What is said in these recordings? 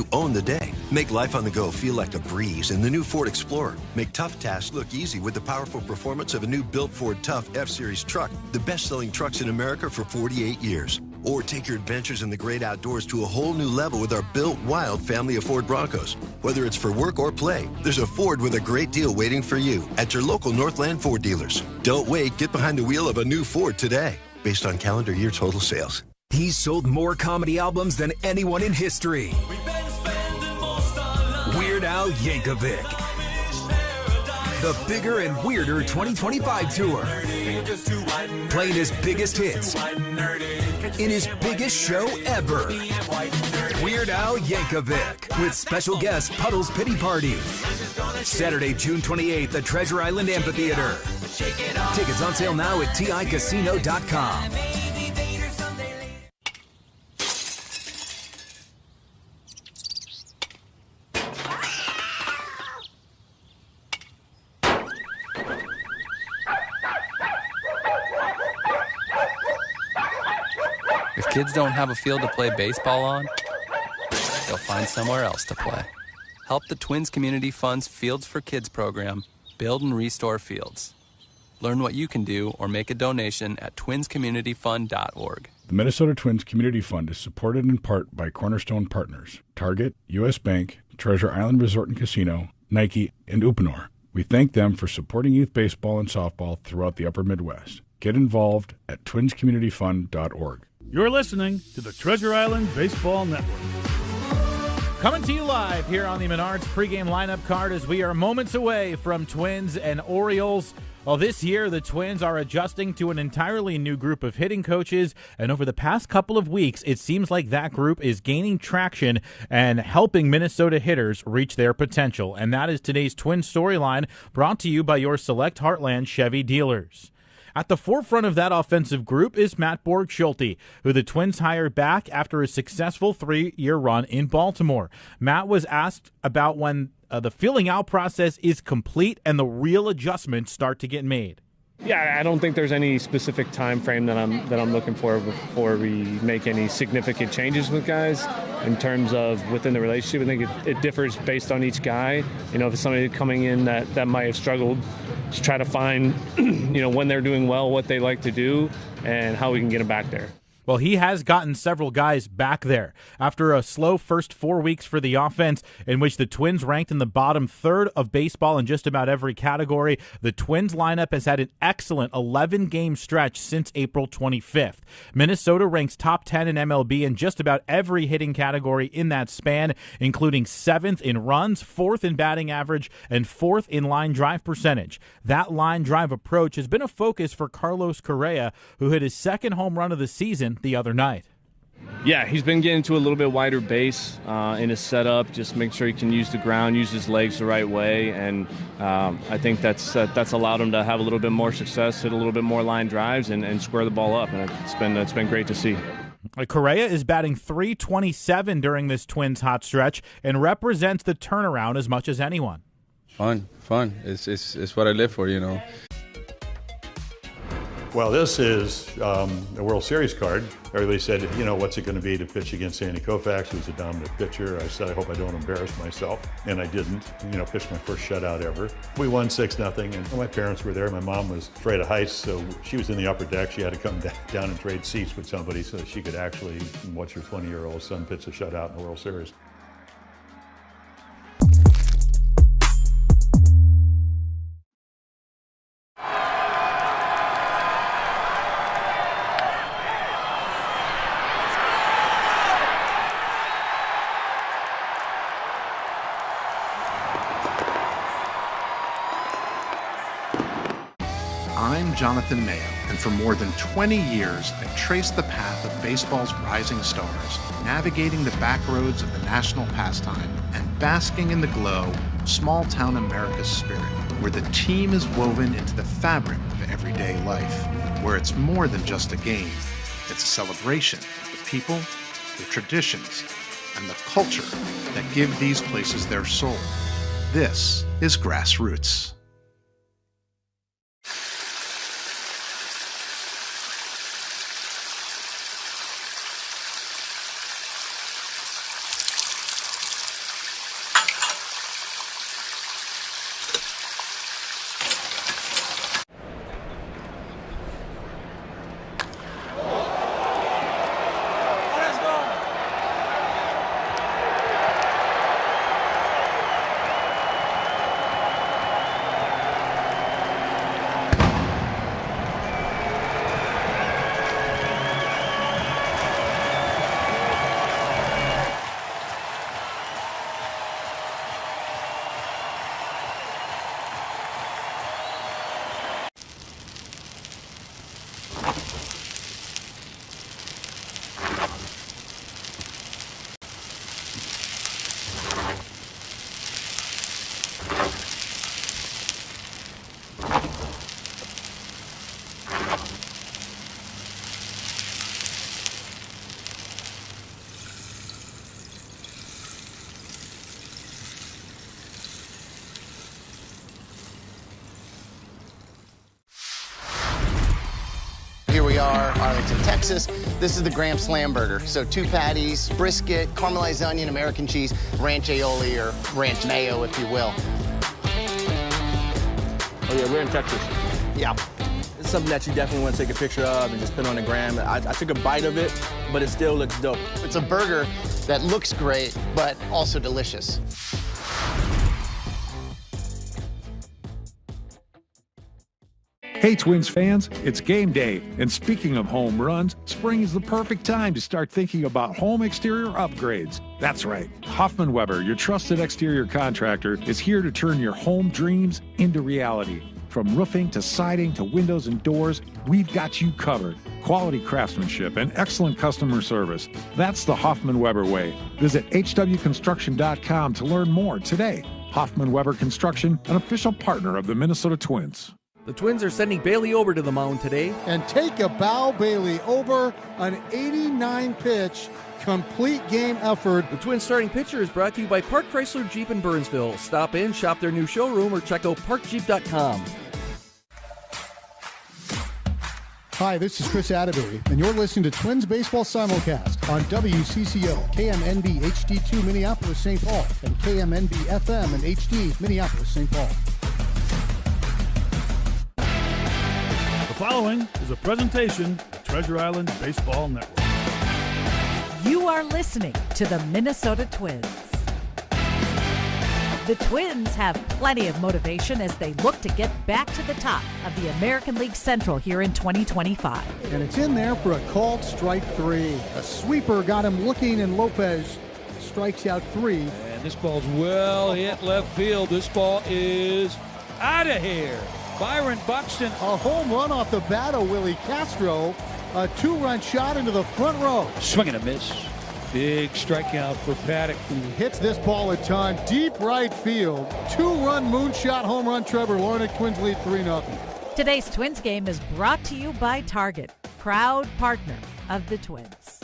you own the day. Make life on the go feel like a breeze in the new Ford Explorer. Make tough tasks look easy with the powerful performance of a new built Ford Tough F-Series truck, the best-selling trucks in America for 48 years. Or take your adventures in the great outdoors to a whole new level with our built wild family of Ford Broncos. Whether it's for work or play, there's a Ford with a great deal waiting for you at your local Northland Ford dealers. Don't wait, get behind the wheel of a new Ford today, based on calendar year total sales. He's sold more comedy albums than anyone in history. Weird Al Yankovic. The Bigger and Weirder 2025 tour. Playing his biggest hits in his biggest show ever. Weird Al Yankovic with special guest Puddle's Pity Party. Saturday, June 28th at Treasure Island Amphitheater. Tickets on sale now at ticasino.com. If kids don't have a field to play baseball on, they'll find somewhere else to play. Help the Twins Community Fund's Fields for Kids program build and restore fields. Learn what you can do or make a donation at twinscommunityfund.org. The Minnesota Twins Community Fund is supported in part by Cornerstone Partners, Target, U.S. Bank, Treasure Island Resort and Casino, Nike, and Uponor. We thank them for supporting youth baseball and softball throughout the upper Midwest. Get involved at twinscommunityfund.org. You're listening to the Treasure Island Baseball Network. Coming to you live here on the Menards pregame lineup card as we are moments away from Twins and Orioles. Well, this year, the Twins are adjusting to an entirely new group of hitting coaches, and over the past couple of weeks, it seems like that group is gaining traction and helping Minnesota hitters reach their potential. And that is today's Twins storyline, brought to you by your Select Heartland Chevy dealers. At the forefront of that offensive group is Matt Borg-Schulte, who the Twins hired back after a successful 3-year run in Baltimore. Matt was asked about when the filling out process is complete and the real adjustments start to get made. Yeah, I don't think there's any specific time frame that I'm looking for before we make any significant changes with guys in terms of within the relationship. I think it differs based on each guy. You know, if it's somebody coming in that might have struggled, just try to find, when they're doing well, what they like to do, and how we can get them back there. Well, he has gotten several guys back there. After a slow first 4 weeks for the offense, in which the Twins ranked in the bottom third of baseball in just about every category, the Twins lineup has had an excellent 11-game stretch since April 25th. Minnesota ranks top 10 in MLB in just about every hitting category in that span, including 7th in runs, 4th in batting average, and 4th in line drive percentage. That line drive approach has been a focus for Carlos Correa, who hit his second home run of the season the other night. Yeah, he's been getting to a little bit wider base in his setup, just make sure he can use the ground, use his legs the right way, and I think that's allowed him to have a little bit more success, hit a little bit more line drives, and square the ball up, and it's been great to see. Correa is batting .327 during this Twins hot stretch and represents the turnaround as much as anyone. Fun. It's what I live for, Well, this is a World Series card. Everybody said, what's it going to be to pitch against Sandy Koufax, who's a dominant pitcher. I said, I hope I don't embarrass myself. And I didn't. Pitched my first shutout ever. We won 6-0, and my parents were there. My mom was afraid of heights, so she was in the upper deck. She had to come down and trade seats with somebody so that she could actually watch her 20-year-old son pitch a shutout in the World Series. I'm Jonathan Mayo, and for more than 20 years, I've traced the path of baseball's rising stars, navigating the back roads of the national pastime and basking in the glow of small-town America's spirit, where the team is woven into the fabric of everyday life, where it's more than just a game. It's a celebration of the people, the traditions, and the culture that give these places their soul. This is Grassroots. Texas, this is the Grand Slam burger. So 2 patties, brisket, caramelized onion, American cheese, ranch aioli, or ranch mayo, if you will. Oh yeah, we're in Texas. Yeah. It's something that you definitely want to take a picture of and just put on the gram. I took a bite of it, but it still looks dope. It's a burger that looks great, but also delicious. Hey, Twins fans, it's game day. And speaking of home runs, spring is the perfect time to start thinking about home exterior upgrades. That's right. Hoffman Weber, your trusted exterior contractor, is here to turn your home dreams into reality. From roofing to siding to windows and doors, we've got you covered. Quality craftsmanship and excellent customer service. That's the Hoffman Weber way. Visit hwconstruction.com to learn more today. Hoffman Weber Construction, an official partner of the Minnesota Twins. The Twins are sending Bailey Ober to the mound today. And take a bow, Bailey Ober, an 89-pitch, complete game effort. The Twins starting pitcher is brought to you by Park Chrysler Jeep in Burnsville. Stop in, shop their new showroom, or check out parkjeep.com. Hi, this is Chris Atterbury, and you're listening to Twins Baseball Simulcast on WCCO, KMNB HD2 Minneapolis, St. Paul, and KMNB FM and HD Minneapolis, St. Paul. The following is a presentation of the Treasure Island Baseball Network. You are listening to the Minnesota Twins. The Twins have plenty of motivation as they look to get back to the top of the American League Central here in 2025. And it's in there for a called strike 3. A sweeper got him looking, and Lopez strikes out 3. And this ball's well hit left field. This ball is out of here. Byron Buxton. A home run off the bat of Willie Castro. A 2-run shot into the front row. Swing and a miss. Big strikeout for Paddock. He hits this ball a ton. Deep right field. 2-run moonshot home run. Trevor Lornick. Twins lead 3-0. Today's Twins game is brought to you by Target, proud partner of the Twins.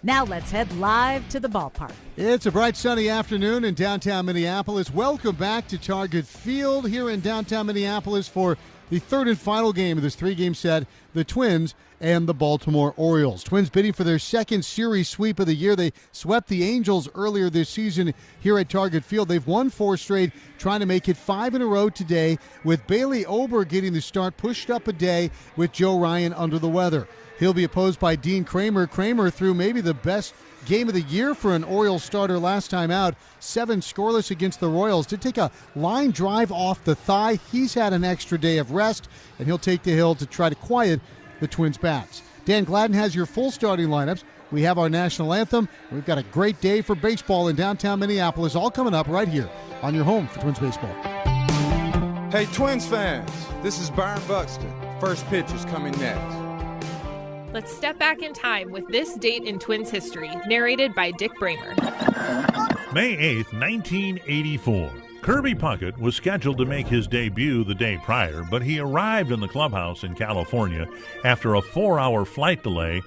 Now let's head live to the ballpark. It's a bright sunny afternoon in downtown Minneapolis. Welcome back to Target Field here in downtown Minneapolis for the third and final game of this 3-game set, the Twins and the Baltimore Orioles. Twins bidding for their second series sweep of the year. They swept the Angels earlier this season here at Target Field. They've won 4 straight, trying to make it 5 in a row today, with Bailey Ober getting the start, pushed up a day with Joe Ryan under the weather. He'll be opposed by Dean Kramer. Kramer threw maybe the best game of the year for an Orioles starter last time out. 7 scoreless against the Royals. Did take a line drive off the thigh. He's had an extra day of rest, and he'll take the hill to try to quiet the Twins' bats. Dan Gladden has your full starting lineups. We have our national anthem. We've got a great day for baseball in downtown Minneapolis, all coming up right here on your home for Twins baseball. Hey, Twins fans, this is Byron Buxton. First pitch is coming next. Let's step back in time with this date in Twins history, narrated by Dick Bramer. May 8th, 1984. Kirby Puckett was scheduled to make his debut the day prior, but he arrived in the clubhouse in California after a 4-hour flight delay.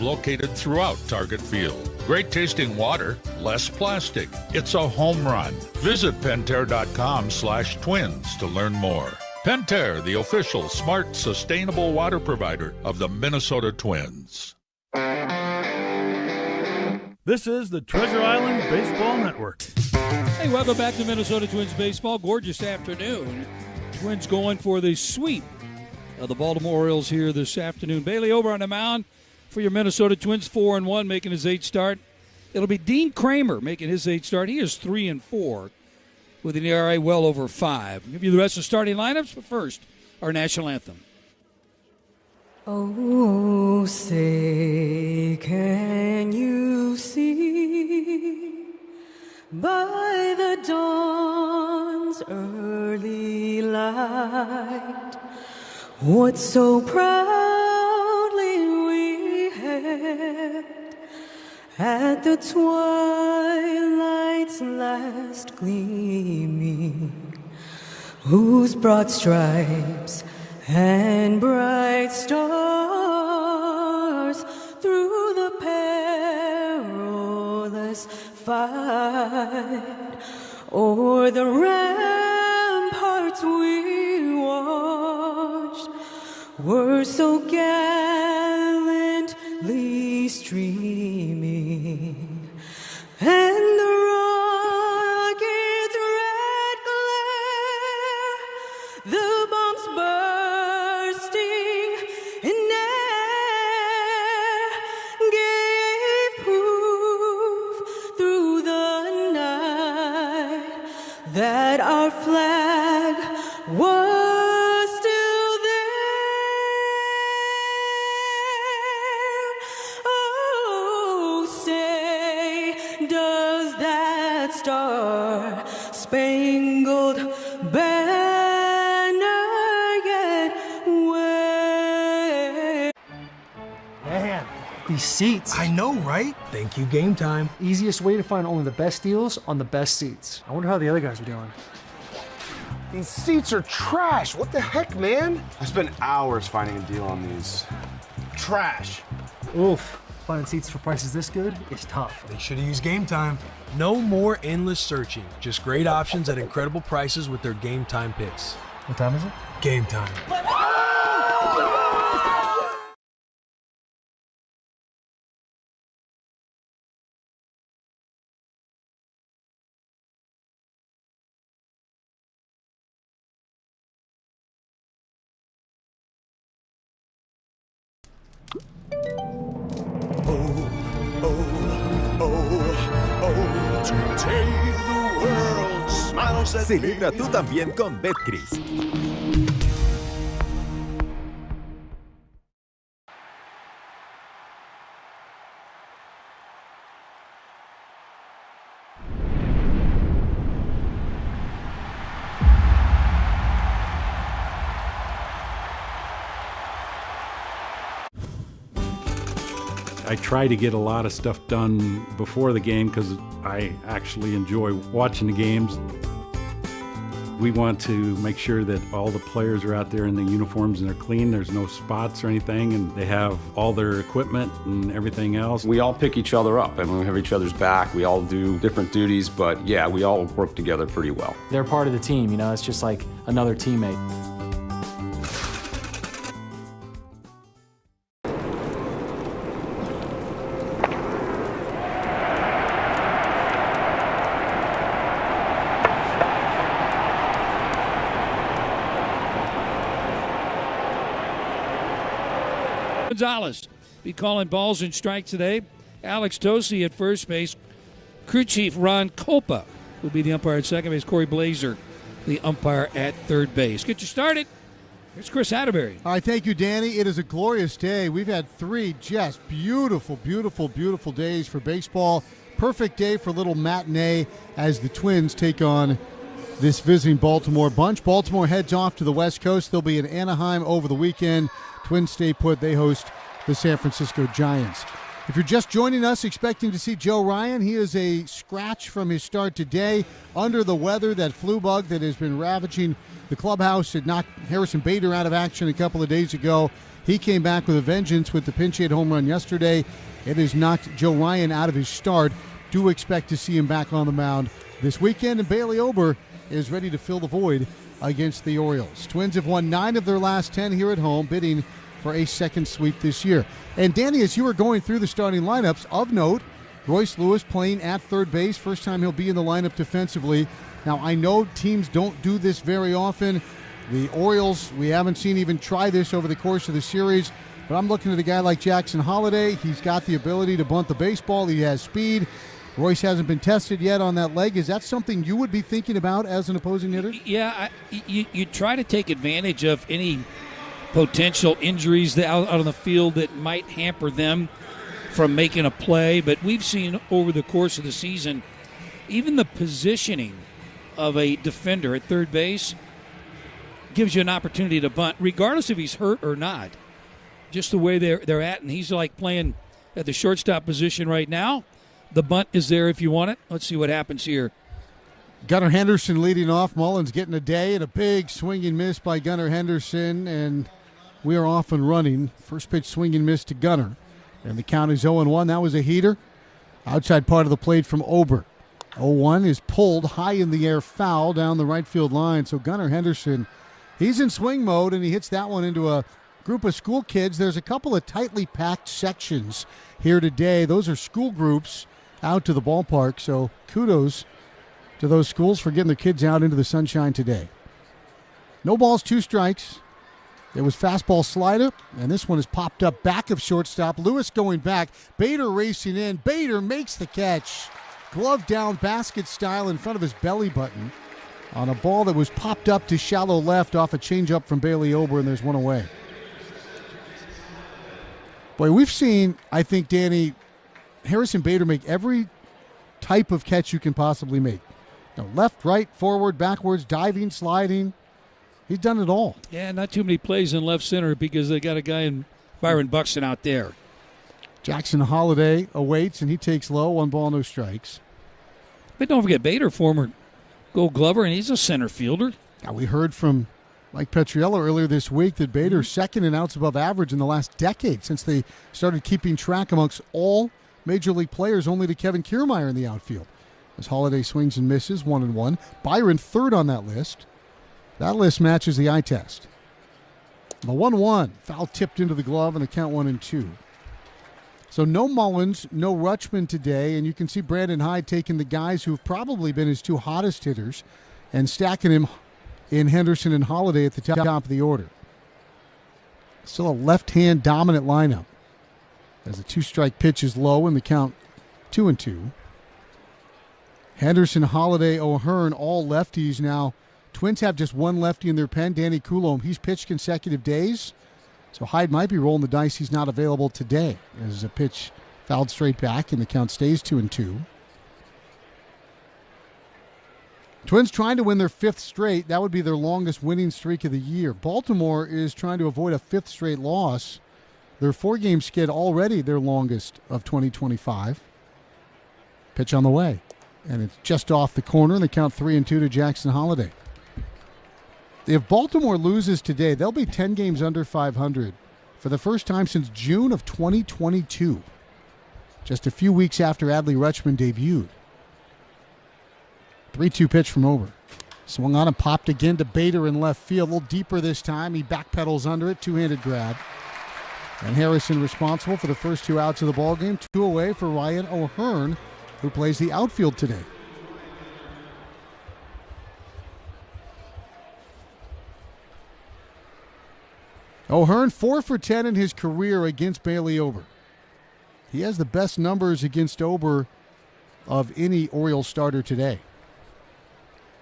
Located throughout Target Field. Great tasting water, less plastic. It's a home run. Visit Pentair.com/twins to learn more. Pentair, the official smart, sustainable water provider of the Minnesota Twins. This is the Treasure Island Baseball Network. Hey, welcome back to Minnesota Twins baseball. Gorgeous afternoon. Twins going for the sweep of the Baltimore Orioles here this afternoon. Bailey Ober on the mound for your Minnesota Twins, 4-1, making his 8th start. It'll be Dean Kramer making his 8th start. He is 3-4 with an ERA well over 5. I'll give you the rest of the starting lineups, but first, our national anthem. Oh, say, can you see by the dawn's early light what so proudly we hailed at the twilight's last gleaming, whose broad stripes and bright stars through the perilous fight o'er the ramparts we watched were so gallantly streaming, and the rocket's red glare, the bombs bursting in air, gave proof through the night that our flag was still there. Oh, say, does that star-spangled banner yet wave? Man, these seats. I know, right? Thank you, Game Time. Easiest way to find only the best deals on the best seats. I wonder how the other guys are doing. These seats are trash. What the heck, man? I spent hours finding a deal on these. Trash. Oof. Finding seats for prices this good is tough. They should have used Game Time. No more endless searching. Just great options at incredible prices with their Game Time picks. What time is it? Game Time. Celebra tú también con Betcris. I try to get a lot of stuff done before the game because I actually enjoy watching the games. We want to make sure that all the players are out there in the uniforms and they're clean, there's no spots or anything, and they have all their equipment and everything else. We all pick each other up and we have each other's back. We all do different duties, but yeah, we all work together pretty well. They're part of the team, you know, it's just like another teammate. Gonzalez be calling balls and strikes today. Alex Tosi at first base. Crew chief Ron Kopa will be the umpire at second base. Corey Blazer, the umpire at third base. Get you started. Here's Chris Atterbury. All right, thank you, Danny. It is a glorious day. We've had 3 just beautiful, beautiful, beautiful days for baseball. Perfect day for a little matinee as the Twins take on this visiting Baltimore bunch. Baltimore heads off to the West Coast. They'll be in Anaheim over the weekend. Twins stay put. They host the San Francisco Giants. If you're just joining us expecting to see Joe Ryan, he is a scratch from his start today. Under the weather, that flu bug that has been ravaging the clubhouse. It knocked Harrison Bader out of action a couple of days ago. He came back with a vengeance with the pinch hit home run yesterday. It has knocked Joe Ryan out of his start. Do expect to see him back on the mound this weekend. And Bailey Ober is ready to fill the void against the Orioles. Twins have won 9 of their last 10 here at home, bidding for a second sweep this year. And Danny, as you were going through the starting lineups, of note, Royce Lewis playing at third base. First time he'll be in the lineup defensively. Now, I know teams don't do this very often. The Orioles, we haven't seen even try this over the course of the series. But I'm looking at a guy like Jackson Holliday. He's got the ability to bunt the baseball. He has speed. Royce hasn't been tested yet on that leg. Is that something you would be thinking about as an opposing hitter? Yeah, you try to take advantage of any potential injuries out on the field that might hamper them from making a play. But we've seen over the course of the season, even the positioning of a defender at third base gives you an opportunity to bunt, regardless if he's hurt or not. Just the way they're at, and he's like playing at the shortstop position right now. The bunt is there if you want it. Let's see what happens here. Gunnar Henderson leading off. Mullins getting a day, and a big swing and miss by Gunnar Henderson, and we are off and running. First pitch swing and miss to Gunnar, and the count is 0-1. That was a heater. Outside part of the plate from Ober. 0-1 is pulled high in the air, foul down the right field line. So Gunnar Henderson, he's in swing mode, and he hits that one into a group of school kids. There's a couple of tightly packed sections here today. Those are school groups out to the ballpark, so kudos to those schools for getting their kids out into the sunshine today. No balls, 2 strikes. It was fastball slider, and this one is popped up back of shortstop. Lewis going back. Bader racing in. Bader makes the catch. Glove down, basket style in front of his belly button on a ball that was popped up to shallow left off a changeup from Bailey Ober, and there's one away. Boy, we've seen, I think, Danny, Harrison Bader make every type of catch you can possibly make. Left, right, forward, backwards, diving, sliding. He's done it all. Yeah, not too many plays in left center because they got a guy in Byron Buxton out there. Jackson Holliday awaits, and he takes low. 1 ball, no strikes. But don't forget Bader, former Gold Glover, and he's a center fielder. Now, we heard from Mike Petriello earlier this week that Bader's second in outs above average in the last decade since they started keeping track amongst all Major League players, only to Kevin Kiermaier in the outfield. As Holliday swings and misses, 1-1. Byron third on that list. That list matches the eye test. The 1-1, foul tipped into the glove, and the count 1-2. So no Mullins, no Rutschman today, and you can see Brandon Hyde taking the guys who have probably been his 2 hottest hitters and stacking him in Henderson and Holliday at the top of the order. Still a left-hand dominant lineup as the 2-strike pitch is low and the count 2-2. Henderson, Holliday, O'Hearn, all lefties now. Twins have just 1 lefty in their pen, Danny Coulombe. He's pitched consecutive days, so Hyde might be rolling the dice. He's not available today as a pitch fouled straight back and the count stays 2-2. Twins trying to win their 5th straight. That would be their longest winning streak of the year. Baltimore is trying to avoid a 5th straight loss. Their 4-game skid already their longest of 2025. Pitch on the way. And it's just off the corner. They count 3-2 to Jackson Holliday. If Baltimore loses today, they'll be 10 games under 500 for the first time since June of 2022. Just a few weeks after Adley Rutschman debuted. 3-2 pitch from Ober. Swung on and popped again to Bader in left field. A little deeper this time. He backpedals under it. 2-handed grab. And Harrison responsible for the first 2 outs of the ballgame. 2 away for Ryan O'Hearn, who plays the outfield today. O'Hearn 4 for 10 in his career against Bailey Ober. He has the best numbers against Ober of any Orioles starter today.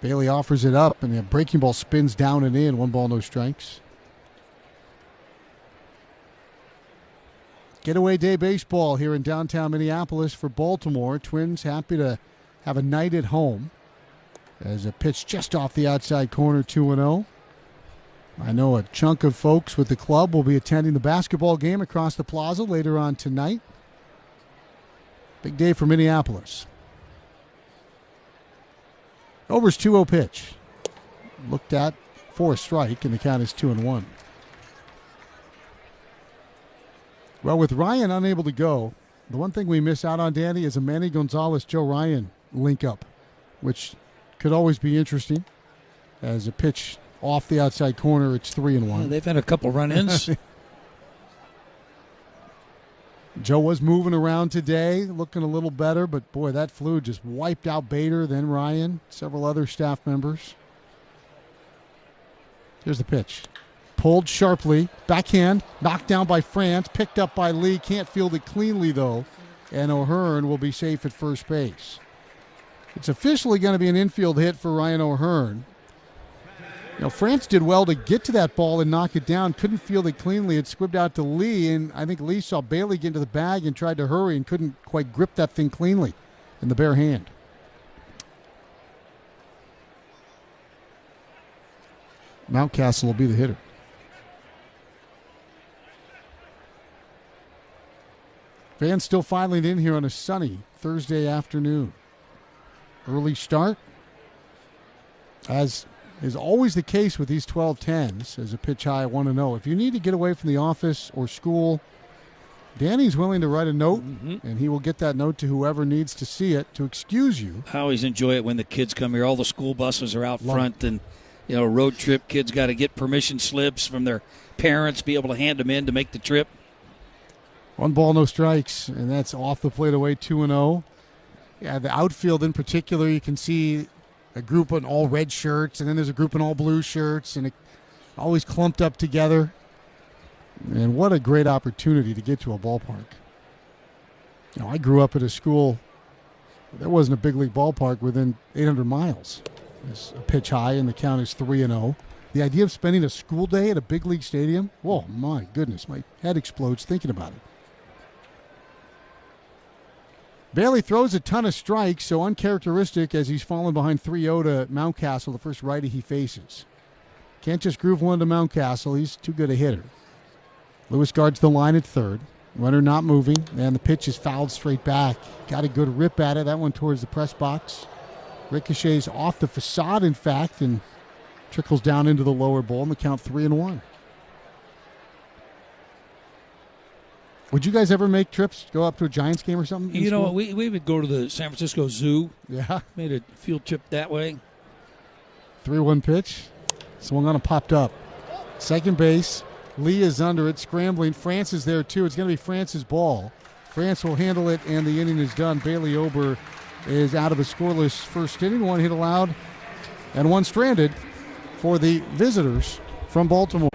Bailey offers it up, and the breaking ball spins down and in. 1 ball, no strikes. Getaway day baseball here in downtown Minneapolis for Baltimore. Twins happy to have a night at home. As a pitch just off the outside corner, 2-0. I know a chunk of folks with the club will be attending the basketball game across the plaza later on tonight. Big day for Minneapolis. Ober's 2-0 pitch. Looked at for a strike, and the count is 2-1. Well, with Ryan unable to go, the one thing we miss out on, Danny, is a Manny Gonzalez-Joe Ryan link-up, which could always be interesting. As a pitch off the outside corner, it's 3-1. Yeah, they've had a couple run-ins. Joe was moving around today, looking a little better, but boy, that flu just wiped out Bader, then Ryan, several other staff members. Here's the pitch. Pulled sharply, backhand, knocked down by France, picked up by Lee, can't field it cleanly though, and O'Hearn will be safe at first base. It's officially going to be an infield hit for Ryan O'Hearn. France did well to get to that ball and knock it down. Couldn't field it cleanly. It squibbed out to Lee, and I think Lee saw Bailey get into the bag and tried to hurry and couldn't quite grip that thing cleanly in the bare hand. Mountcastle will be the hitter. Fans still filing in here on a sunny Thursday afternoon. Early start, as is always the case with these 12-10s, as a pitch high 1-0. If you need to get away from the office or school, Danny's willing to write a note, and he will get that note to whoever needs to see it to excuse you. I always enjoy it when the kids come here. All the school buses are out front, and road trip kids got to get permission slips from their parents, be able to hand them in to make the trip. 1 ball, no strikes, and that's off the plate away, 2-0. Yeah, the outfield in particular, you can see a group in all red shirts, and then there's a group in all blue shirts, and it always clumped up together. And what a great opportunity to get to a ballpark. I grew up at a school, there wasn't a big league ballpark within 800 miles. It's a pitch high, and the count is 3-0. The idea of spending a school day at a big league stadium, whoa, my goodness, my head explodes thinking about it. Bailey throws a ton of strikes, so uncharacteristic as he's fallen behind 3-0 to Mountcastle, the first righty he faces. Can't just groove one to Mountcastle. He's too good a hitter. Lewis guards the line at third. Runner not moving, and the pitch is fouled straight back. Got a good rip at it. That one towards the press box. Ricochets off the facade, in fact, and trickles down into the lower bowl, and the count 3-1. Would you guys ever make trips, go up to a Giants game or something? We would go to the San Francisco Zoo. Yeah. Made a field trip that way. 3-1 pitch. Swung on and popped up. Second base. Lee is under it, scrambling. France is there, too. It's going to be France's ball. France will handle it, and the inning is done. Bailey Ober is out of a scoreless first inning. 1 hit allowed and 1 stranded for the visitors from Baltimore.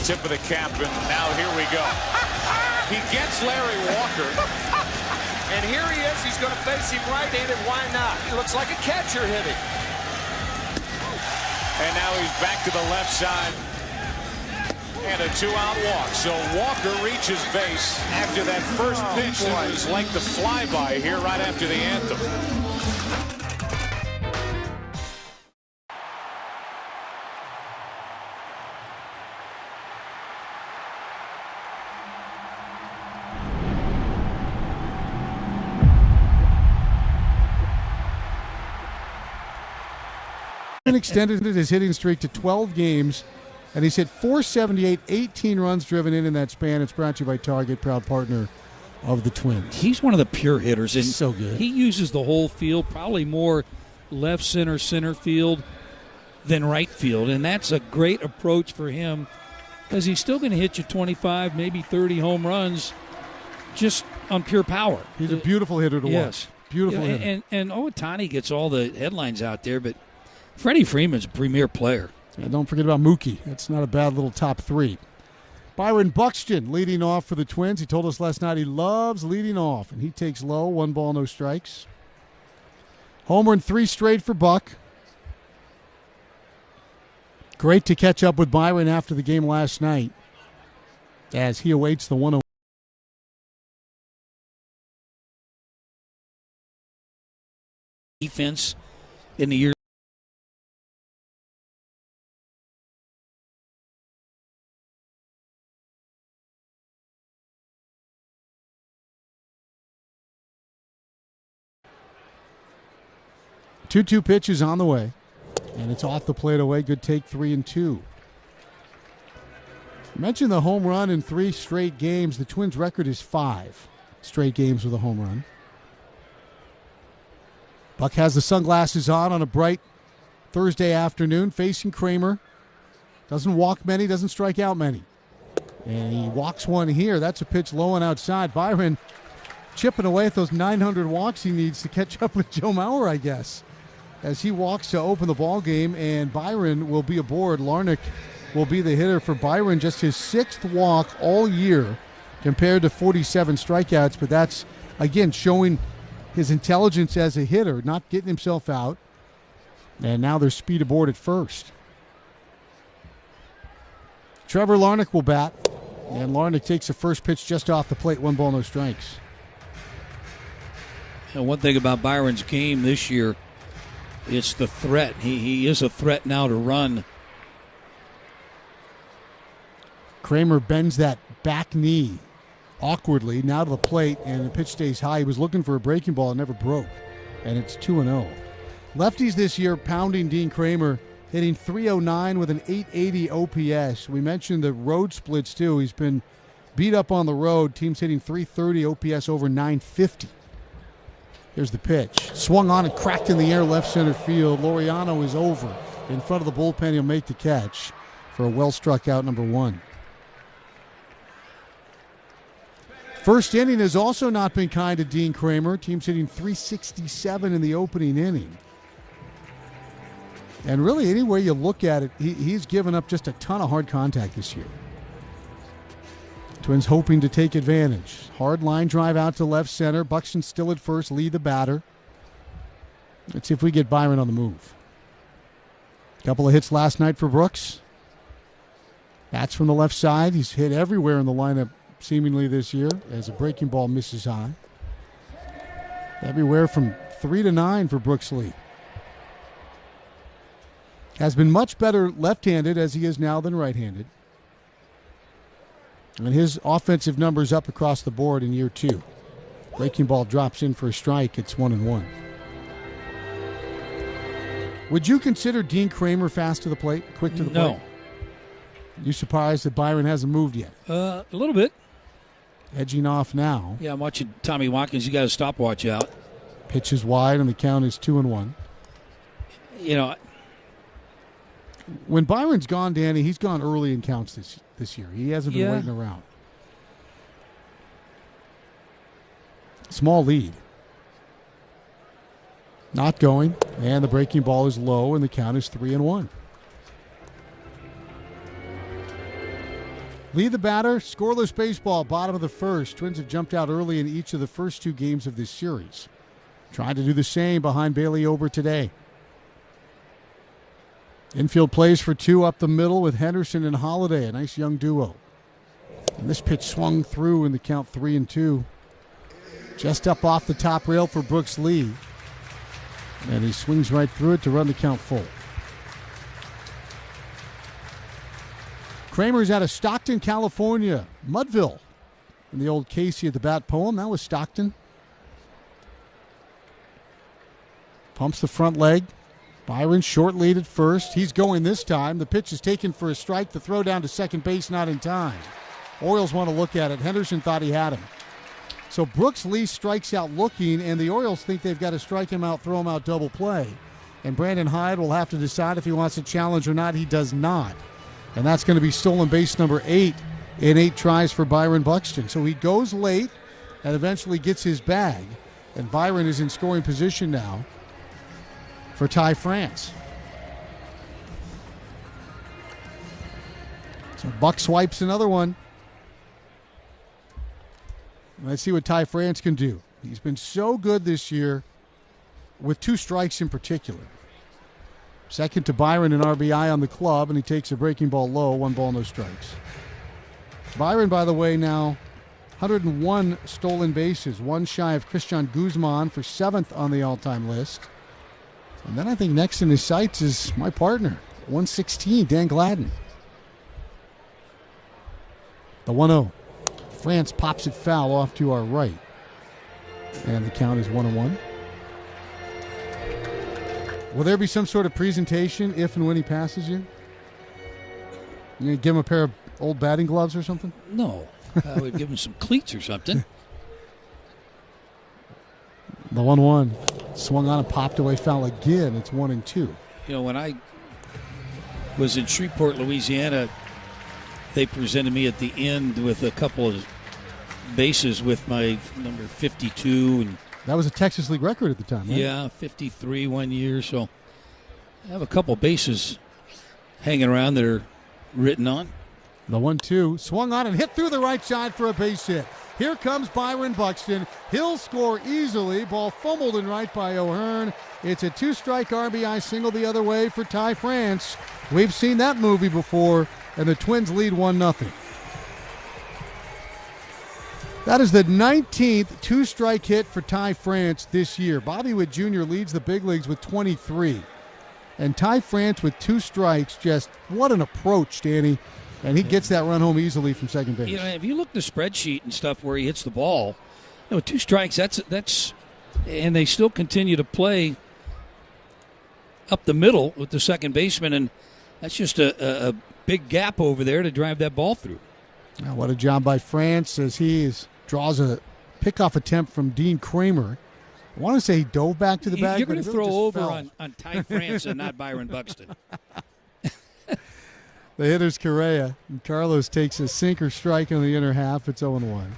Tip of the cap, and now here we go. He gets Larry Walker, and here he is. He's going to face him right-handed. Why not? He looks like a catcher hitting. And now he's back to the left side, and a 2-out walk. So Walker reaches base after that first pitch that was like the flyby here right after the anthem. Extended his hitting streak to 12 games, and he's hit .478, 18 runs driven in that span. It's brought to you by Target, proud partner of the Twins. He's one of the pure hitters. And so good. He uses the whole field, probably more left center field than right field, and that's a great approach for him because he's still going to hit you 25, maybe 30 home runs just on pure power. He's a beautiful hitter to watch. Beautiful hitter. And Ohtani gets all the headlines out there, but Freddie Freeman's a premier player. Don't forget about Mookie. That's not a bad little top 3. Byron Buxton leading off for the Twins. He told us last night he loves leading off, and he takes low. 1 ball, no strikes. Homer in 3 straight for Buck. Great to catch up with Byron after the game last night. as he awaits the 1-0. Defense in the year. Two pitches on the way, and it's off the plate away. Good take, 3-2. I mentioned the home run in 3 straight games. The Twins' record is 5 straight games with a home run. Buck has the sunglasses on a bright Thursday afternoon, facing Kramer. Doesn't walk many, doesn't strike out many. And he walks one here. That's a pitch low and outside. Byron chipping away at those 900 walks he needs to catch up with Joe Mauer, I guess, as he walks to open the ball game, and Byron will be aboard. Larnach will be the hitter for Byron. Just his 6th walk all year compared to 47 strikeouts, but that's, again, showing his intelligence as a hitter, not getting himself out. And now there's speed aboard at first. Trevor Larnach will bat, and Larnach takes the first pitch just off the plate. 1 ball, no strikes. And one thing about Byron's game this year, it's the threat. He is a threat now to run. Kramer bends that back knee awkwardly now to the plate, and the pitch stays high. He was looking for a breaking ball and never broke, and it's 2-0. Lefties this year pounding Dean Kramer, hitting .309 with an .880 OPS. We mentioned the road splits too. He's been beat up on the road. Teams hitting .330 OPS over .950. Here's the pitch. Swung on and cracked in the air left center field. Laureano is over. In front of the bullpen, he'll make the catch for a well-struck out number 1. First inning has also not been kind to Dean Kramer. Team's hitting .367 in the opening inning. And really, any way you look at it, he's given up just a ton of hard contact this year. Twins hoping to take advantage. Hard line drive out to left center. Buxton still at first, lead the batter. Let's see if we get Byron on the move. Couple of hits last night for Brooks. Bats from the left side. He's hit everywhere in the lineup seemingly this year as a breaking ball misses high. Everywhere from 3 to 9 for Brooks Lee. Has been much better left-handed as he is now than right-handed. And his offensive numbers up across the board in year 2. Breaking ball drops in for a strike. It's 1-1. Would you consider Dean Kramer fast to the plate, quick to the plate? No. You surprised that Byron hasn't moved yet? A little bit. Edging off now. Yeah, I'm watching Tommy Watkins. You got a stopwatch out. Pitch is wide, and the count is 2-1. You know, when Byron's gone, Danny, he's gone early in counts this year. He hasn't been waiting around. Small lead. Not going, and the breaking ball is low, and the count is 3-1. Lead the batter, scoreless baseball, bottom of the first. Twins have jumped out early in each of the first 2 games of this series. Trying to do the same behind Bailey Ober today. Infield plays for 2 up the middle with Henderson and Holiday, a nice young duo. And this pitch swung through in the count 3-2. Just up off the top rail for Brooks Lee. And he swings right through it to run the count full. Kramer's out of Stockton, California. Mudville in the old Casey at the Bat poem. That was Stockton. Pumps the front leg. Byron short lead at first. He's going this time. The pitch is taken for a strike. The throw down to second base not in time. Orioles want to look at it. Henderson thought he had him. So Brooks Lee strikes out looking, and the Orioles think they've got to strike him out, throw him out, double play. And Brandon Hyde will have to decide if he wants to challenge or not. He does not. And that's going to be stolen base number 8 in 8 tries for Byron Buxton. So he goes late and eventually gets his bag. And Byron is in scoring position now for Ty France. So Buck swipes another one. Let's see what Ty France can do. He's been so good this year with 2 strikes in particular. Second to Byron in RBI on the club, and he takes a breaking ball low, 1 ball, no strikes. Byron, by the way, now 101 stolen bases, one shy of Christian Guzman for 7th on the all-time list. And then I think next in his sights is my partner, 116, Dan Gladden. The 1-0. France pops it foul off to our right. And the count is 1-1. Will there be some sort of presentation if and when he passes you? You going to give him a pair of old batting gloves or something? No. I would give him some cleats or something. The 1-1. Swung on and popped away foul again. It's 1-2. You know, when I was in Shreveport, Louisiana, they presented me at the end with a couple of bases with my number 52. And that was a Texas League record at the time, right? Yeah, 53 one year. So I have a couple bases hanging around that are written on. The 1-2. Swung on and hit through the right side for a base hit. Here comes Byron Buxton. He'll score easily. Ball fumbled in right by O'Hearn. It's a 2-strike RBI single the other way for Ty France. We've seen that movie before, and the Twins lead 1-0. That is the 19th 2-strike hit for Ty France this year. Bobby Witt Jr. leads the big leagues with 23. And Ty France with 2 strikes, just what an approach, Danny. And he gets that run home easily from second base. You know, if you look at the spreadsheet and stuff where he hits the ball, you know, 2 strikes, that's and they still continue to play up the middle with the second baseman, and that's just a big gap over there to drive that ball through. Now, what a job by France as he draws a pickoff attempt from Dean Kramer. I want to say he dove back to the bag. You're going to really throw over fell. on Ty France and not Byron Buxton. The hitter's Correa, and Carlos takes a sinker strike on the inner half. It's 0-1.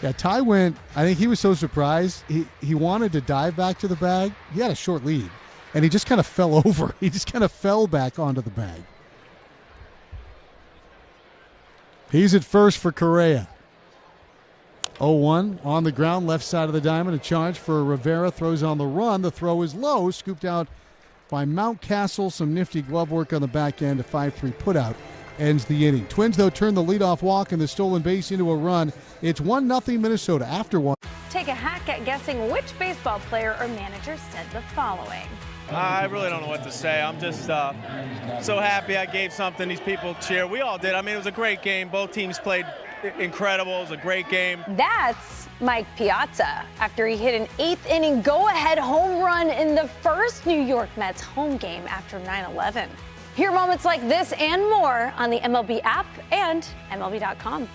Yeah, Ty went, I think he was so surprised. He wanted to dive back to the bag. He had a short lead, and he just kind of fell over. He just kind of fell back onto the bag. He's at first for Correa. 0-1 on the ground, left side of the diamond. A charge for Rivera, throws on the run. The throw is low, scooped out by Mountcastle. Some nifty glove work on the back end. A 5-3 putout ends the inning. Twins, though, turn the leadoff walk and the stolen base into a run. It's 1-0 Minnesota after 1. Take a hack at guessing which baseball player or manager said the following. I really don't know what to say. I'm just so happy I gave something these people cheer. We all did. I mean, it was a great game. Both teams played incredible. It was a great game. That's Mike Piazza after he hit an 8th inning go-ahead home run in the first New York Mets home game after 9/11. Hear moments like this and more on the MLB app and MLB.com.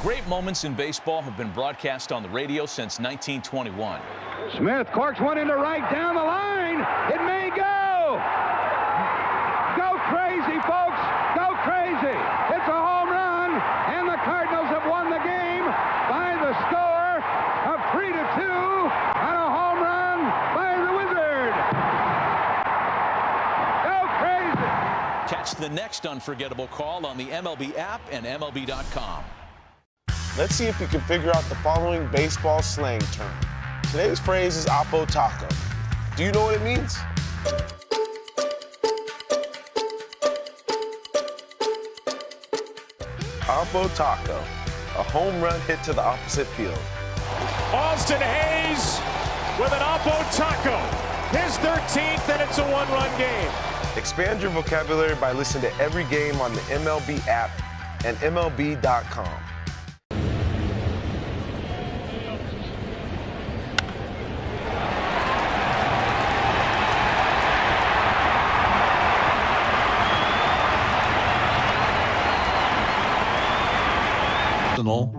Great moments in baseball have been broadcast on the radio since 1921. Smith corks one into right down the line. It may go. Go crazy, folks. Go crazy. It's a home run, and the Cardinals have won the game by the score of 3-2 on a home run by the Wizard. Go crazy. Catch the next unforgettable call on the MLB app and MLB.com. Let's see if you can figure out the following baseball slang term. Today's phrase is Oppo Taco. Do you know what it means? Oppo Taco, a home run hit to the opposite field. Austin Hayes with an Oppo Taco. His 13th, and it's a 1-run game. Expand your vocabulary by listening to every game on the MLB app and MLB.com.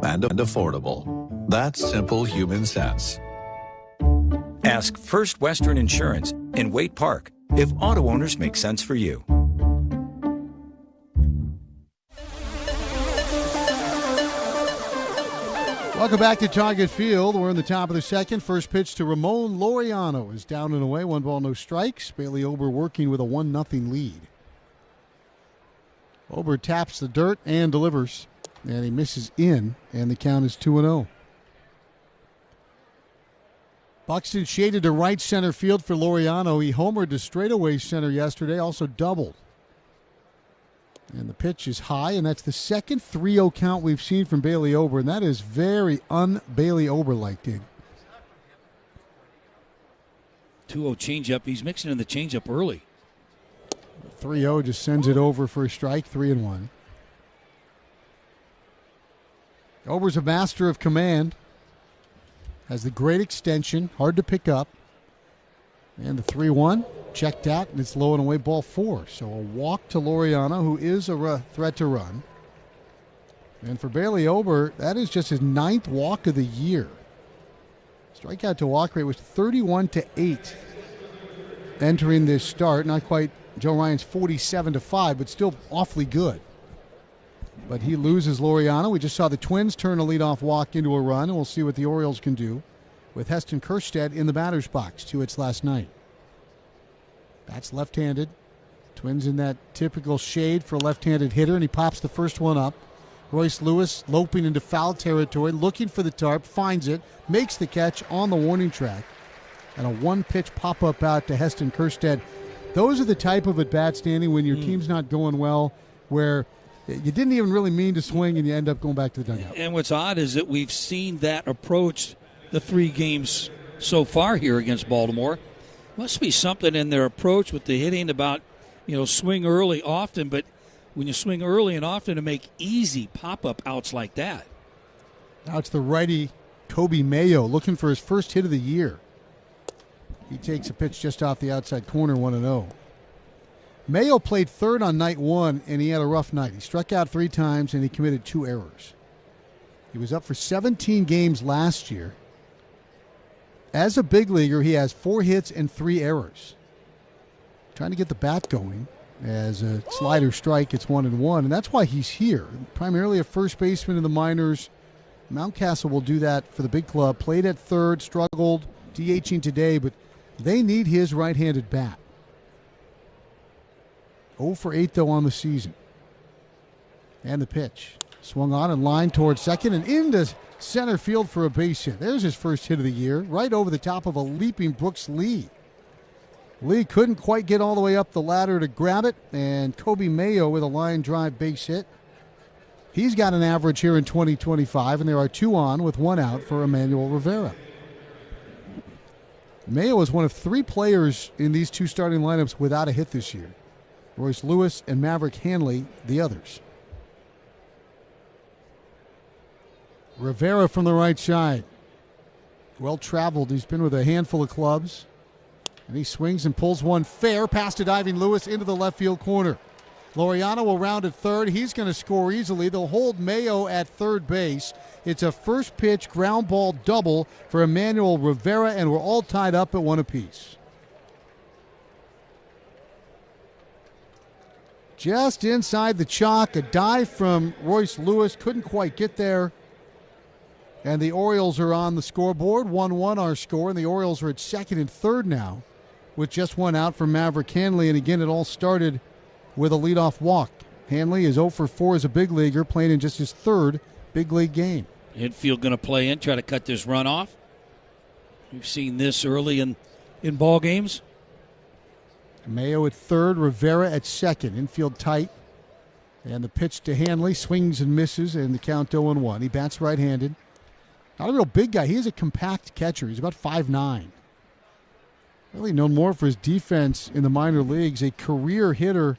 And affordable. That's simple human sense. Ask First Western Insurance in Waite Park if auto owners make sense for you. Welcome back to Target Field. We're in the top of the second. First pitch to Ramon Laureano is down and away. 1 ball, no strikes. Bailey Ober working with a 1-0 lead. Ober taps the dirt and delivers. And he misses in, and the count is 2-0. Buxton shaded to right center field for Laureano. He homered to straightaway center yesterday, also doubled. And the pitch is high, and that's the second 3-0 count we've seen from Bailey Ober, and that is very un-Bailey Ober-like, Dave. 2-0 changeup. He's mixing in the changeup early. 3-0 just sends it over for a strike, 3-1. Ober's a master of command. Has the great extension, hard to pick up. And the 3-1, checked out, and it's low and away, ball 4. So a walk to Laureano, who is a threat to run. And for Bailey Ober, that is just his 9th walk of the year. Strikeout to walk rate was 31-8 entering this start. Not quite Joe Ryan's 47-5, but still awfully good. But he loses Laureano. We just saw the Twins turn a leadoff walk into a run, and we'll see what the Orioles can do with Heston Kjerstad in the batter's box. 2 hits last night. That's left-handed. Twins in that typical shade for a left-handed hitter, and he pops the first one up. Royce Lewis loping into foul territory, looking for the tarp, finds it, makes the catch on the warning track. And a one-pitch pop-up out to Heston Kjerstad. Those are the type of at-bats, Danny, when your team's not going well, where you didn't even really mean to swing and you end up going back to the dugout. And what's odd is that we've seen that approach the 3 games so far here against Baltimore. Must be something in their approach with the hitting about, swing early often, but when you swing early and often to make easy pop-up outs like that. Now it's the righty Kobe Mayo looking for his first hit of the year. He takes a pitch just off the outside corner, 1-0. Mayo played third on night 1, and he had a rough night. He struck out 3 times, and he committed 2 errors. He was up for 17 games last year. As a big leaguer, he has 4 hits and 3 errors. Trying to get the bat going. As a slider strike, it's 1-1, and that's why he's here. Primarily a first baseman in the minors. Mountcastle will do that for the big club. Played at third, struggled, DHing today, but they need his right-handed bat. 0 for 8, though, on the season. And the pitch. Swung on and lined towards second and into center field for a base hit. There's his first hit of the year, right over the top of a leaping Brooks Lee. Lee couldn't quite get all the way up the ladder to grab it, and Kobe Mayo with a line drive base hit. He's got an average here in 2025, and there are 2 on with 1 out for Emmanuel Rivera. Mayo is one of 3 players in these 2 starting lineups without a hit this year. Royce Lewis and Maverick Hanley, the others. Rivera from the right side. Well traveled. He's been with a handful of clubs. And he swings and pulls one fair past a diving Lewis into the left field corner. Laureano will round at third. He's going to score easily. They'll hold Mayo at third base. It's a first pitch ground ball double for Emmanuel Rivera, and we're all tied up at 1 apiece. Just inside the chalk, a dive from Royce Lewis. Couldn't quite get there. And the Orioles are on the scoreboard. 1-1 our score, and the Orioles are at second and third now with just 1 out from Maverick Hanley. And again, it all started with a leadoff walk. Hanley is 0 for 4 as a big leaguer, playing in just his 3rd big league game. Infield going to play in, try to cut this run off. We've seen this early in ball games. Mayo at third, Rivera at second. Infield tight. And the pitch to Hanley swings and misses, and the count 0-1. He bats right-handed. Not a real big guy. He is a compact catcher. He's about 5'9". Really known more for his defense in the minor leagues. A career hitter,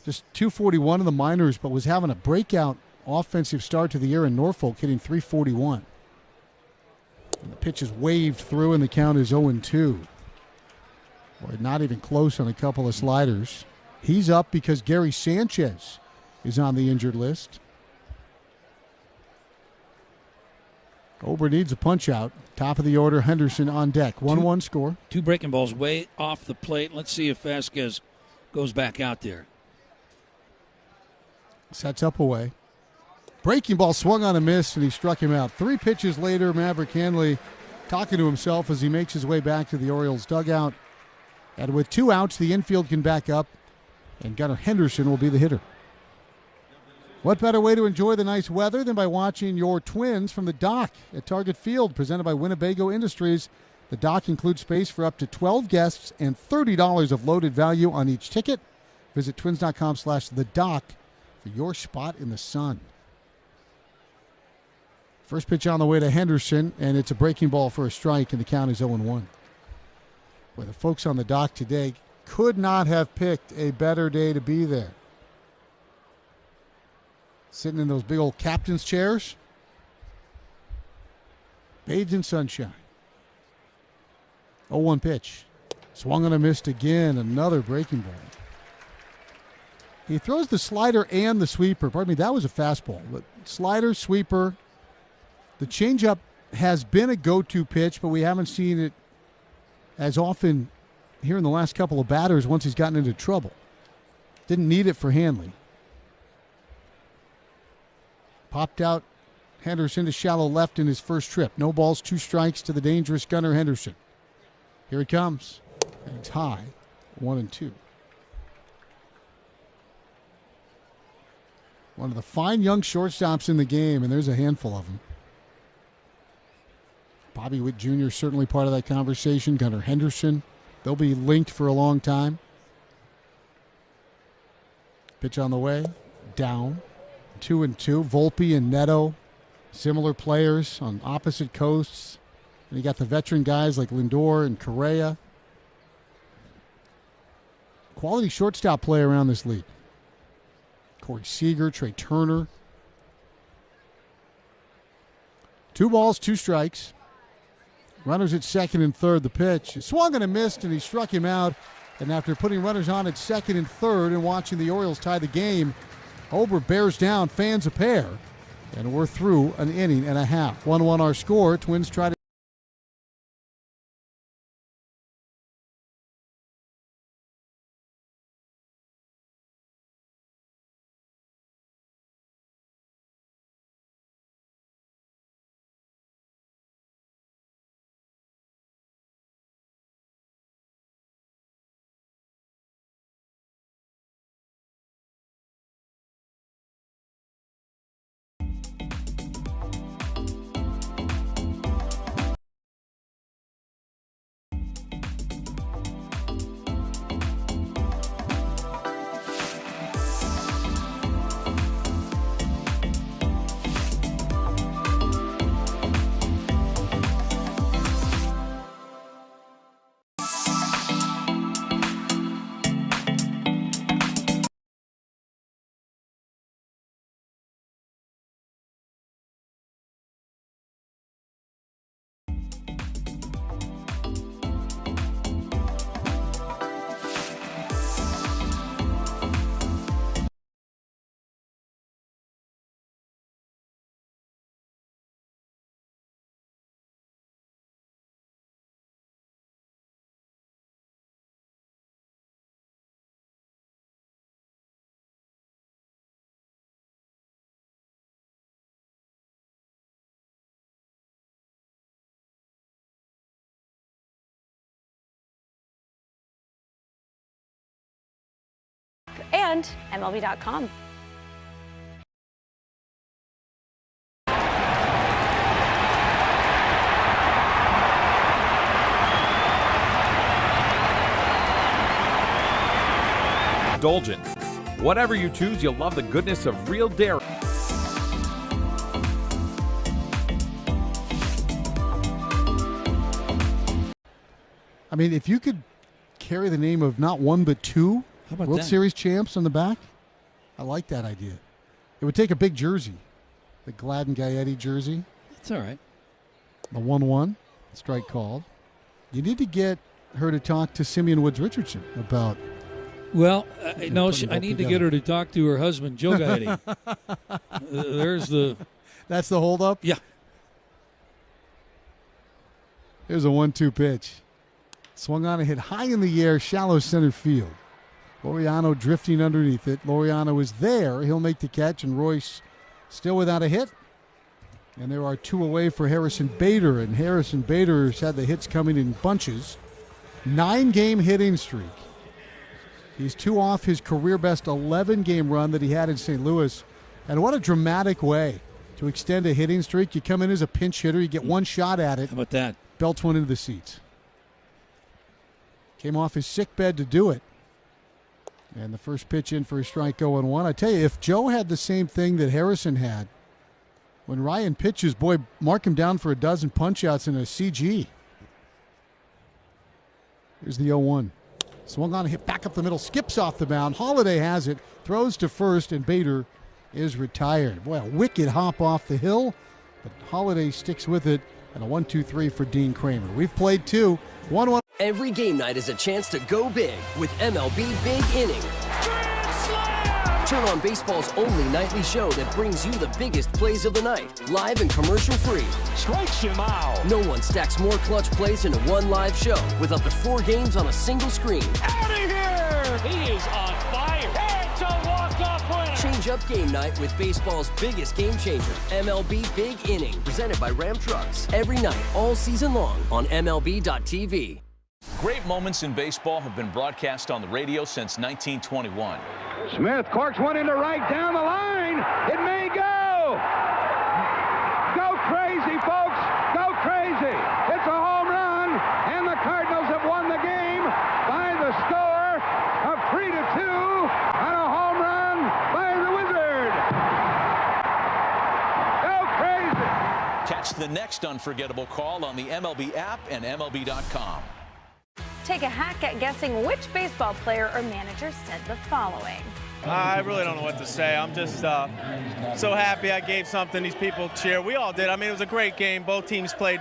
just 241 in the minors, but was having a breakout offensive start to the year in Norfolk, hitting 341. And the pitch is waved through, and the count is 0-2. Boy, not even close on a couple of sliders. He's up because Gary Sanchez is on the injured list. Ober needs a punch out. Top of the order, Henderson on deck. 1-1 score. 2 breaking balls way off the plate. Let's see if Vasquez goes back out there. Sets up away. Breaking ball swung on a miss, and he struck him out. 3 pitches later, Maverick Hanley talking to himself as he makes his way back to the Orioles dugout. And with 2 outs, the infield can back up, and Gunnar Henderson will be the hitter. What better way to enjoy the nice weather than by watching your Twins from the dock at Target Field, presented by Winnebago Industries. The dock includes space for up to 12 guests and $30 of loaded value on each ticket. Visit twins.com/thedock for your spot in the sun. First pitch on the way to Henderson, and it's a breaking ball for a strike, and the count is 0-1. Where the folks on the dock today could not have picked a better day to be there. Sitting in those big old captain's chairs, bathed in sunshine. 0-1 pitch. Swung on a missed again, another breaking ball. He throws the slider and the sweeper. Pardon me, that was a fastball. But slider, sweeper. The changeup has been a go-to pitch, but we haven't seen it as often here in the last couple of batters once he's gotten into trouble. Didn't need it for Hanley. Popped out Henderson to shallow left in his first trip. No balls, 2 strikes to the dangerous Gunnar Henderson. Here he comes. And it's high, 1-2. One of the fine young shortstops in the game, and there's a handful of them. Bobby Witt Jr. is certainly part of that conversation. Gunnar Henderson, they'll be linked for a long time. Pitch on the way, down, 2-2. Volpe and Neto, similar players on opposite coasts. And you got the veteran guys like Lindor and Correa. Quality shortstop play around this league. Corey Seager, Trey Turner. 2 balls, 2 strikes. Runners at second and third. The pitch swung and a missed, and he struck him out. And after putting runners on at second and third and watching the Orioles tie the game, Ober bears down, fans a pair, and we're through an inning and a half. 1-1 our score. Twins try to and MLB.com. Indulgent. Whatever you choose, you'll love the goodness of real dairy. I mean, if you could carry the name of not one but 2 World Series champs on the back, I like that idea. It would take a big jersey, the Gladden Gaetti jersey. It's all right. The 1-1, strike called. You need to get her to talk to Simeon Woods Richardson about. Well, no, I need to get her to talk to her husband, Joe Gaetti. There's the. That's the holdup? Yeah. Here's a 1-2 pitch. Swung on and hit high in the air, shallow center field. Laureano drifting underneath it. Laureano is there. He'll make the catch, and Royce still without a hit. And there are 2 away for Harrison Bader, and Harrison Bader's had the hits coming in bunches. 9-game hitting streak. He's 2 off his career-best 11-game run that he had in St. Louis. And what a dramatic way to extend a hitting streak. You come in as a pinch hitter, you get 1 shot at it. How about that? Belts one into the seats. Came off his sick bed to do it. And the first pitch in for a strike 0-1. I tell you, if Joe had the same thing that Harrison had, when Ryan pitches, boy, mark him down for a dozen punch-outs in a CG. Here's the 0-1. Swung on, hit back up the middle, skips off the mound. Holiday has it, throws to first, and Bader is retired. Boy, a wicked hop off the hill, but Holiday sticks with it, and a 1-2-3 for Dean Kramer. We've played 2. 1-1. Every game night is a chance to go big with MLB Big Inning. Turn on baseball's only nightly show that brings you the biggest plays of the night, live and commercial-free. Strikes him out. No one stacks more clutch plays into one live show with up to 4 games on a single screen. Out of here! He is on fire. It's a walk-off winner. Change up game night with baseball's biggest game changer, MLB Big Inning, presented by Ram Trucks. Every night, all season long on MLB.tv. Great moments in baseball have been broadcast on the radio since 1921. Smith corks one into right down the line. It may go. Go crazy, folks. Go crazy. It's a home run, and the Cardinals have won the game by the score of 3-2 on a home run by the Wizard. Go crazy. Catch the next unforgettable call on the MLB app and MLB.com. Take a hack at guessing which baseball player or manager said the following. I really don't know what to say. I'm just so happy I gave something these people cheer. We all did. I mean, it was a great game. Both teams played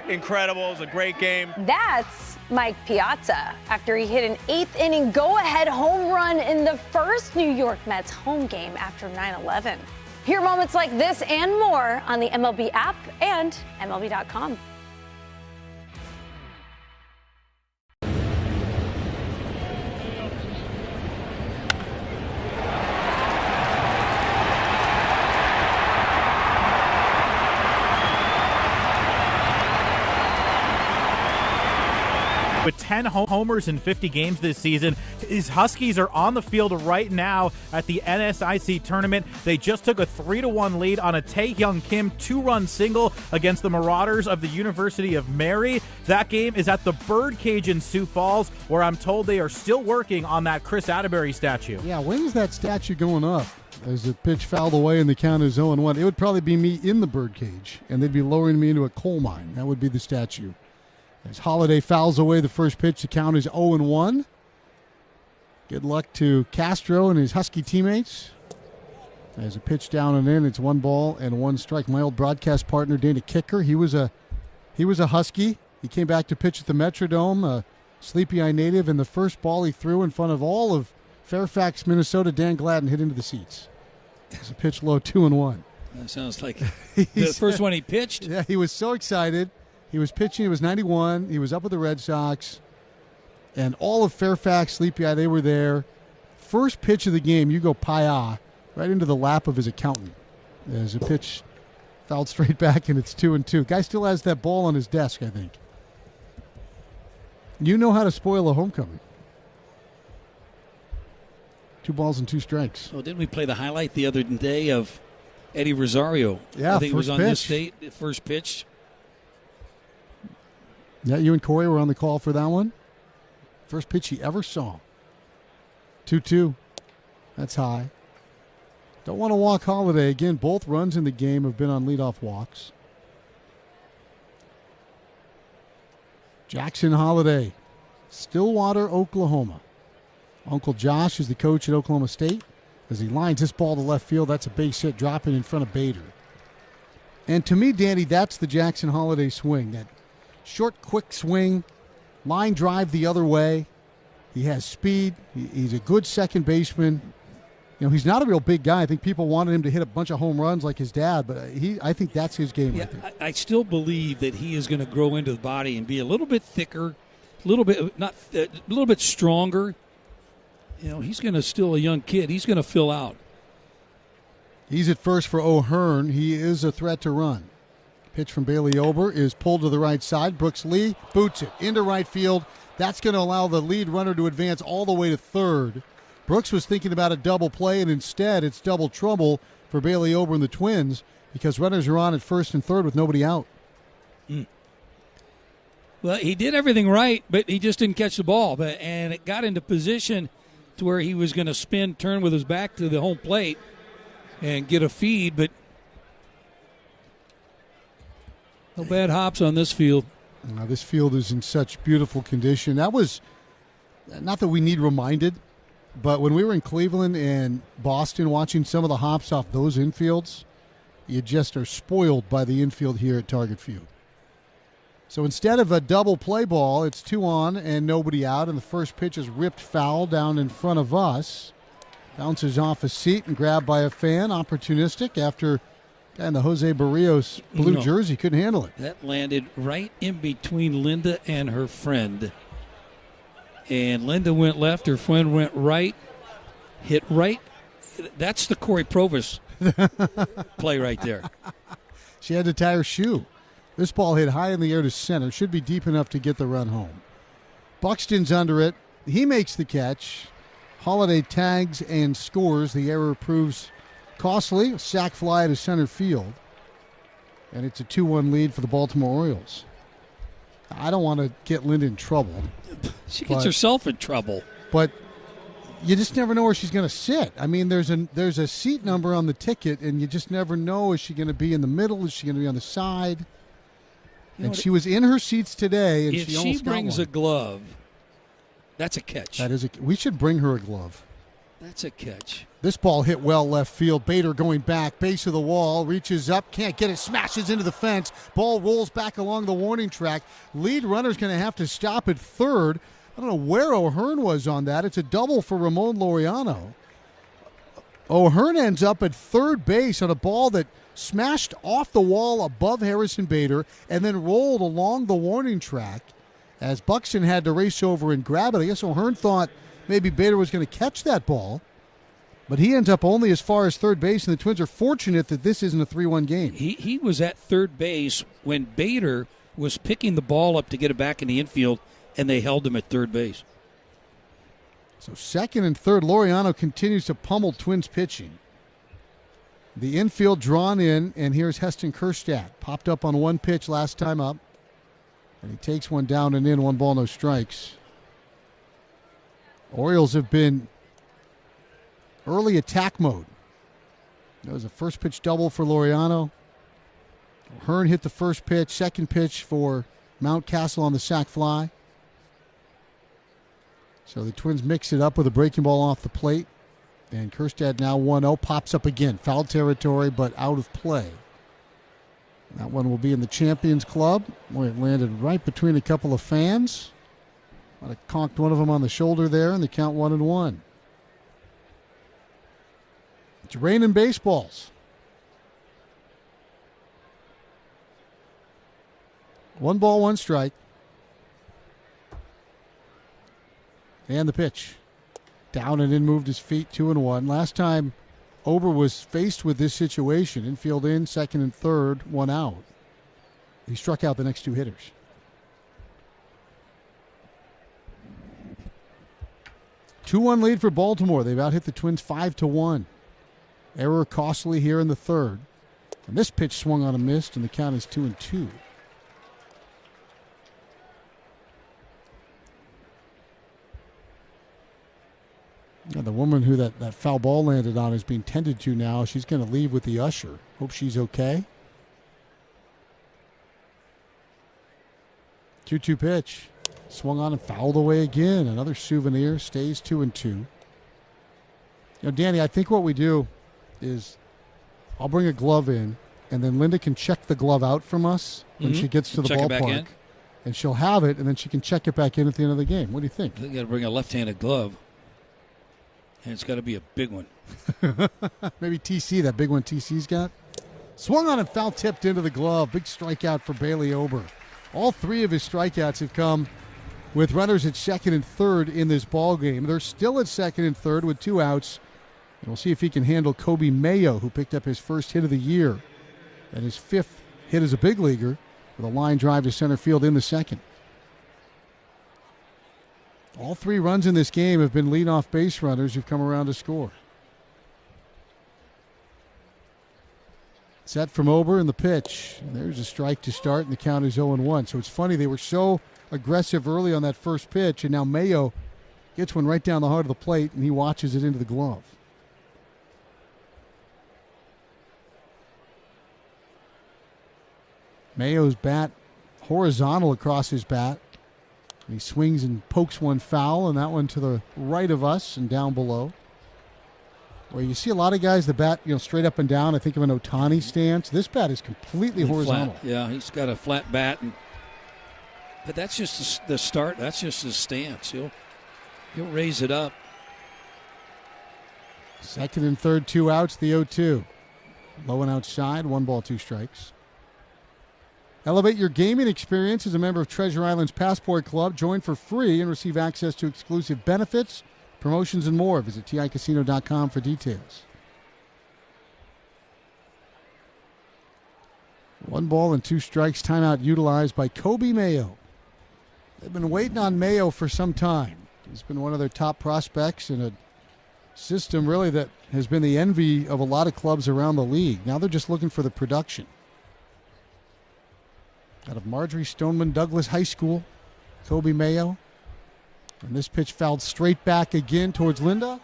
incredible. It was a great game. That's Mike Piazza after he hit an 8th-inning go-ahead home run in the first New York Mets home game after 9/11. Hear moments like this and more on the MLB app and MLB.com. With 10 homers in 50 games this season, his Huskies are on the field right now at the NSIC tournament. They just took a 3-1 lead on a Taehyung Kim 2-run single against the Marauders of the University of Mary. That game is at the Birdcage in Sioux Falls, where I'm told they are still working on that Chris Atterbury statue. Yeah, when's that statue going up? As the pitch fouled away and the count is 0-1. It would probably be me in the Birdcage, and they'd be lowering me into a coal mine. That would be the statue. As Holiday fouls away the first pitch, the count is 0-1. Good luck to Castro and his Husky teammates. As a pitch down and in, it's 1 ball and 1 strike. My old broadcast partner, Dana Kicker, he was a Husky. He came back to pitch at the Metrodome, a Sleepy Eye native, and the first ball he threw in front of all of Fairfax, Minnesota, Dan Gladden hit into the seats. It's a pitch low, 2-1. That sounds like the first one he pitched. Yeah, he was so excited. He was pitching. It was 91. He was up with the Red Sox. And all of Fairfax, Sleepy Eye, they were there. First pitch of the game, you go Paya right into the lap of his accountant. As a pitch fouled straight back, and it's 2-2. Guy still has that ball on his desk, I think. You know how to spoil a homecoming. 2 balls and 2 strikes. Well, didn't we play the highlight the other day of Eddie Rosario? Yeah, I think it was on pitch. this date, first pitch. Yeah, you and Corey were on the call for that one. First pitch he ever saw. 2-2. That's high. Don't want to walk Holiday. Again, both runs in the game have been on leadoff walks. Jackson Holiday, Stillwater, Oklahoma. Uncle Josh is the coach at Oklahoma State. As he lines this ball to left field, that's a base hit dropping in front of Bader. And to me, Danny, that's the Jackson Holiday swing. That short, quick swing, line drive the other way. He has speed. He's a good second baseman. You know, he's not a real big guy. I think people wanted him to hit a bunch of home runs like his dad, but I think that's his game. Yeah, right I still believe that he is going to grow into the body and be a little bit thicker, a little bit stronger. You know, he's going to still a young kid. He's going to fill out. He's at first for O'Hearn. He is a threat to run. Pitch from Bailey Ober is pulled to the right side. Brooks Lee boots it into right field. That's going to allow the lead runner to advance all the way to third. Brooks was thinking about a double play, and instead it's double trouble for Bailey Ober and the Twins because runners are on at first and third with nobody out. Well, he did everything right, but he just didn't catch the ball. And it got into position to where he was going to turn with his back to the home plate and get a feed, but no bad hops on this field. This field is in such beautiful condition. That was, not that we need reminded, but when we were in Cleveland and Boston watching some of the hops off those infields, you just are spoiled by the infield here at Target Field. So instead of a double play ball, it's 2 on and nobody out, and the first pitch is ripped foul down in front of us. Bounces off a seat and grabbed by a fan, opportunistic after guy in the Jose Barrios blue jersey couldn't handle it. That landed right in between Linda and her friend. And Linda went left, her friend went right, hit right. That's the Corey Provis play right there. She had to tie her shoe. This ball hit high in the air to center. Should be deep enough to get the run home. Buxton's under it. He makes the catch. Holiday tags and scores. The error proves costly. A sac fly to center field. And it's a 2-1 lead for the Baltimore Orioles. I don't want to get Linda in trouble. She gets herself in trouble. But you just never know where she's going to sit. I mean, there's a seat number on the ticket, and you just never know. Is she going to be in the middle? Is she going to be on the side? And she was in her seats today, and if she almost got one. brings a glove, that's a catch. We should bring her a glove. That's a catch. This ball hit well left field. Bader going back, base of the wall, reaches up, can't get it, smashes into the fence. Ball rolls back along the warning track. Lead runner's going to have to stop at third. I don't know where O'Hearn was on that. It's a double for Ramon Laureano. O'Hearn ends up at third base on a ball that smashed off the wall above Harrison Bader and then rolled along the warning track as Buxton had to race over and grab it. I guess O'Hearn thought maybe Bader was going to catch that ball, but he ends up only as far as third base, and the Twins are fortunate that this isn't a 3-1 game. He was at third base when Bader was picking the ball up to get it back in the infield, and they held him at third base. So second and third, Laureano continues to pummel Twins pitching. The infield drawn in, and here's Heston Kjerstad. Popped up on one pitch last time up, and he takes one down and in, 1 ball, no strikes. Orioles have been early attack mode. There was a first pitch double for Laureano. O'Hearn hit the first pitch, second pitch for Mountcastle on the sac fly. So the Twins mix it up with a breaking ball off the plate. And Kjerstad now 1-0, pops up again. Foul territory, but out of play. That one will be in the Champions Club, where it landed right between a couple of fans. Might have conked one of them on the shoulder there, and the count 1-1. It's raining baseballs. 1 ball, 1 strike. And the pitch. Down and in, moved his feet, 2-1. Last time Ober was faced with this situation, infield in, second and third, 1 out. He struck out the next 2 hitters. Two-1 lead for Baltimore. They've out-hit the Twins 5-1. Error costly here in the third. And this pitch swung on a missed, and the count is 2-2. Yeah, the woman who that foul ball landed on is being tended to now. She's going to leave with the usher. Hope she's okay. 2-2 pitch. Swung on and fouled away again. Another souvenir. Stays 2-2. You know, Danny, I think what we do is I'll bring a glove in, and then Linda can check the glove out from us when she gets to the ballpark. And she'll have it, and then she can check it back in at the end of the game. What do you think? I think you got to bring a left-handed glove. And it's got to be a big one. Maybe TC, that big one TC's got. Swung on and foul tipped into the glove. Big strikeout for Bailey Ober. All 3 of his strikeouts have come with runners at second and third in this ball game. They're still at second and third with 2 outs. And we'll see if he can handle Kobe Mayo, who picked up his first hit of the year and his 5th hit as a big leaguer with a line drive to center field in the second. All 3 runs in this game have been leadoff base runners who've come around to score. Set from Ober in the pitch. And there's a strike to start, and the count is 0-1. So it's funny, they were so aggressive early on that first pitch, and now Mayo Gets one right down the heart of the plate, and he watches it into the glove. Mayo's bat horizontal across his bat. He swings and pokes one foul, and that one to the right of us and down below. Where you see a lot of guys, the bat, straight up and down. I think of an Ohtani stance. This bat is completely horizontal. Flat. Yeah, he's got a flat bat, but that's just the start. That's just his stance. He'll raise it up. Second and third, 2 outs. The 0-2. Low and outside. 1 ball, 2 strikes. Elevate your gaming experience as a member of Treasure Island's Passport Club. Join for free and receive access to exclusive benefits, promotions, and more. Visit TICasino.com for details. 1 ball and 2 strikes. Timeout utilized by Kobe Mayo. They've been waiting on Mayo for some time. He's been one of their top prospects in a system really that has been the envy of a lot of clubs around the league. Now they're just looking for the production. Out of Marjorie Stoneman Douglas High School, Kobe Mayo. And this pitch fouled straight back again towards Linda.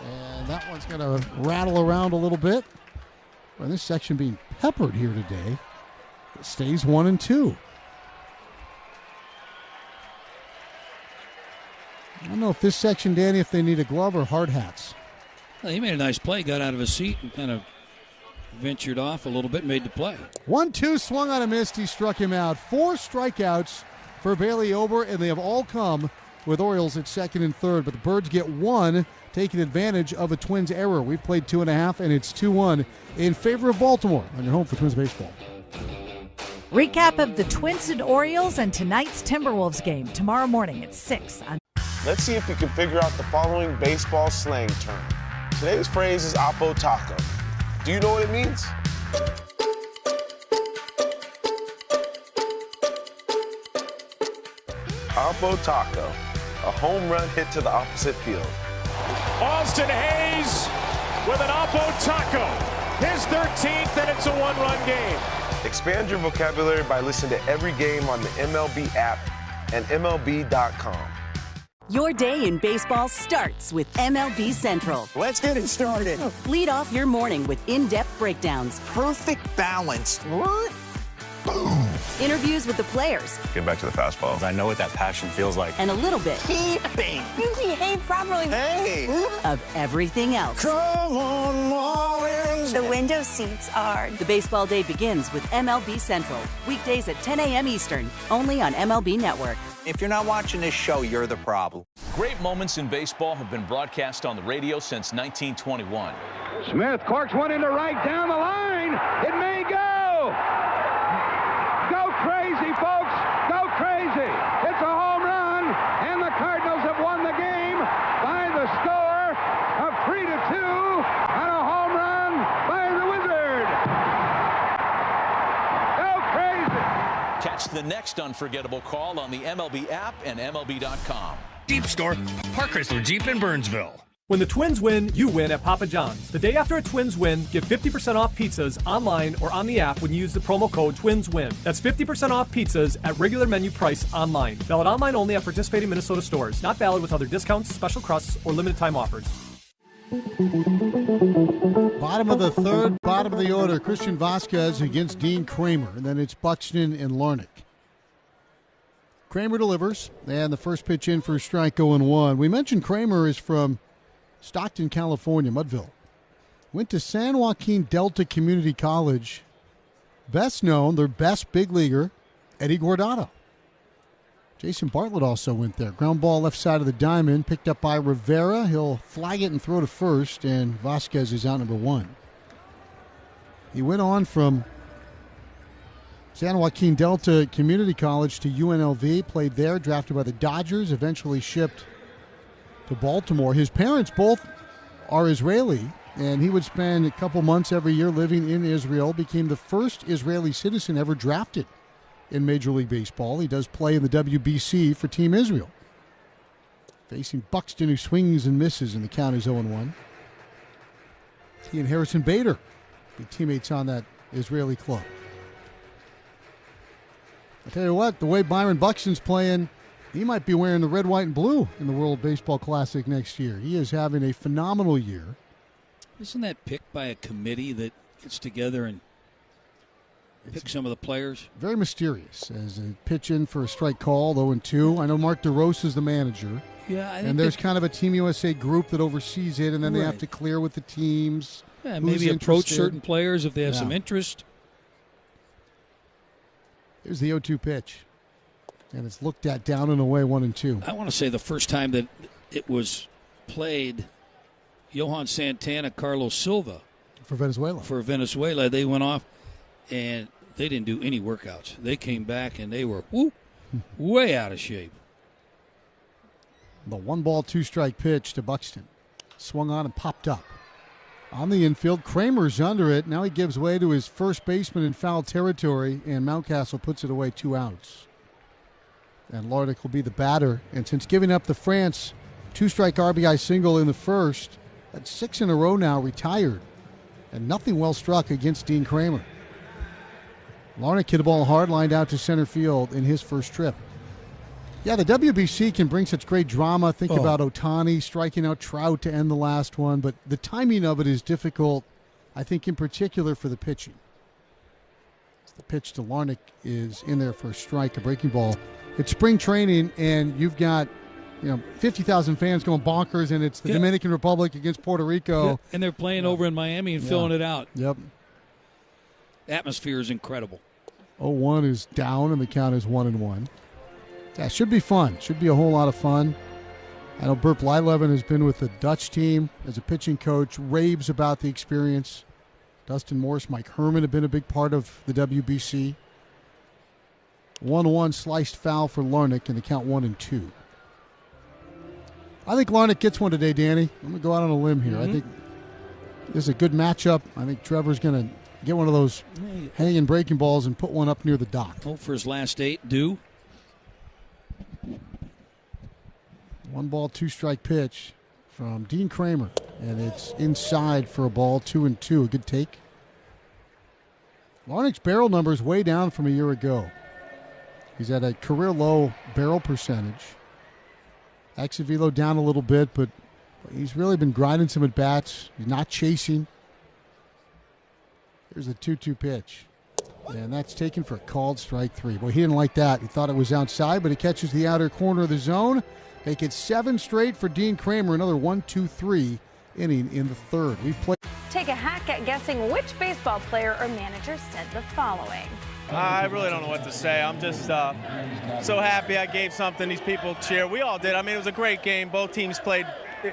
And that one's going to rattle around a little bit. Well, this section being peppered here today. It stays 1-2. I don't know if this section, Danny, if they need a glove or hard hats. Well, he made a nice play, got out of his seat and kind of ventured off a little bit, made the play. 1-2, swung on a miss. He struck him out. 4 strikeouts for Bailey Ober, and they have all come with Orioles at second and third. But the Birds get 1, taking advantage of a Twins error. We've played 2.5, and it's 2-1 in favor of Baltimore on your home for Twins baseball. Recap of the Twins and Orioles and tonight's Timberwolves game tomorrow morning at 6 on. Let's see if you can figure out the following baseball slang term. Today's phrase is Oppo Taco. Do you know what it means? Oppo Taco, a home run hit to the opposite field. Austin Hayes with an Oppo Taco. His 13th, and it's a 1-run game. Expand your vocabulary by listening to every game on the MLB app and MLB.com. Your day in baseball starts with MLB Central. Let's get it started. Lead off your morning with in-depth breakdowns. Perfect balance. What? Boom. Interviews with the players. Get back to the fastball. I know what that passion feels like. And a little bit. Keeping. You behave properly. Hey. Of everything else. Come on, Marlins. The window seats are. The baseball day begins with MLB Central. Weekdays at 10 a.m. Eastern. Only on MLB Network. If you're not watching this show, you're the problem. Great moments in baseball have been broadcast on the radio since 1921. Smith corks one into right down the line. It may go. Go crazy, folks. Go crazy. It's a home run, and the Cardinals have won the game by the score of 3-2 on a home run by the Wizard. Go crazy. Catch the next unforgettable call on the MLB app and MLB.com. Jeep Store, Park Chrysler Jeep in Burnsville. When the Twins win, you win at Papa John's. The day after a Twins win, get 50% off pizzas online or on the app when you use the promo code TWINSWIN. That's 50% off pizzas at regular menu price online. Valid online only at participating Minnesota stores. Not valid with other discounts, special crusts, or limited time offers. Bottom of the third, bottom of the order. Christian Vasquez against Dean Kramer. And then it's Buxton and Larnach. Kramer delivers, and the first pitch in for a strike, 0-1. We mentioned Kramer is from Stockton, California, Mudville. Went to San Joaquin Delta Community College. Best known, their best big leaguer, Eddie Guardado. Jason Bartlett also went there. Ground ball left side of the diamond, picked up by Rivera. He'll flag it and throw to first, and Vasquez is out number 1. He went on from San Joaquin Delta Community College to UNLV, played there, drafted by the Dodgers, eventually shipped to Baltimore. His parents both are Israeli, and he would spend a couple months every year living in Israel, became the first Israeli citizen ever drafted in Major League Baseball. He does play in the WBC for Team Israel. Facing Buxton, who swings and misses, and the count is 0-1. He and Harrison Bader, the teammates on that Israeli club. I tell you what, the way Byron Buxton's playing, He might be wearing the red, white, and blue in the World Baseball Classic next year. He is having a phenomenal year. Isn't that picked by a committee that gets together and pick some of the players? Very mysterious as a pitch in for a strike call, 0-2. I know Mark DeRosa is the manager. Yeah, I think and there's kind of a Team USA group that oversees it, and then they have Right. to clear with the teams. Yeah, who's maybe approach interested. certain players if they have some interest. Here's the 0-2 pitch. And it's looked at down and away, 1-2. I want to say the first time that it was played, Johan Santana, Carlos Silva. For Venezuela. For Venezuela. They went off, and they didn't do any workouts. They came back, and they were way out of shape. The 1-ball, 2-strike pitch to Buxton. Swung on and popped up. On the infield, Kramer's under it. Now he gives way to his first baseman in foul territory, and Mountcastle puts it away, 2 outs. And Lardick will be the batter. And since giving up the France 2-strike RBI single in the first, that's 6 in a row now, retired. And nothing well struck against Dean Kramer. Lardick hit a ball hard, lined out to center field in his first trip. Yeah, the WBC can bring such great drama. Think about Ohtani striking out Trout to end the last one, but the timing of it is difficult, I think, in particular for the pitching. The pitch to Larnach is in there for a strike, a breaking ball. It's spring training, and you've got 50,000 fans going bonkers, and it's the Dominican Republic against Puerto Rico. Yeah, and they're playing over in Miami and filling it out. Yep. Atmosphere is incredible. 0-1 is down, and the count is 1-1. Yeah, should be fun. Should be a whole lot of fun. I know Bert Blyleven has been with the Dutch team as a pitching coach, raves about the experience. Dustin Morse, Mike Herman have been a big part of the WBC. 1-1 sliced foul for Larnach, and the count 1-2. I think Larnach gets one today, Danny. I'm going to go out on a limb here. I think this is a good matchup. I think Trevor's going to get one of those hanging breaking balls and put one up near the dock. Oh, for his last 8, due. 1-ball, 2-strike pitch from Dean Kramer, and it's inside for a ball, 2-2. A good take. Larnach's barrel number is way down from a year ago. He's at a career low barrel percentage. Exit velo down a little bit, but he's really been grinding some at bats. He's not chasing. Here's the 2-2 pitch. And that's taken for a called strike 3. Boy, he didn't like that. He thought it was outside, but he catches the outer corner of the zone. Make it 7 straight for Dean Kramer. Another 1-2-3 inning in the third. We've played. Take a hack at guessing which baseball player or manager said the following. I really don't know what to say. I'm just so happy I gave something these people cheer. We all did. I mean, it was a great game. Both teams played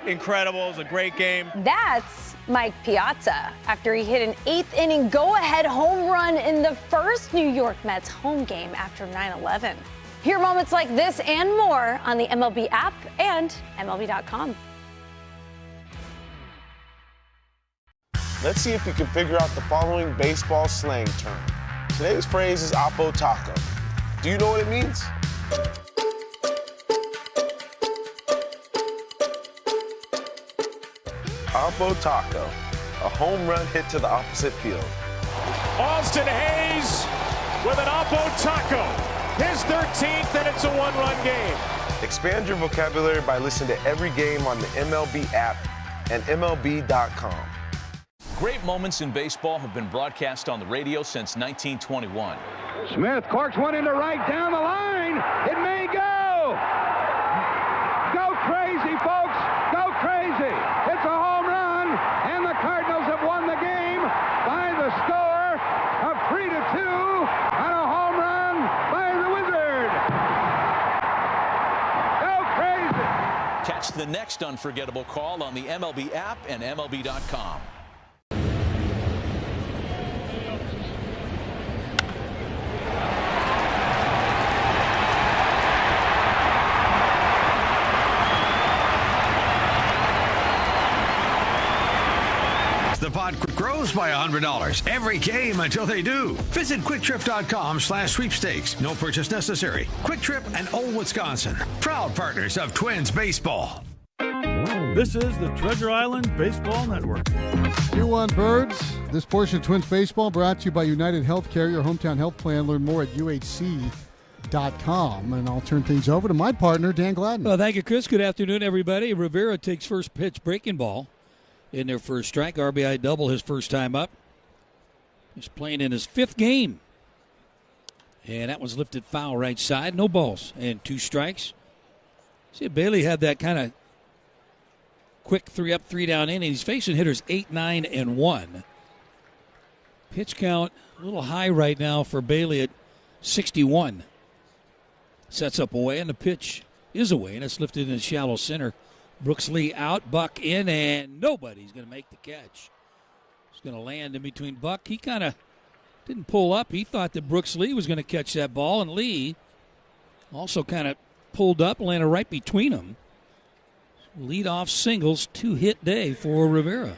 incredible. It was a great game. That's Mike Piazza after he hit an 8th-inning go-ahead home run in the first New York Mets home game after 9/11. Hear moments like this and more on the MLB app and MLB.com. Let's see if you can figure out the following baseball slang term. Today's phrase is Oppo Taco. Do you know what it means? Oppo Taco, a home run hit to the opposite field. Austin Hayes with an Oppo Taco. His 13th, and it's a 1-run game. Expand your vocabulary by listening to every game on the MLB app and MLB.com. Great moments in baseball have been broadcast on the radio since 1921. Smith corks one into right down the line. It may go. Go crazy, folks. Go crazy. It's a home run, and the Cardinals have won the game by the score of 3-2 on a home run by the Wizard. Go crazy. Catch the next unforgettable call on the MLB app and MLB.com. The pot grows by $100 every game until they do. Visit QuickTrip.com/sweepstakes. No purchase necessary. Quick Trip and Old Wisconsin, proud partners of Twins baseball. This is the Treasure Island Baseball Network. 2-1 Birds. This portion of Twins baseball brought to you by United Healthcare, your hometown health plan. Learn more at UHC.com. BaltimoreOriolesFantasy.com. And I'll turn things over to my partner, Dan Gladden. Well, thank you, Chris. Good afternoon, everybody. Rivera takes first pitch breaking ball in their first strike. RBI double his first time up. He's playing in his 5th game. And that one's lifted foul right side. No balls and 2 strikes. See, Bailey had that kind of quick 3 up, 3 down inning. He's facing hitters 8, 9, and 1. Pitch count a little high right now for Bailey at 61. Sets up away, and the pitch is away, and it's lifted in shallow center. Brooks Lee out, Buck in, and nobody's going to make the catch. He's going to land in between Buck. He kind of didn't pull up. He thought that Brooks Lee was going to catch that ball, and Lee also kind of pulled up and landed right between them. Leadoff singles, 2-hit day for Rivera.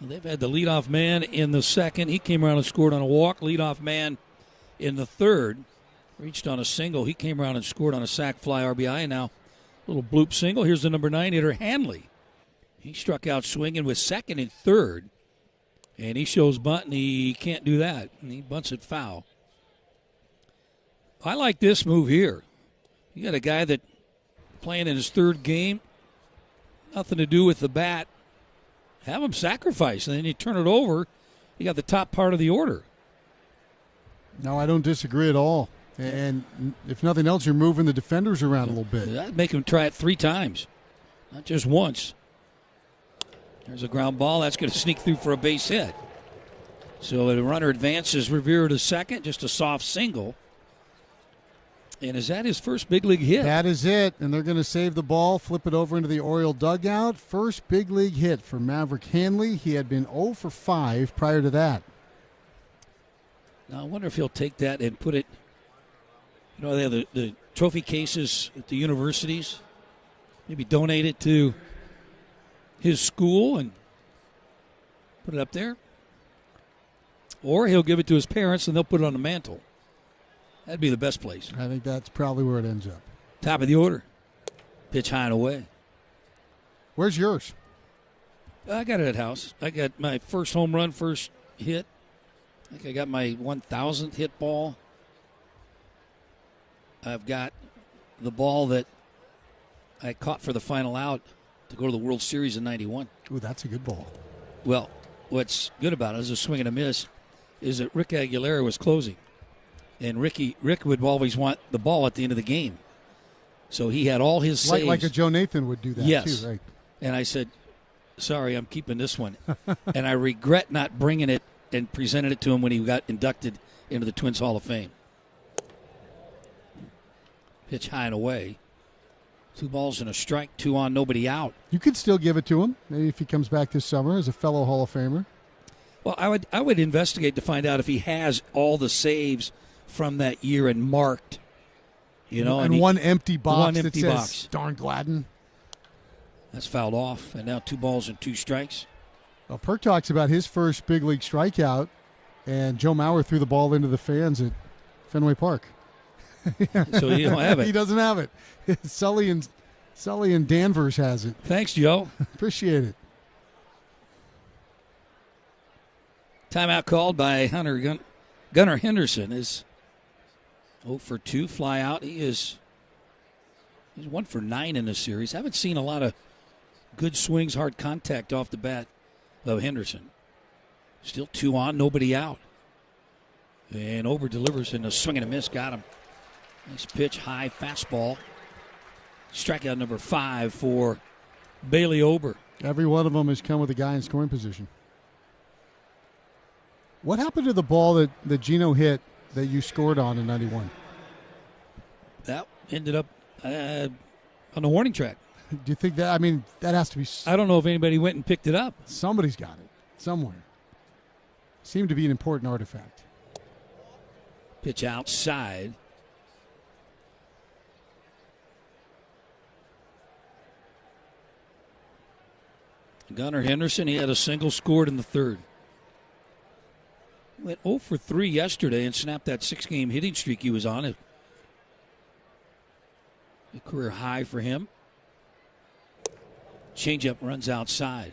They've had the leadoff man in the second. He came around and scored on a walk. Leadoff man in the third reached on a single. He came around and scored on a sac fly RBI. And now a little bloop single. Here's the number 9 hitter, Hanley. He struck out swinging with second and third. And he shows bunt, and he can't do that. And he bunts it foul. I like this move here. You got a guy that playing in his 3rd game, nothing to do with the bat. Have him sacrifice, and then you turn it over. You got the top part of the order. No, I don't disagree at all. And if nothing else, you're moving the defenders around a little bit. I'd make him try it 3 times, not just once. There's a ground ball. That's going to sneak through for a base hit. So the runner advances Rivera to second, just a soft single. And is that his first big league hit? That is it. And they're going to save the ball, flip it over into the Oriole dugout. First big league hit for Maverick Hanley. He had been 0 for 5 prior to that. Now I wonder if he'll take that and put it, you know, they have the trophy cases at the universities. Maybe donate it to his school and put it up there. Or he'll give it to his parents and they'll put it on the mantle. That'd be the best place. I think that's probably where it ends up. Top of the order. Pitch high and away. Where's yours? I got it at house. I got my first home run, first hit. I think I got my 1,000th hit ball. I've got the ball that I caught for the final out to go to the World Series in '91. Ooh, that's a good ball. Well, what's good about it is a swing and a miss is that Rick Aguilera was closing. And Rick would always want the ball at the end of the game. So he had all his saves. Like a Joe Nathan would do that, yes. too, right? And I said, sorry, I'm keeping this one. And I regret not bringing it and presented it to him when he got inducted into the Twins Hall of Fame. Pitch high and away. 2 balls and a strike, 2 on, nobody out. You could still give it to him, maybe if he comes back this summer as a fellow Hall of Famer. Well, I would investigate to find out if he has all the saves from that year and marked, you know, and one empty box one that empty says box. Darn Gladden. That's fouled off, and now 2 balls and 2 strikes. Well, Perk talks about his first big league strikeout, and Joe Mauer threw the ball into the fans at Fenway Park. So you don't have it. He doesn't have it. Sully and Danvers has it. Thanks, Joe. Appreciate it. Timeout called by Gunnar Henderson is 0 for 2, fly out. He's 1 for 9 in this series. Haven't seen a lot of good swings, hard contact off the bat of Henderson. Still 2 on, nobody out. And Ober delivers in a swing and a miss. Got him. Nice pitch, high fastball. Strikeout number 5 for Bailey Ober. Every one of them has come with a guy in scoring position. What happened to the ball that Gino hit that you scored on in '91? That ended up on the warning track. Do you think that, I mean, that has to be... I don't know if anybody went and picked it up. Somebody's got it somewhere. Seemed to be an important artifact. Pitch outside. Gunnar Henderson, he had a single, scored in the third. Went 0 for 3 yesterday and snapped that 6-game hitting streak he was on. A career high for him. Changeup runs outside.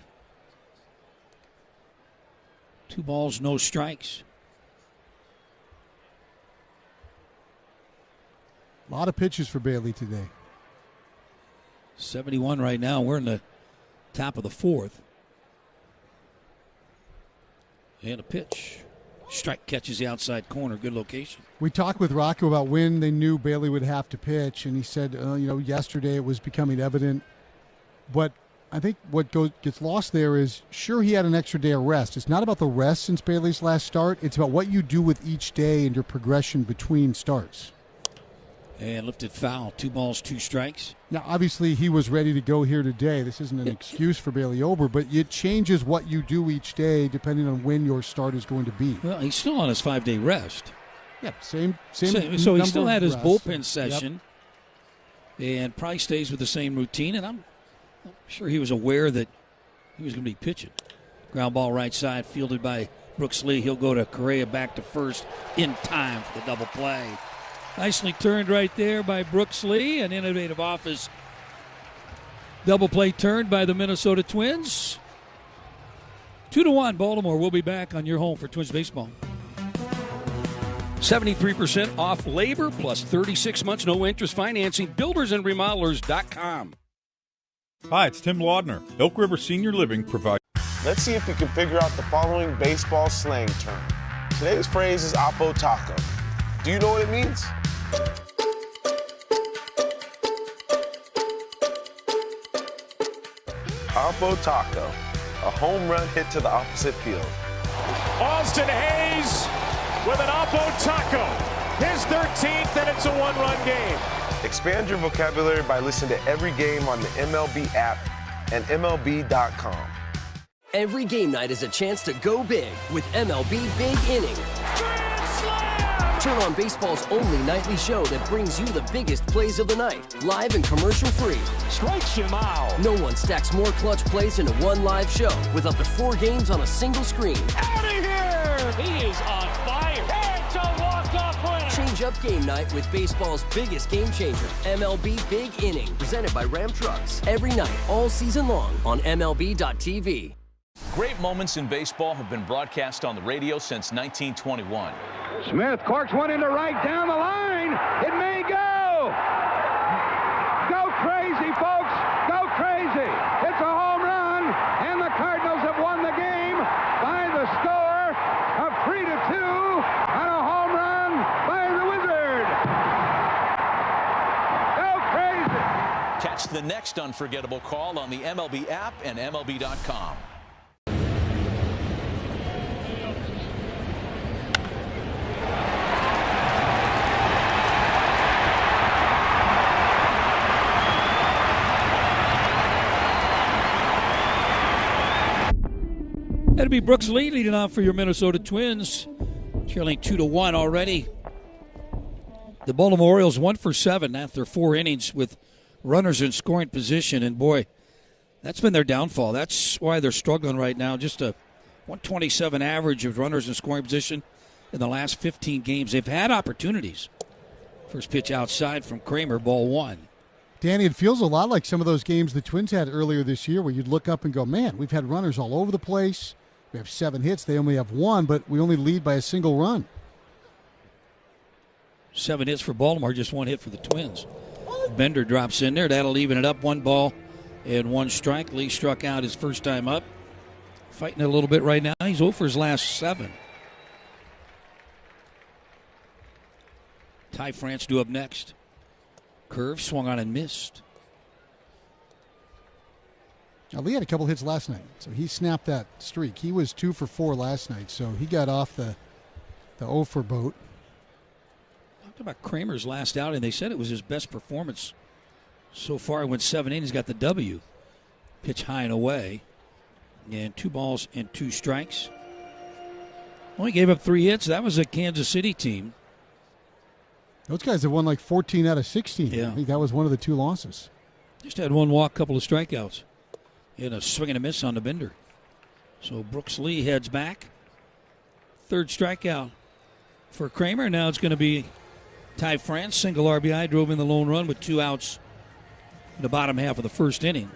2 balls, no strikes. A lot of pitches for Bailey today. 71 right now. We're in the top of the fourth. And a pitch. Strike catches the outside corner. Good location. We talked with Rocco about when they knew Bailey would have to pitch, and he said, yesterday it was becoming evident. But I think what gets lost there is, sure, he had an extra day of rest. It's not about the rest since Bailey's last start. It's about what you do with each day and your progression between starts. And lifted foul. 2 balls, 2 strikes. Now, obviously, he was ready to go here today. This isn't an excuse for Bailey Ober, but it changes what you do each day depending on when your start is going to be. Well, he's still on his 5-day rest. Yeah, same. So he still had his rest. bullpen session, and probably stays with the same routine. And I'm sure he was aware that he was going to be pitching. Ground ball right side, fielded by Brooks Lee. He'll go to Correa back to first in time for the double play. Nicely turned right there by Brooks Lee. An innovative office double play turned by the Minnesota Twins. 2-1 Baltimore. We'll be back on your home for Twins baseball. 73% off labor plus 36 months no interest financing. BuildersandRemodelers.com. Hi, it's Tim Laudner. Elk River Senior Living provides. Let's see if we can figure out the following baseball slang term. Today's phrase is Oppo Taco. Do you know what it means? Oppo Taco, a home run hit to the opposite field. Austin Hayes with an Oppo Taco. His 13th, and it's a 1-run game. Expand your vocabulary by listening to every game on the MLB app and MLB.com. Every game night is a chance to go big with MLB Big Inning. Turn on baseball's only nightly show that brings you the biggest plays of the night, live and commercial-free. Strikes him out. No one stacks more clutch plays into one live show with up to 4 games on a single screen. Out of here! He is on fire. It's a walk-off winner. Change up game night with baseball's biggest game changer, MLB Big Inning, presented by Ram Trucks. Every night, all season long on MLB.tv. Great moments in baseball have been broadcast on the radio since 1921. Smith corks one into right down the line. It may go. Go crazy, folks. Go crazy. It's a home run, and the Cardinals have won the game by the score of 3-2 on a home run by the Wizard. Go crazy. Catch the next unforgettable call on the MLB app and MLB.com. That'll be Brooks Lee leading off for your Minnesota Twins. Trailing 2-1 already. The Baltimore Orioles 1 for 7 after 4 innings with runners in scoring position. And boy, that's been their downfall. That's why they're struggling right now. Just a 127 average of runners in scoring position in the last 15 games. They've had opportunities. First pitch outside from Kramer, ball 1. Danny, it feels a lot like some of those games the Twins had earlier this year where you'd look up and go, man, we've had runners all over the place. We have 7 hits. They only have 1, but we only lead by a single run. 7 hits for Baltimore, just 1 hit for the Twins. Bender drops in there. That'll even it up. 1 ball and 1 strike. Lee struck out his first time up. Fighting it a little bit right now. He's 0 for his last 7. Ty France due up next. Curve swung on and missed. Now, Lee had a couple hits last night, so he snapped that streak. He was 2 for 4 last night, so he got off the 0 for boat. Talked about Kramer's last outing. They said it was his best performance so far. Went 7 innings, got the W. Pitch high and away. And 2 balls and 2 strikes. Only gave up 3 hits. That was a Kansas City team. Those guys have won like 14 out of 16. Yeah. I think that was one of the 2 losses. Just had 1 walk, couple of strikeouts. And a swing and a miss on the Bender. So Brooks Lee heads back. 3rd strikeout for Kramer. Now it's going to be Ty France. Single RBI, drove in the lone run with 2 outs in the bottom half of the first inning.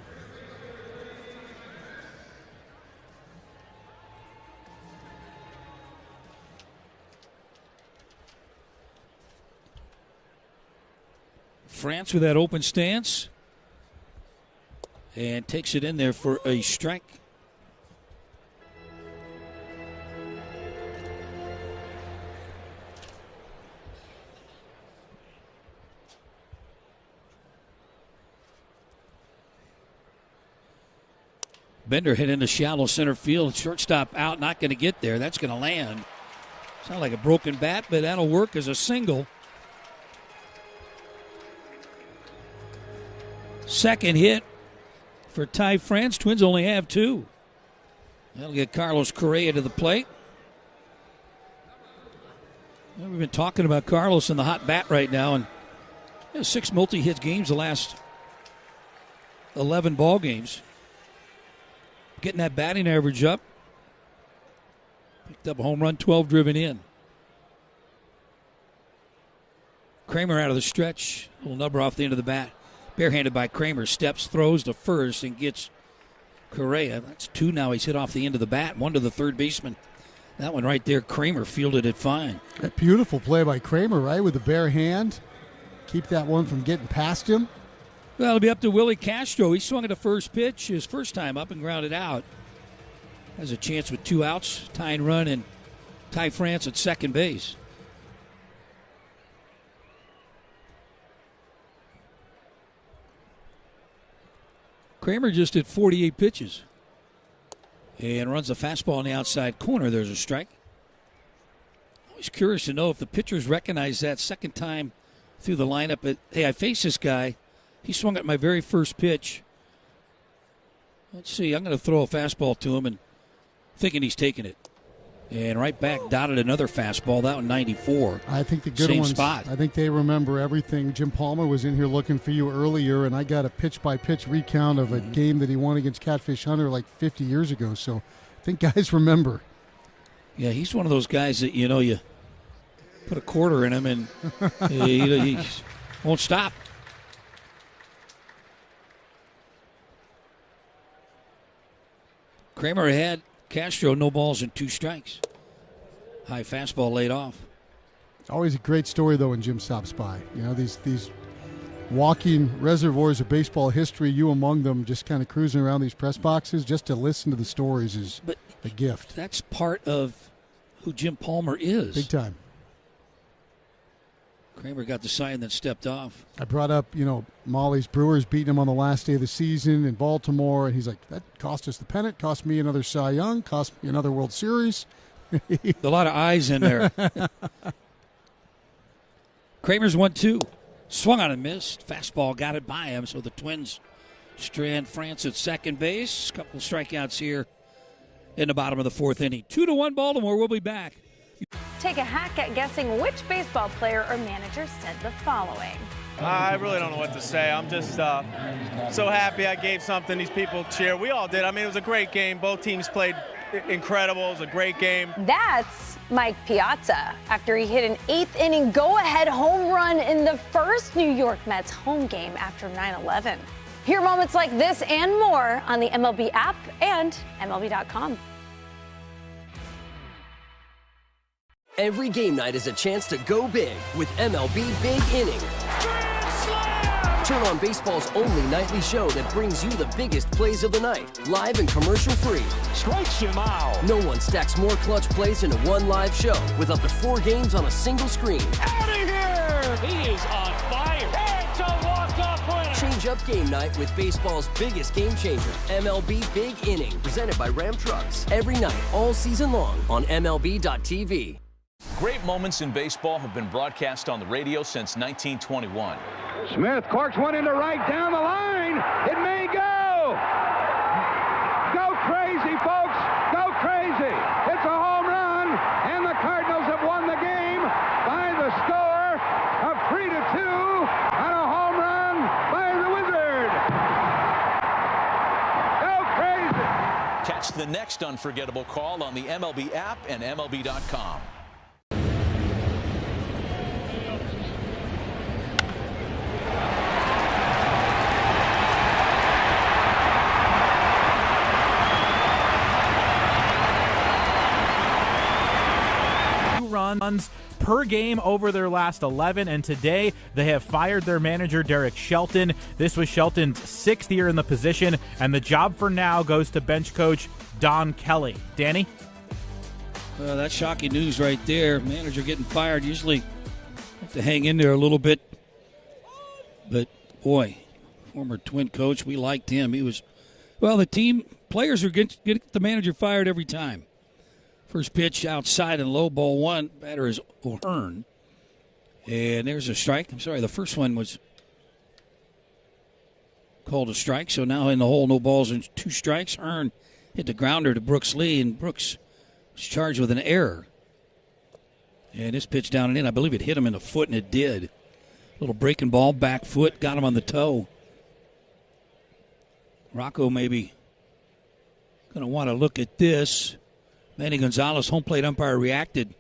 France with that open stance. And takes it in there for a strike. Bender hit into shallow center field. Shortstop out, not going to get there. That's going to land. Sound like a broken bat, but that'll work as a single. Second hit for Ty France. Twins only have 2. That'll get Carlos Correa to the plate. Well, we've been talking about Carlos in the hot bat right now, and 6 multi-hit games the last 11 ball games. Getting that batting average up. Picked up a home run, 12 driven in. Kramer out of the stretch. A little number off the end of the bat. Barehanded by Kramer. Steps, throws to first, and gets Correa. That's 2 now. He's hit off the end of the bat. 1 to the third baseman. That one right there, Kramer fielded it fine. That beautiful play by Kramer, right, with the bare hand. Keep that one from getting past him. Well, it'll be up to Willie Castro. He swung at the first pitch his first time up and grounded out. Has a chance with 2 outs, tying run, and Ty France at second base. Kramer just did 48 pitches and runs a fastball in the outside corner. There's a strike. Always curious to know if the pitchers recognize that second time through the lineup. Hey, I faced this guy. He swung at my very first pitch. Let's see. I'm going to throw a fastball to him and thinking he's taking it. And right back, dotted another fastball. That one 94. I think the good Same ones, spot. I think they remember everything. Jim Palmer was in here looking for you earlier, and I got a pitch-by-pitch recount of a game that he won against Catfish Hunter like 50 years ago. So I think guys remember. Yeah, he's one of those guys that, you put a quarter in him and he won't stop. Kramer ahead. Castro, no balls and 2 strikes. High fastball laid off. Always a great story, though, when Jim stops by. These walking reservoirs of baseball history, you among them, just kind of cruising around these press boxes, just to listen to the stories is a gift. That's part of who Jim Palmer is. Big time. Kramer got the sign, then stepped off. I brought up, Molly's Brewers beating him on the last day of the season in Baltimore, and he's like, that cost us the pennant, cost me another Cy Young, cost me another World Series. A lot of eyes in there. Kramer's 1-2. Swung on and missed. Fastball got it by him, so the Twins strand France at second base. Couple strikeouts here in the bottom of the 4th inning. 2-1 Baltimore. We'll be back. Take a hack at guessing which baseball player or manager said the following. I really don't know what to say. I'm just so happy I gave something these people cheer. We all did. I mean, it was a great game. Both teams played incredible. It was a great game. That's Mike Piazza after he hit an 8th inning go-ahead home run in the first New York Mets home game after 9/11. Hear moments like this and more on the MLB app and MLB.com. Every game night is a chance to go big with MLB Big Inning. Turn on baseball's only nightly show that brings you the biggest plays of the night, live and commercial-free. Strikes him out. No one stacks more clutch plays into one live show with up to 4 games on a single screen. Out of here! He is on fire. It's a walk-off winner. Change up game night with baseball's biggest game changer, MLB Big Inning, presented by Ram Trucks. Every night, all season long on MLB.tv. Great moments in baseball have been broadcast on the radio since 1921. Smith corks one into right down the line. It may go. Go crazy, folks. Go crazy. It's a home run, and the Cardinals have won the game by the score of 3-2 on a home run by the Wizard. Go crazy. Catch the next unforgettable call on the MLB app and MLB.com. Runs per game over their last 11, and today they have fired their manager, Derek Shelton. This was Shelton's 6th year in the position, and the job for now goes to bench coach Don Kelly. Danny? That's shocking news right there. Manager getting fired. Usually have to hang in there a little bit. But, boy, former Twin coach, we liked him. He was, well, the team, players are get the manager fired every time. First pitch outside and low, ball one. Batter is O'Hearn. And there's a strike. I'm sorry, the first one was called a strike. So now in the hole, no balls and 2 strikes. Hearn hit the grounder to Brooks Lee, and Brooks was charged with an error. And this pitch down and in, I believe it hit him in the foot, and it did. Little breaking ball, back foot, got him on the toe. Rocco maybe going to want to look at this. Manny Gonzalez, home plate umpire, reacted.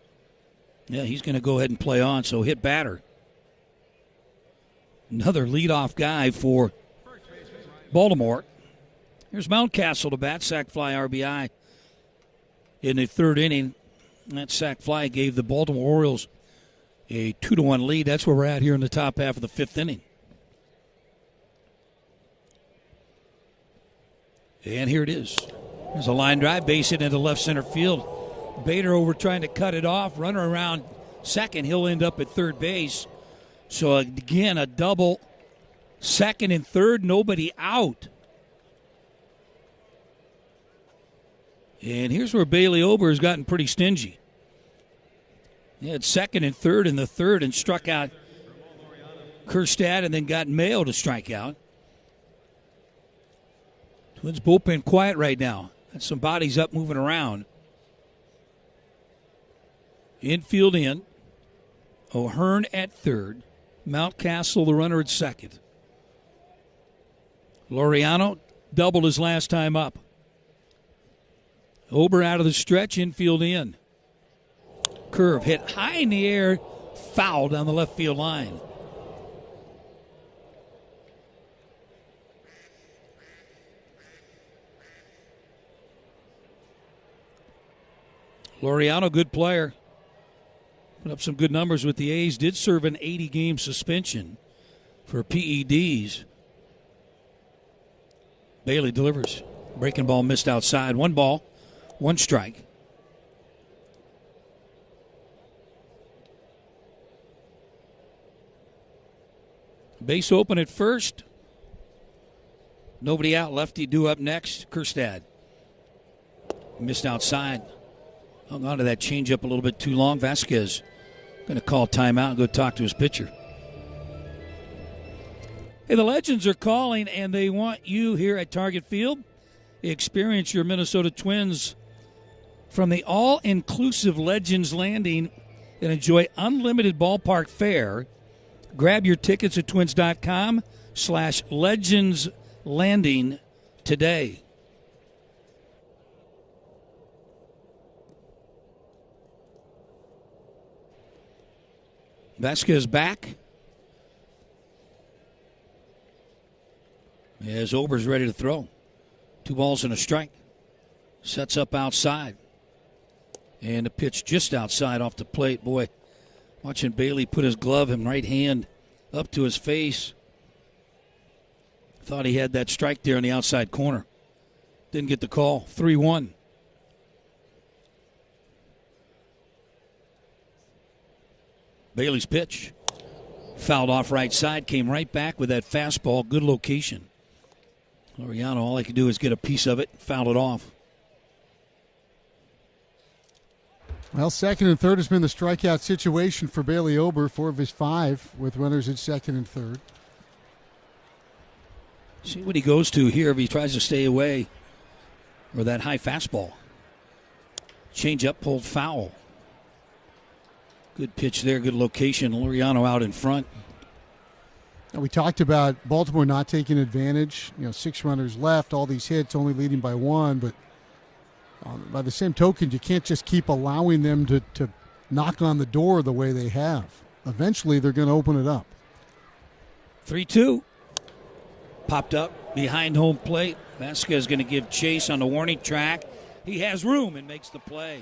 Yeah, he's going to go ahead and play on, so hit batter. Another leadoff guy for Baltimore. Here's Mountcastle to bat, sac fly RBI in the 3rd inning. That sac fly gave the Baltimore Orioles a 2-1 lead. That's where we're at here in the top half of the 5th inning. And here it is. There's a line drive, base hit into left center field. Bader over trying to cut it off. Runner around second. He'll end up at third base. So, again, a double. Second and third, nobody out. And here's where Bailey Ober has gotten pretty stingy. He had second and third in the third and struck out Kjerstad and then got Mayo to strike out. Twins bullpen quiet right now. Got some bodies up moving around. Infield in. O'Hearn at third. Mountcastle, the runner, at second. Laureano doubled his last time up. Ober out of the stretch, infield in. Curve hit high in the air, foul down the left field line. Laureano, good player. Put up some good numbers with the A's. Did serve an 80-game suspension for PEDs. Bailey delivers. Breaking ball missed outside. 1 ball, 1 strike. Base open at first. Nobody out. Lefty due up next. Kjerstad. Missed outside. Hung on to that changeup a little bit too long. Vasquez going to call timeout and go talk to his pitcher. Hey, the Legends are calling, and they want you here at Target Field. Experience your Minnesota Twins from the all-inclusive Legends Landing and enjoy unlimited ballpark fare. Grab your tickets at twins.com/Legends Landing today. Vasquez back. As Ober's ready to throw. 2 balls and a strike. Sets up outside. And a pitch just outside off the plate. Boy, watching Bailey put his glove and right hand up to his face. Thought he had that strike there in the outside corner. Didn't get the call. 3-1. Bailey's pitch. Fouled off right side. Came right back with that fastball. Good location. Laureano, all he could do is get a piece of it. Foul it off. Well, second and third has been the strikeout situation for Bailey Ober. 4 of his 5 with runners at second and third. See what he goes to here if he tries to stay away. Or that high fastball. Change up, pulled foul. Good pitch there, good location. Laureano out in front. And we talked about Baltimore not taking advantage. 6 runners left, all these hits, only leading by 1. But by the same token, you can't just keep allowing them to knock on the door the way they have. Eventually, they're going to open it up. 3-2. Popped up behind home plate. Vasquez going to give chase on the warning track. He has room and makes the play.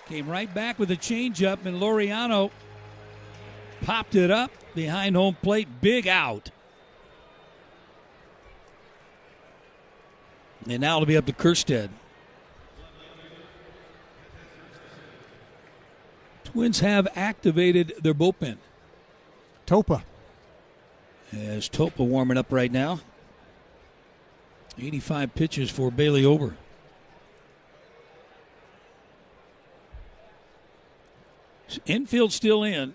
Came right back with a changeup, and Laureano popped it up behind home plate. Big out. And now it'll be up to Kjerstad. Twins have activated their bullpen. Topa. As Topa warming up right now. 85 pitches for Bailey Ober. Infield still in.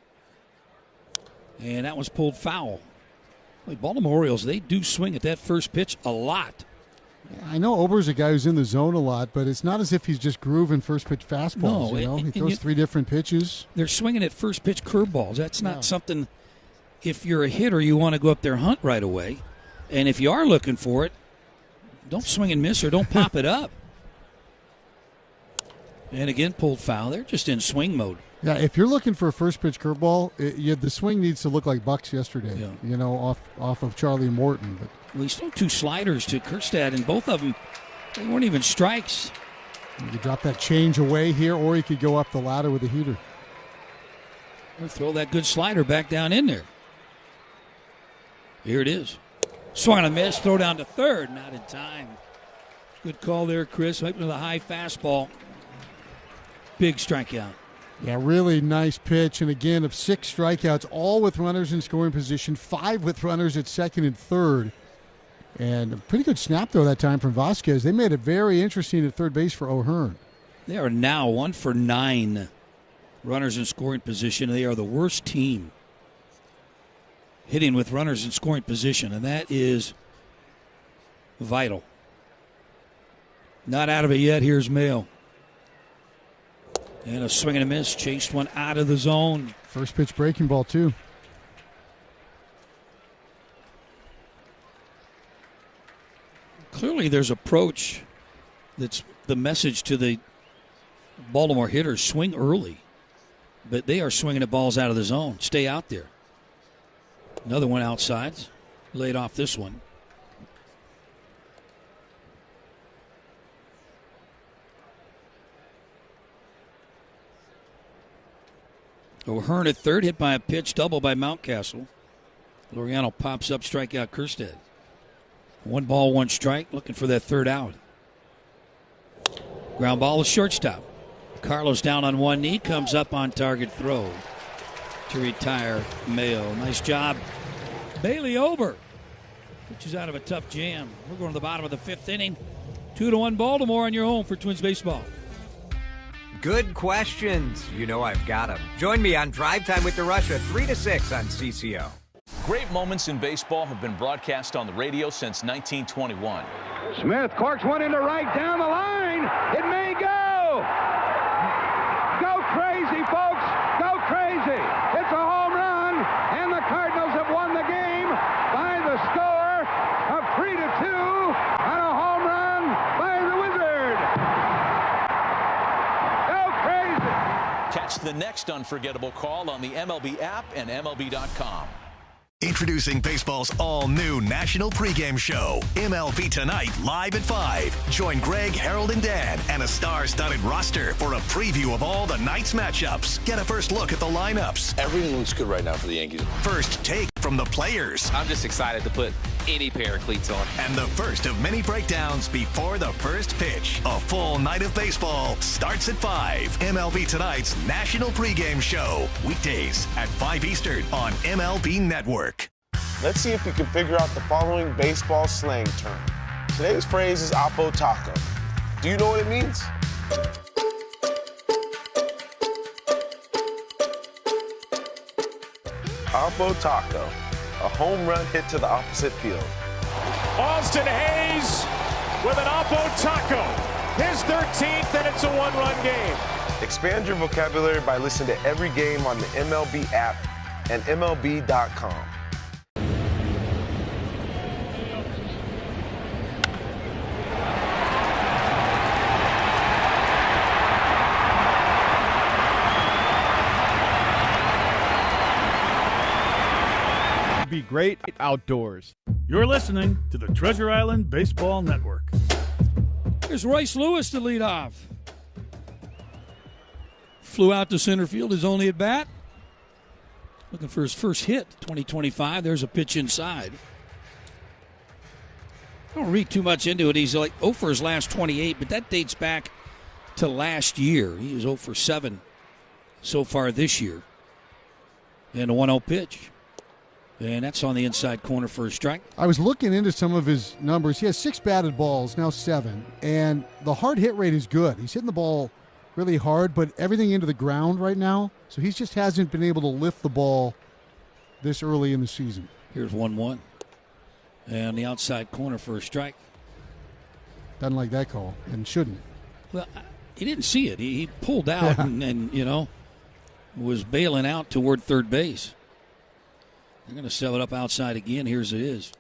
And that was pulled foul. The Baltimore Orioles, they do swing at that first pitch a lot. I know Ober's a guy who's in the zone a lot, but it's not as if he's just grooving first pitch fastballs. No, he throws 3 different pitches. They're swinging at first pitch curveballs. That's not something, if you're a hitter, you want to go up there and hunt right away. And if you are looking for it, don't swing and miss or don't pop it up. And again, pulled foul. They're just in swing mode. Yeah, if you're looking for a first pitch curveball, the swing needs to look like Buck's yesterday. Yeah. Off of Charlie Morton. But well, he's thrown 2 sliders to Kjerstad, and both of them, they weren't even strikes. You could drop that change away here, or he could go up the ladder with a heater. Or throw that good slider back down in there. Here it is. Swung on a miss, throw down to third, not in time. Good call there, Chris. Right with a high fastball. Big strikeout. Yeah, really nice pitch. And again, of 6 strikeouts, all with runners in scoring position, 5 with runners at second and third. And a pretty good snap, though, that time from Vasquez. They made it very interesting at third base for O'Hearn. They are now 1 for 9 runners in scoring position. They are the worst team hitting with runners in scoring position, and that is vital. Not out of it yet. Here's Mayo. And a swing and a miss. Chased one out of the zone. First pitch breaking ball, too. Clearly there's approach that's the message to the Baltimore hitters. Swing early. But they are swinging at balls out of the zone. Stay out there. Another one outside. Laid off this one. O'Hearn at third, hit by a pitch, double by Mountcastle. Laureano pops up, strikeout Kjerstad. 1 ball, 1 strike, looking for that third out. Ground ball to shortstop. Carlos down on one knee, comes up on target throw to retire Mayo. Nice job, Bailey Ober, which is out of a tough jam. We're going to the bottom of the 5th inning. 2-1 Baltimore on your home for Twins baseball. Good questions. You know I've got them. Join me on Drive Time with DeRusha, 3 to 6 on CCO. Great moments in baseball have been broadcast on the radio since 1921. Smith corks one into right down the line. It may go. Go crazy, folks. Go crazy. It's a home run, and the Cardinals have won the game by the score of 3-2 on a home run by the Wizard. Go crazy. Catch the next unforgettable call on the MLB app and MLB.com. Introducing baseball's all-new national pregame show, MLB Tonight, live at 5. Join Greg, Harold, and Dan, and a star-studded roster for a preview of all the night's matchups. Get a first look at the lineups. Everything looks good right now for the Yankees. First take from the players. I'm just excited to put any pair of cleats on. And the first of many breakdowns before the first pitch. A full night of baseball starts at 5. MLB Tonight's national pregame show. Weekdays at 5 Eastern on MLB Network. Let's see if we can figure out the following baseball slang term. Today's phrase is Oppo Taco. Do you know what it means? Oppo Taco, a home run hit to the opposite field. Austin Hayes with an Oppo Taco. His 13th, and it's a 1-run game. Expand your vocabulary by listening to every game on the MLB app and MLB.com. Be great outdoors. You're listening to the Treasure Island Baseball Network. Here's Royce Lewis to lead off. flew out to center field, his only at bat. Looking for his first hit, 2025. There's a pitch inside. I don't read too much into it. He's like 0 for his last 28, but that dates back to last year. He was 0 for 7 so far this year. And a 1-0 pitch. And that's on the inside corner for a strike. I was looking into some of his numbers. He has 6 batted balls, now 7. And the hard hit rate is good. He's hitting the ball really hard, but everything into the ground right now. So he just hasn't been able to lift the ball this early in the season. Here's 1-1. And the outside corner for a strike. Doesn't like that call and shouldn't. Well, he didn't see it. He pulled out and, you know, was bailing out toward third base. They're going to sell it up outside again. Here's it is.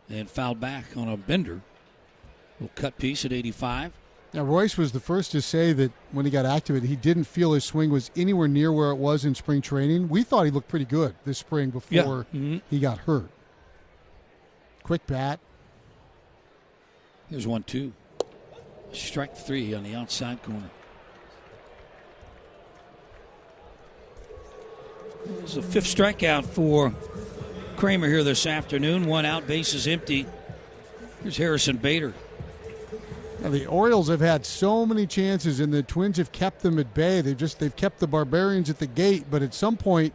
And fouled back on a bender. Little cut piece at 85. Now, Royce was the first to say that when he got activated, he didn't feel his swing was anywhere near where it was in spring training. We thought he looked pretty good this spring before he got hurt. Quick bat. Here's 1-2. Strike 3 on the outside corner. There's a 5th strikeout for Kramer here this afternoon. 1 out, bases empty. Here's Harrison Bader. Now, the Orioles have had so many chances, and the Twins have kept them at bay. They've kept the Barbarians at the gate, but at some point,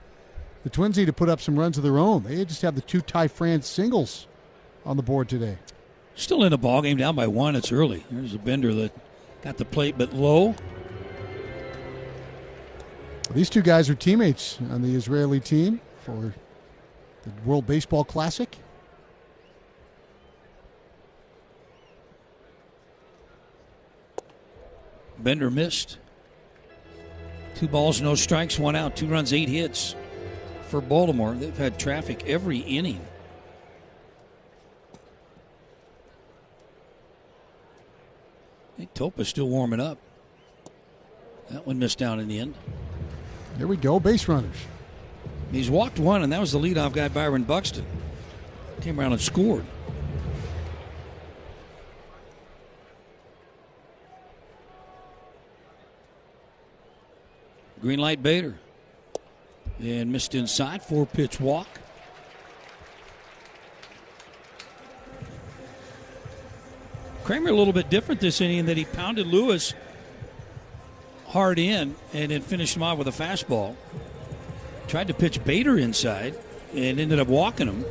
the Twins need to put up some runs of their own. They just have the 2 Ty France singles on the board today. Still in the ball game, down by 1. It's early. There's a bender that got the plate, but low. These 2 guys are teammates on the Israeli team for the World Baseball Classic. Bender missed. 2 balls, no strikes, 1 out, 2 runs, 8 hits for Baltimore. They've had traffic every inning. I think Topa's still warming up. That one missed out in the end. Here we go, base runners. He's walked 1, and that was the leadoff guy, Byron Buxton. Came around and scored. Green light Bader. And missed inside, 4-pitch walk. Kramer a little bit different this inning in that he pounded Lewis hard in and then finished him off with a fastball. Tried to pitch Bader inside and ended up walking him.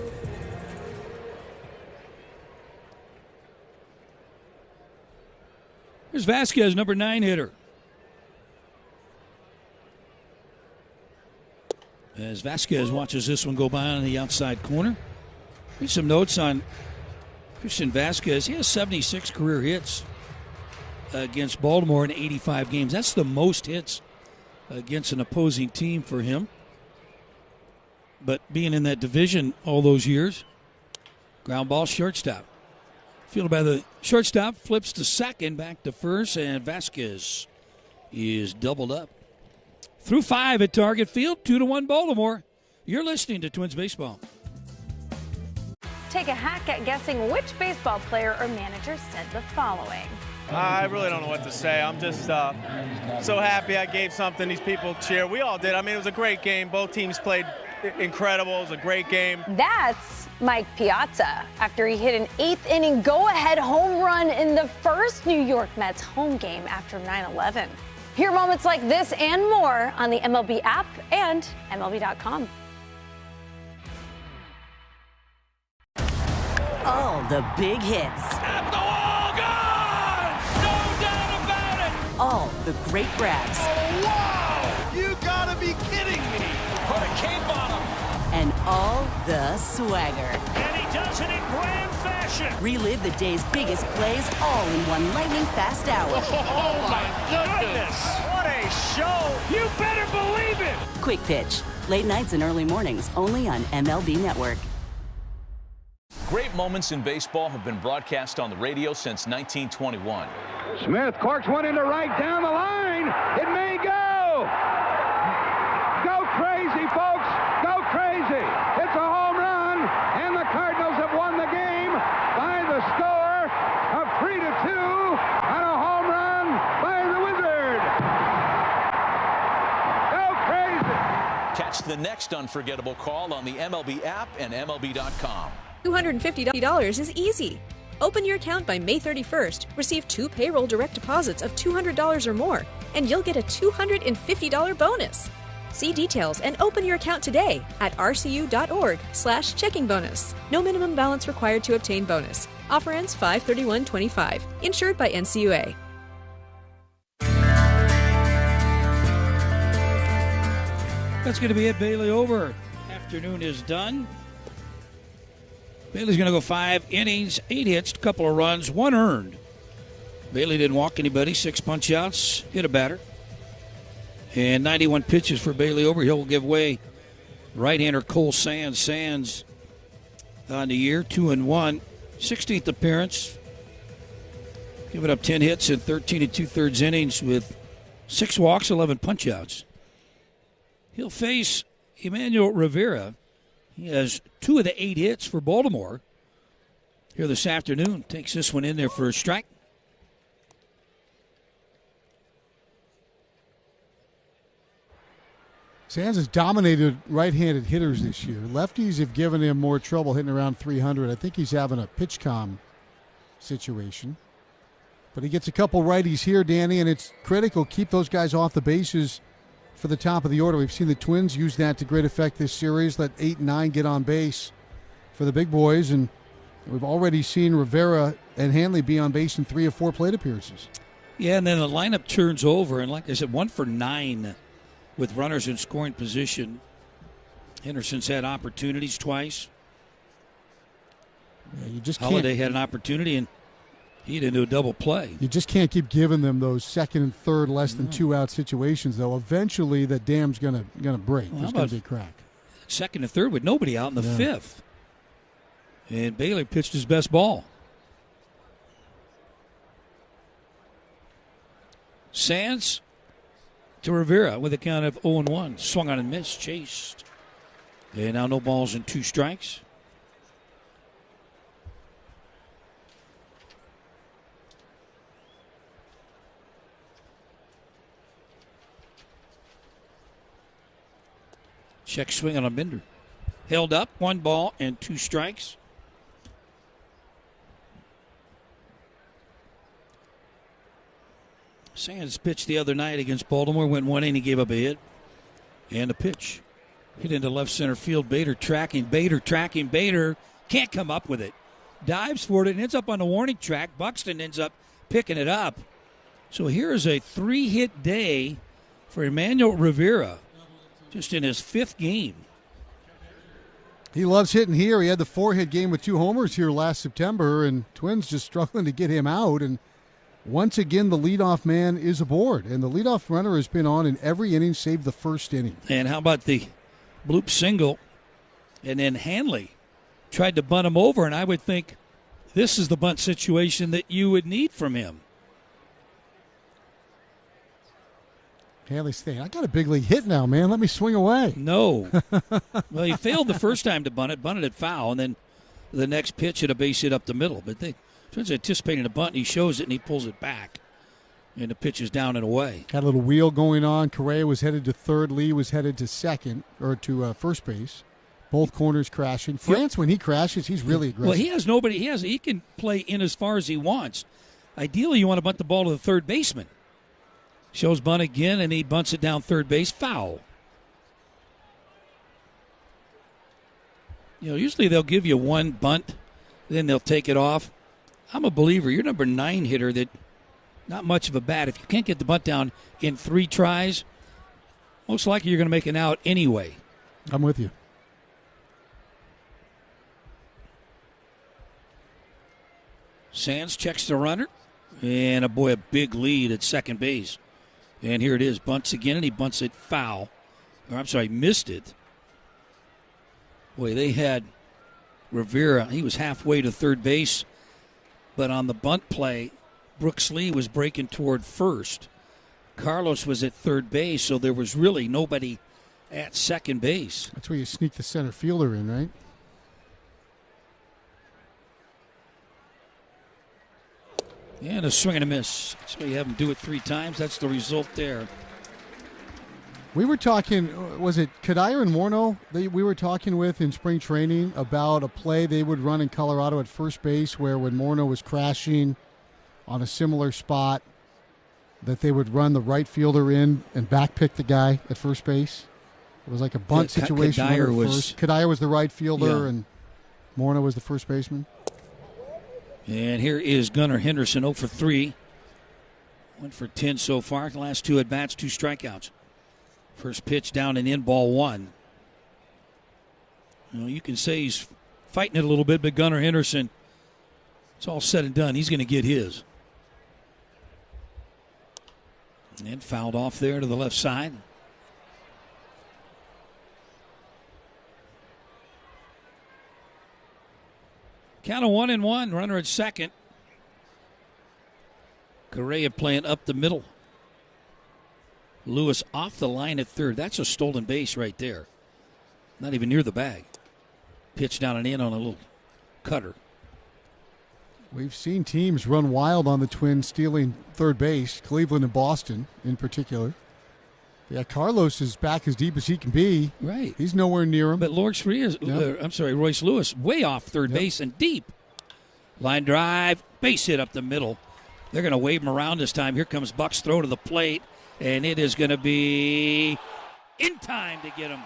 Here's Vasquez, number 9 hitter. As Vasquez watches this one go by on the outside corner. Here's some notes on Christian Vasquez. He has 76 career hits against Baltimore in 85 games. That's the most hits against an opposing team for him. But being in that division all those years, ground ball, shortstop. Fielded by the shortstop, flips to second, back to first, and Vasquez is doubled up. Through 5 at Target Field, 2-1 Baltimore. You're listening to Twins Baseball. Take a hack at guessing which baseball player or manager said the following. I really don't know what to say. I'm just so happy I gave something these people cheer. We all did. I mean, it was a great game. Both teams played incredible. It was a great game. That's Mike Piazza after he hit an 8th inning go-ahead home run in the first New York Mets home game after 9/11. Hear moments like this and more on the MLB app and MLB.com. All the big hits. At the wall, gone! No doubt about it! All the great grabs. Oh, wow! You gotta be kidding me! Put a cape on him! And all the swagger. And he does it in grand fashion! Relive the day's biggest plays all in one lightning-fast hour. Oh, my goodness! What a show! You better believe it! Quick Pitch. Late nights and early mornings only on MLB Network. Great moments in baseball have been broadcast on the radio since 1921. Smith corks one into right down the line. It may go. Go crazy, folks. Go crazy. It's a home run, and the Cardinals have won the game by the score of 3-2 on a home run by the Wizard. Catch the next unforgettable call on the MLB app and MLB.com. $250 is easy. Open your account by May 31st, receive 2 payroll direct deposits of $200 or more, and you'll get a $250 bonus. See details and open your account today at rcu.org/checking bonus. No minimum balance required to obtain bonus. Offer ends 5/31/25. Insured by NCUA. That's going to be it. Bailey over. Afternoon is done. Bailey's going to go 5 innings, 8 hits, a couple of runs, 1 earned. Bailey didn't walk anybody, 6 punch-outs, hit a batter. And 91 pitches for Bailey over. He'll give way right-hander Cole Sands. Sands on the year, 2-1. 16th appearance. Giving up 10 hits in 13 2/3 innings with 6 walks, 11 punch-outs. He'll face Emmanuel Rivera. He has 2 of the 8 hits for Baltimore here this afternoon. Takes this one in there for a strike. Sands has dominated right-handed hitters this year. Lefties have given him more trouble hitting around 300. I think he's having a pitch com situation. But he gets a couple righties here, Danny, and it's critical. Keep those guys off the bases for the top of the order. We've seen the Twins use that to great effect this series. Let 8 and 9 get on base for the big boys. And we've already seen Rivera and Hanley be on base in 3 or 4 plate appearances. Yeah, and then the lineup turns over. And like I said, 1 for 9 with runners in scoring position. Henderson's had opportunities twice. Yeah, you just Holiday had an opportunity, and he didn't do a double play. You just can't keep giving them those second and third less than 2-out situations, though. Eventually, the dam's gonna break. There's going to be a crack. Second and third with nobody out in the 5th. And Bailey pitched his best ball. Sands to Rivera with a count of 0-1. Swung on and missed, chased. And now no balls and 2 strikes. Check swing on a bender. Held up, 1 ball and 2 strikes. Sands pitched the other night against Baltimore, went 1 inning, he gave up a hit and a pitch. Hit into left center field. Bader tracking, Bader can't come up with it. Dives for it and ends up on the warning track. Buxton ends up picking it up. So here is a 3-hit day for Emmanuel Rivera, just in his 5th game. He loves hitting here. He had the 4-hit game with 2 homers here last September, and Twins just struggling to get him out. And once again, the leadoff man is aboard, and the leadoff runner has been on in every inning save the 1st inning. And how about the bloop single? And then Hanley tried to bunt him over, and I would think this is the bunt situation that you would need from him. Hanley's saying, I got a big league hit now, man. Let me swing away. No. Well, he failed the first time to bunted it foul, and then the next pitch hit a base hit up the middle. But they Twins anticipating a bunt, and he shows it, and he pulls it back. And the pitch is down and away. Had a little wheel going on. Correa was headed to third. Lee was headed to second, or to first base. Both corners crashing. France, when he crashes, he's really aggressive. Well, he has nobody. He can play in as far as he wants. Ideally, you want to bunt the ball to the third baseman. Shows bunt again, and he bunts it down third base. Foul. Usually they'll give you 1 bunt, then they'll take it off. I'm a believer. You're number 9 hitter that not much of a bat. If you can't get the bunt down in 3 tries, most likely you're going to make an out anyway. I'm with you. Sands checks the runner, and a big lead at second base. And here it is, bunts again, and he bunts it foul. Missed it. Boy, they had Rivera. He was halfway to third base, but on the bunt play, Brooks Lee was breaking toward first. Carlos was at third base, so there was really nobody at second base. That's where you sneak the center fielder in, right? And a swing and a miss. That's why you have him do it 3 times. That's the result there. We were talking, was it Kadire and Morneau we were talking with in spring training about a play they would run in Colorado at first base where when Morneau was crashing on a similar spot that they would run the right fielder in and backpick the guy at first base. It was like a bunt situation. Kadire was the right fielder and Morneau was the first baseman. And here is Gunnar Henderson, 0 for 3. 1 for 10 so far. The last 2 at-bats, 2 strikeouts. First pitch down and in, ball 1. You can say he's fighting it a little bit, but Gunnar Henderson, it's all said and done. He's going to get his. And fouled off there to the left side. Count of 1-1. Runner at second. Correa playing up the middle. Lewis off the line at third. That's a stolen base right there. Not even near the bag. Pitch down and in on a little cutter. We've seen teams run wild on the Twins stealing third base, Cleveland and Boston in particular. Yeah, Carlos is back as deep as he can be. Right. He's nowhere near him. But Royce Lewis way off third base and deep. Line drive, base hit up the middle. They're going to wave him around this time. Here comes Buck's throw to the plate. And it is going to be in time to get him.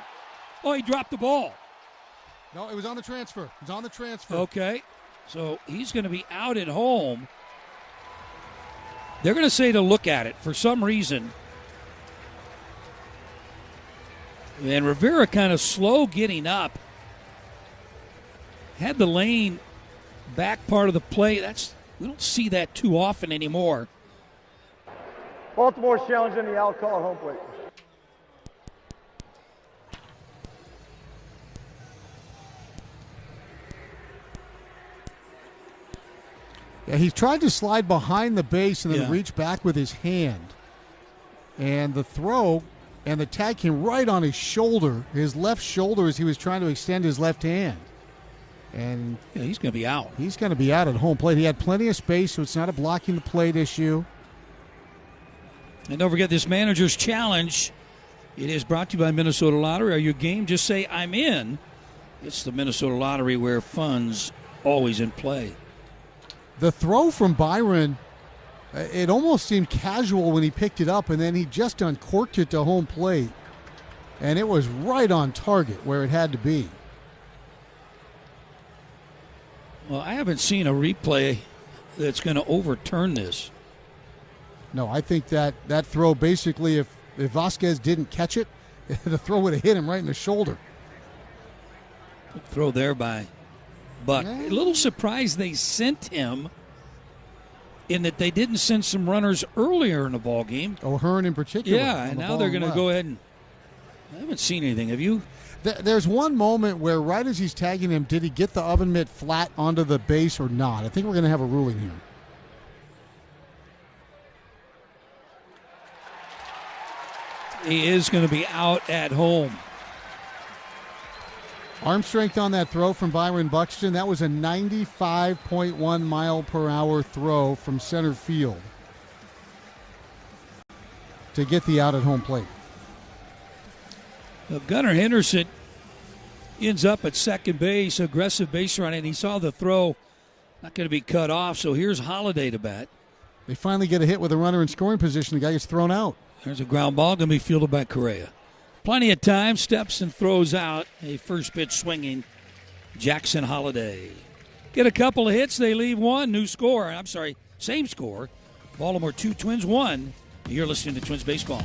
Oh, he dropped the ball. No, it was on the transfer. It was on the transfer. Okay. So he's going to be out at home. They're going to say to look at it for some reason. And Rivera kind of slow getting up. Had the lane back part of the play. We don't see that too often anymore. Baltimore's challenging the out call at home plate. Yeah, he tried to slide behind the base and then reach back with his hand. And the throw and the tag came right on his shoulder, his left shoulder, as he was trying to extend his left hand. And he's going to be out. He's going to be out at home plate. He had plenty of space, so it's not a blocking the plate issue. And don't forget this manager's challenge. It is brought to you by Minnesota Lottery. Are you game? Just say, I'm in. It's the Minnesota Lottery where fun's always in play. The throw from Byron, it almost seemed casual when he picked it up, and then he just uncorked it to home plate. And it was right on target where it had to be. Well, I haven't seen a replay that's going to overturn this. No, I think that throw basically, if Vasquez didn't catch it, the throw would have hit him right in the shoulder. Throw there by Buck. A little surprised they sent him in that they didn't send some runners earlier in the ball game. O'Hearn in particular. Yeah, and now they're going to go ahead and I haven't seen anything. Have you? There's one moment where right as he's tagging him, did he get the oven mitt flat onto the base or not? I think we're going to have a ruling here. He is going to be out at home. Arm strength on that throw from Byron Buxton. That was a 95.1 mile per hour throw from center field to get the out at home plate. Well, Gunnar Henderson ends up at second base, aggressive base run, and he saw the throw not going to be cut off, so here's Holiday to bat. They finally get a hit with a runner in scoring position. The guy gets thrown out. There's a ground ball going to be fielded by Correa. Plenty of time, steps and throws out. A first pitch swinging Jackson Holiday. Get a couple of hits, they leave one. New score. I'm sorry, same score. Baltimore 2, Twins 1. You're listening to Twins Baseball.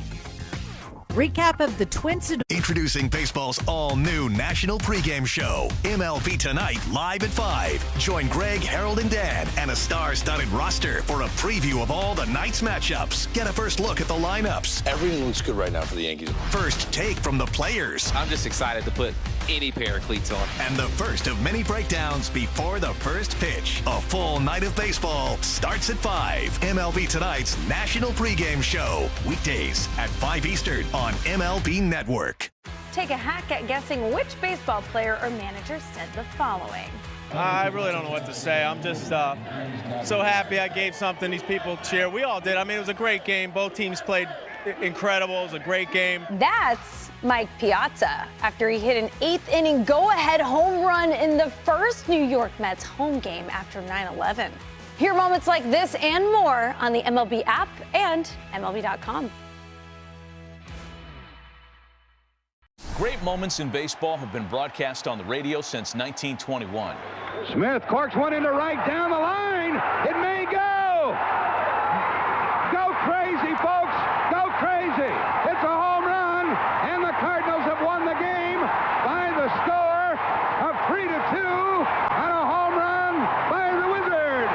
Recap of the Twins. Introducing baseball's all-new national pregame show, MLB Tonight, live at 5. Join Greg, Harold, and Dan, and a star-studded roster for a preview of all the night's matchups. Get a first look at the lineups. Everything looks good right now for the Yankees. First take from the players. I'm just excited to put any pair of cleats on. And the first of many breakdowns before the first pitch. A full night of baseball starts at 5. MLB Tonight's national pregame show. Weekdays at 5 Eastern on MLB Network. Take a hack at guessing which baseball player or manager said the following. I really don't know what to say. I'm just so happy I gave something these people cheer. We all did. I mean, it was a great game. Both teams played incredible. It was a great game. That's Mike Piazza after he hit an 8th-inning go-ahead home run in the first New York Mets home game after 9/11. Hear moments like this and more on the MLB app and MLB.com. Great moments in baseball have been broadcast on the radio since 1921. Smith corks one into right down the line. It may go. Go crazy, folks. Go crazy. It's a home run, and the Cardinals have won the game by the score of 3-2 on a home run by the Wizard.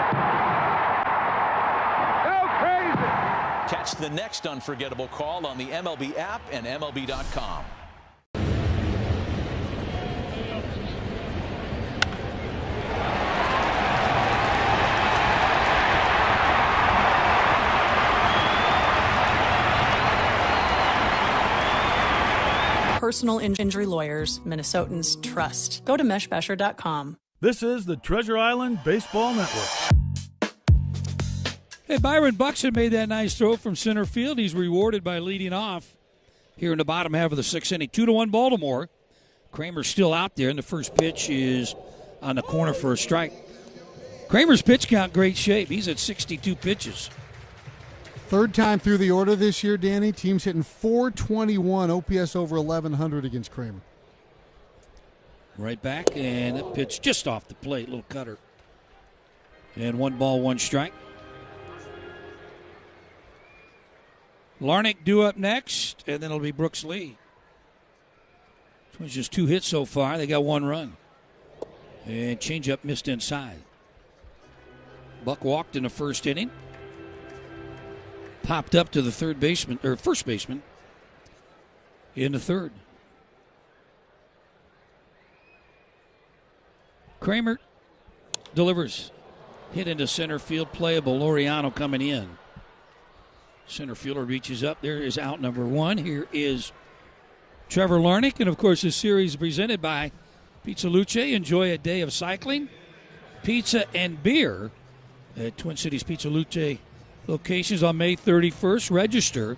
Go crazy. Catch the next unforgettable call on the MLB app and MLB.com. Personal injury lawyers, Minnesotans trust. Go to meshbesher.com. This is the Treasure Island Baseball Network. Hey, Byron Buxton made that nice throw from center field. He's rewarded by leading off here in the bottom half of the 6th inning. 2-1 Baltimore. Kramer's still out there, and the first pitch is on the corner for a strike. Kramer's pitch count, great shape. He's at 62 pitches. Third time through the order this year, Danny. Team's hitting .421, OPS over 1,100 against Kramer. Right back, and that pitch just off the plate, little cutter. And 1 ball, 1 strike. Larnach due up next, and then it'll be Brooks Lee. This one's just 2 hits so far. They got 1 run. And changeup missed inside. Buck walked in the first inning. Popped up to the first baseman in the third. Kramer delivers. Hit into center field, playable. Laureano coming in. Center fielder reaches up. There is out number 1. Here is Trevor Larnach. And, of course, this series is presented by Pizza Luce. Enjoy a day of cycling, pizza, and beer at Twin Cities Pizza Luce locations on May 31st. Register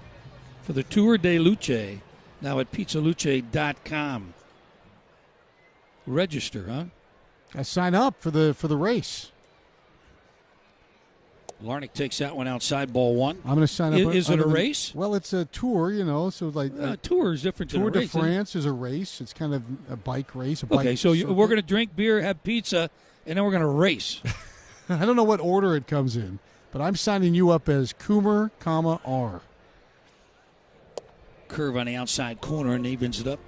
for the Tour de Luce now at pizzaluce.com. Register, huh? I sign up for the race. Larnach takes that one outside, ball 1. I'm going to sign up. Is it a race? Well, it's a tour, so like a tour is different than a race. Tour de France is a race. It's kind of a bike race. Bike so we're going to drink beer, have pizza, and then we're going to race. I don't know what order it comes in, but I'm signing you up as Coomer, R. Curve on the outside corner and evens it up.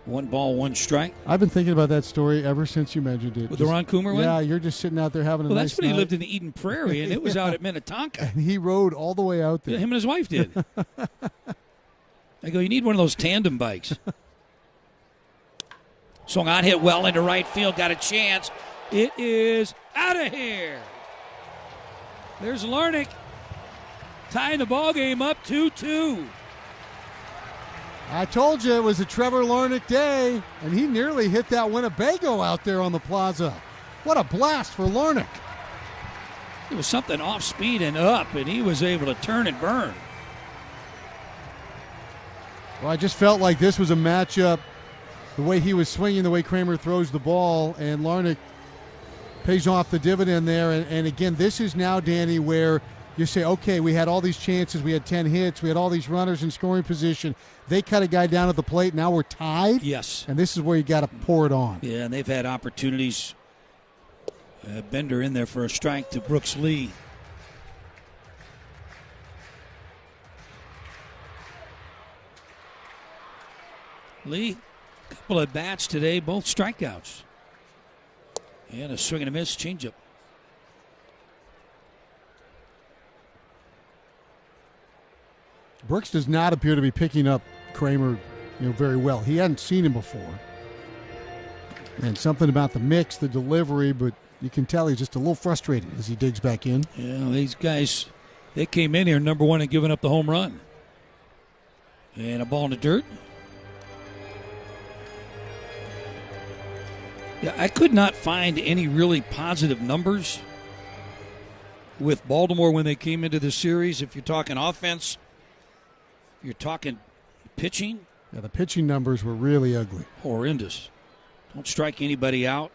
1 ball, 1 strike. I've been thinking about that story ever since you mentioned it. With the Ron Coomer one? Yeah, you're just sitting out there having a nice night. Well, that's when he lived in Eden Prairie, and it was out at Minnetonka. And he rode all the way out there. Yeah, him and his wife did. I go, you need one of those tandem bikes. Swung on, hit well into right field, got a chance. It is out of here. There's Larnach tying the ball game up 2-2. I told you it was a Trevor Larnach day, and he nearly hit that Winnebago out there on the plaza. What a blast for Larnach. It was something off speed and up, and he was able to turn and burn. Well, I just felt like this was a matchup, the way he was swinging, the way Kramer throws the ball, and Larnach pays off the dividend there. And again, this is now, Danny, where you say, okay, we had all these chances. We had 10 hits. We had all these runners in scoring position. They cut a guy down at the plate. Now we're tied. Yes. And this is where you got to pour it on. Yeah, and they've had opportunities. Bender in there for a strike to Brooks Lee. Lee, a couple of bats today, both strikeouts. And a swing and a miss changeup. Brooks does not appear to be picking up Kramer, very well. He hadn't seen him before. And something about the mix, the delivery, but you can tell he's just a little frustrated as he digs back in. Yeah, these guys, they came in here number 1 and giving up the home run. And a ball in the dirt. Yeah, I could not find any really positive numbers with Baltimore when they came into the series. If you're talking offense, You're talking pitching. Yeah, the pitching numbers were really ugly. Horrendous. Don't strike anybody out.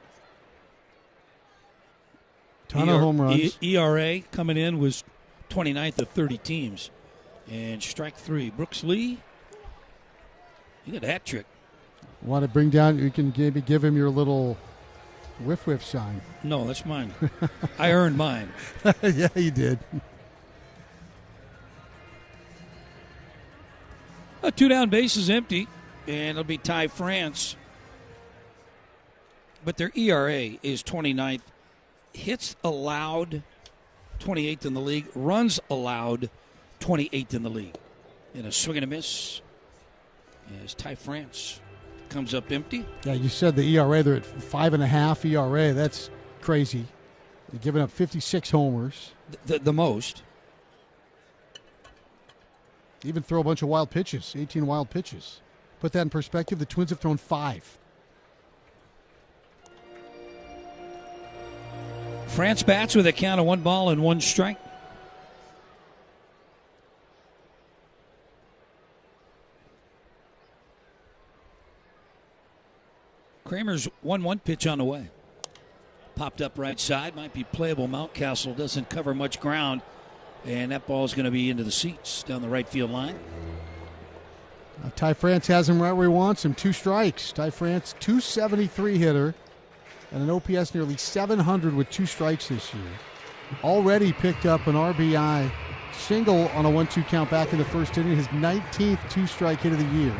Ton of home runs. ERA coming in was 29th of 30 teams. And strike 3. Brooks Lee, he got a hat trick. Want to bring down, you can maybe give him your little whiff sign. No, that's mine. I earned mine. Yeah, you did. A 2 down base is empty, and it'll be Ty France. But their ERA is 29th. Hits allowed, 28th in the league. Runs allowed, 28th in the league. And a swing and a miss as Ty France comes up empty. Yeah, you said the ERA, they're at 5.5 ERA. That's crazy. They're giving up 56 homers. The most. Even throw a bunch of wild pitches, 18 wild pitches. Put that in perspective, the Twins have thrown 5. France bats with a count of 1 ball and 1 strike. Kramer's 1-1 pitch on the way. Popped up right side, might be playable. Mountcastle doesn't cover much ground, and that ball is going to be into the seats down the right field line. Ty France has him right where he wants him. 2 strikes. Ty France, 273 hitter, and an OPS nearly 700 with 2 strikes this year. Already picked up an RBI single on a 1-2 count back in the first inning. His 19th 2-strike hit of the year,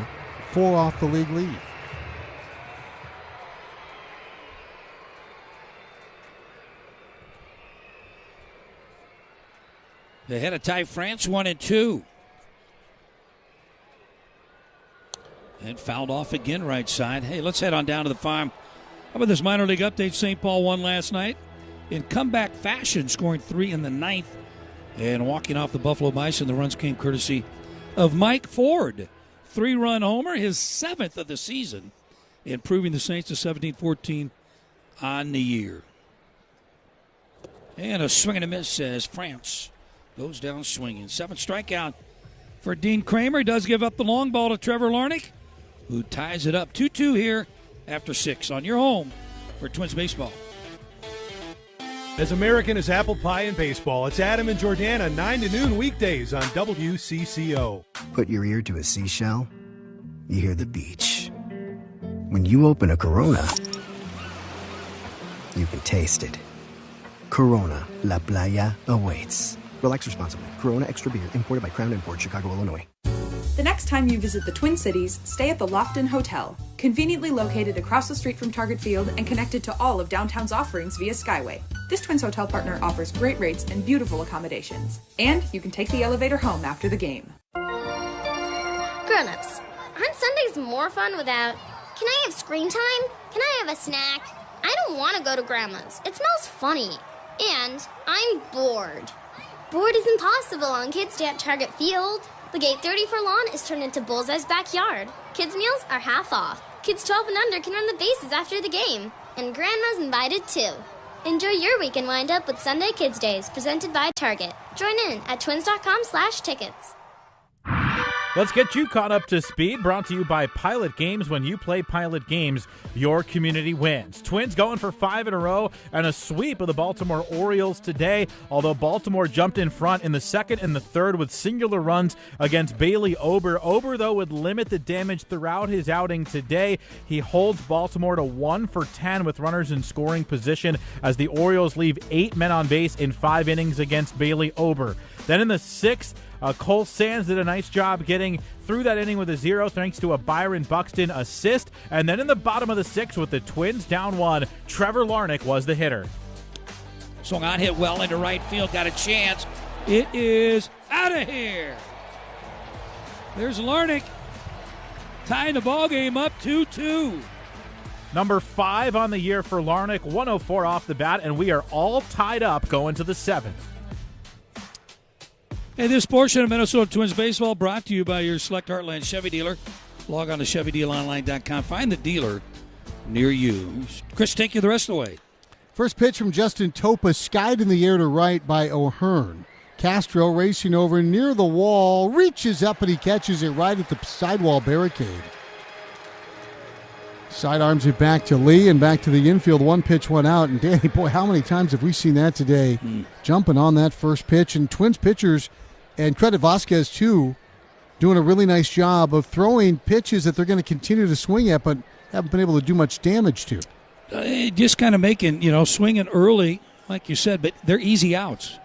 4 off the league lead. Ahead of Ty France, 1-2. And fouled off again right side. Hey, let's head on down to the farm. How about this minor league update? St. Paul won last night in comeback fashion, scoring 3 in the 9th. And walking off the Buffalo Bison, the runs came courtesy of Mike Ford. 3-run homer, his 7th of the season, improving the Saints to 17-14 on the year. And a swing and a miss as France goes down swinging. 7th strikeout for Dean Kramer. He does give up the long ball to Trevor Larnach, who ties it up 2-2 here after 6 on your home for Twins baseball. As American as apple pie and baseball, it's Adam and Jordana 9 to noon weekdays on WCCO. Put your ear to a seashell, you hear the beach. When you open a Corona, you can taste it. Corona, La Playa awaits. Relax responsibly. Corona Extra Beer, imported by Crown Imports, Chicago, Illinois. The next time you visit the Twin Cities, stay at the Lofton Hotel, conveniently located across the street from Target Field and connected to all of downtown's offerings via Skyway. This Twins hotel partner offers great rates and beautiful accommodations. And you can take the elevator home after the game. Grown-ups, aren't Sundays more fun without... Can I have screen time? Can I have a snack? I don't want to go to Grandma's. It smells funny. And I'm bored. Bored is impossible on Kids Day at Target Field. The gate 30 for lawn is turned into Bullseye's backyard. Kids' meals are half off. Kids 12 and under can run the bases after the game. And Grandma's invited too. Enjoy your weekend wind-up with Sunday Kids Days, presented by Target. Join in at twins.com/tickets. Let's get you caught up to speed. Brought to you by Pilot Games. When you play Pilot Games, your community wins. Twins going for 5 in a row and a sweep of the Baltimore Orioles today, although Baltimore jumped in front in the second and the third with singular runs against Bailey Ober. Ober, though, would limit the damage throughout his outing today. He holds Baltimore to 1 for 10 with runners in scoring position as the Orioles leave 8 men on base in 5 innings against Bailey Ober. Then in the 6th, Cole Sands did a nice job getting through that inning with a 0 thanks to a Byron Buxton assist. And then in the bottom of the 6th with the Twins down 1, Trevor Larnach was the hitter. Swung on, hit well into right field, got a chance. It is out of here. There's Larnach tying the ball game up 2-2. Number 5 on the year for Larnach, 104 off the bat, and we are all tied up going to the 7th. Hey, this portion of Minnesota Twins baseball brought to you by your Select Heartland Chevy dealer. Log on to ChevyDealOnline.com. Find the dealer near you. Chris, take you the rest of the way. First pitch from Justin Topa, skied in the air to right by O'Hearn. Castro racing over near the wall, reaches up and he catches it right at the sidewall barricade. Sidearms it back to Lee and back to the infield. One pitch, one out. And Danny, boy, how many times have we seen that today? Jumping on that first pitch. And Twins pitchers, and credit Vasquez too, doing a really nice job of throwing pitches that they're going to continue to swing at, but haven't been able to do much damage to. Just kind of making, swinging early, like you said, but they're easy outs.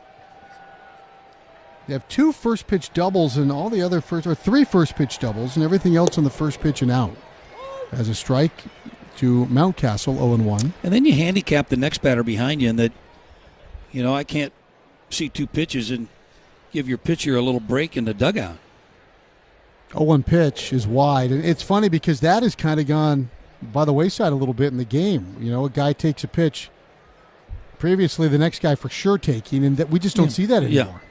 They have 2 first pitch doubles and all the other three first pitch doubles and everything else on the first pitch and out. As a strike to Mountcastle, 0-1. And then you handicap the next batter behind you, and that, I can't see 2 pitches and give your pitcher a little break in the dugout. 0-1 pitch is wide. And it's funny because that has kind of gone by the wayside a little bit in the game. A guy takes a pitch. Previously, the next guy for sure taking, and that we just don't see that anymore.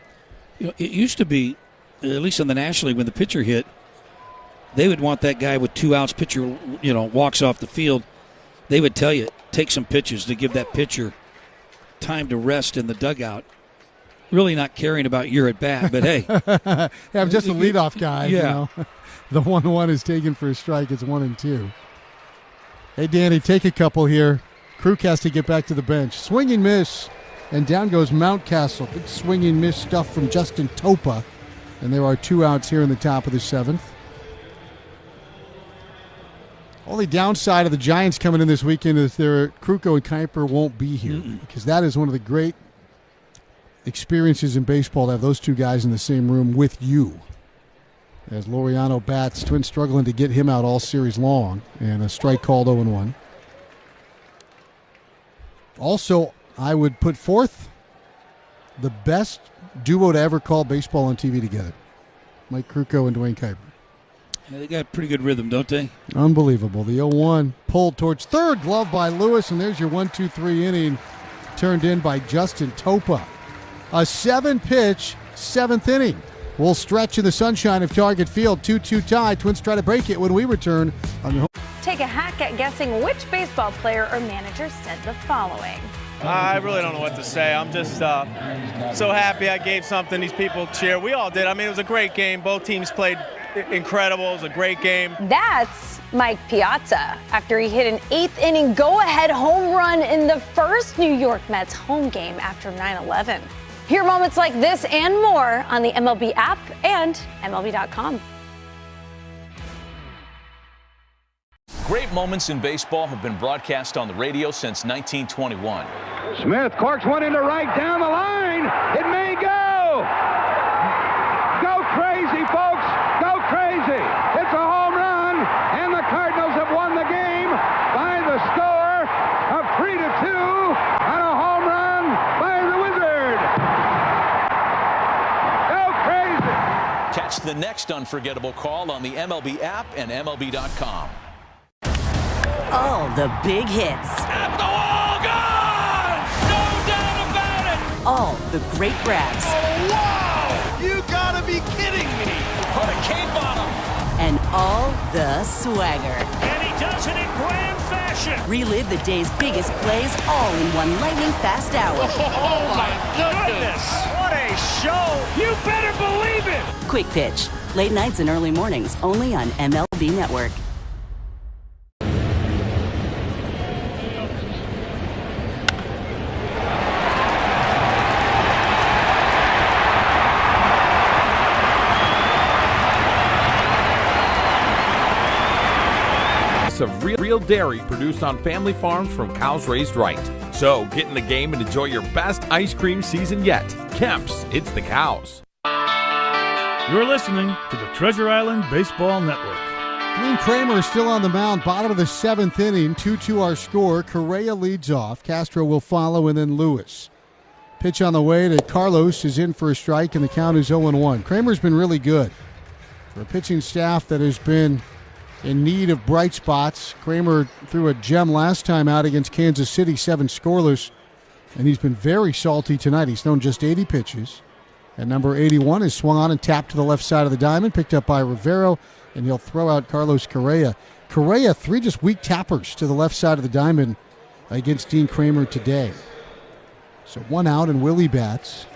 It used to be, at least in the National League, when the pitcher hit, they would want that guy with 2 outs, pitcher, walks off the field. They would tell you, take some pitches to give that pitcher time to rest in the dugout. Really not caring about your at bat, but hey. I'm just a leadoff guy. Yeah. The 1-1 is taken for a strike. It's 1-2. Hey, Danny, take a couple here. Kruk has to get back to the bench. Swinging miss. And down goes Mountcastle. Good swinging miss stuff from Justin Topa. And there are 2 outs here in the top of the 7th. Only downside of the Giants coming in this weekend is their Kruko and Kuiper won't be here. Because that is one of the great experiences in baseball to have those 2 guys in the same room with you. As Laureano bats, Twins struggling to get him out all series long. And a strike called 0-1. Also, I would put forth the best duo to ever call baseball on TV together. Mike Kruko and Dwayne Kuiper. Yeah, they got pretty good rhythm, don't they? Unbelievable. The 0-1 pulled towards third, glove by Lewis, and there's your 1-2-3 inning turned in by Justin Topa. A 7-pitch, 7th inning. We'll stretch in the sunshine of Target Field. 2-2 tie. Twins try to break it when we return on the home. Take a hack at guessing which baseball player or manager said the following. I really don't know what to say. I'm just so happy I gave something these people cheer. We all did. I mean, it was a great game. Both teams played incredible. It was a great game. That's Mike Piazza after he hit an 8th inning go-ahead home run in the first New York Mets home game after 9/11. Hear moments like this and more on the MLB app and MLB.com. Great moments in baseball have been broadcast on the radio since 1921. Smith corks one into right down the line. It may go. Go crazy, folks. Go crazy. It's a home run, and the Cardinals have won the game by the score of 3-2 on a home run by the Wizard. Go crazy. Catch the next unforgettable call on the MLB app and MLB.com. All the big hits. At the wall, gone! No doubt about it! All the great grabs. Oh, wow! You gotta be kidding me! Put a cape on him! And all the swagger. And he does it in grand fashion! Relive the day's biggest plays all in one lightning-fast hour. Oh, my goodness! What a show! You better believe it! Quick Pitch. Late nights and early mornings, only on MLB Network. Of real dairy produced on family farms from cows raised right. So get in the game and enjoy your best ice cream season yet. Kemp's, it's the cows. You're listening to the Treasure Island Baseball Network. Dean Kramer is still on the mound, bottom of the 7th inning, 2-2 our score. Correa leads off. Castro will follow, and then Lewis. Pitch on the way to Carlos is in for a strike, and the count is 0-1. Kramer's been really good. For a pitching staff that has been in need of bright spots. Kramer threw a gem last time out against Kansas City, 7 scoreless, and he's been very salty tonight. He's thrown just 80 pitches. And number 81 is swung on and tapped to the left side of the diamond, picked up by Rivero, and he'll throw out Carlos Correa. Correa, 3 just weak tappers to the left side of the diamond against Dean Kramer today. So 1 out and Willie bats.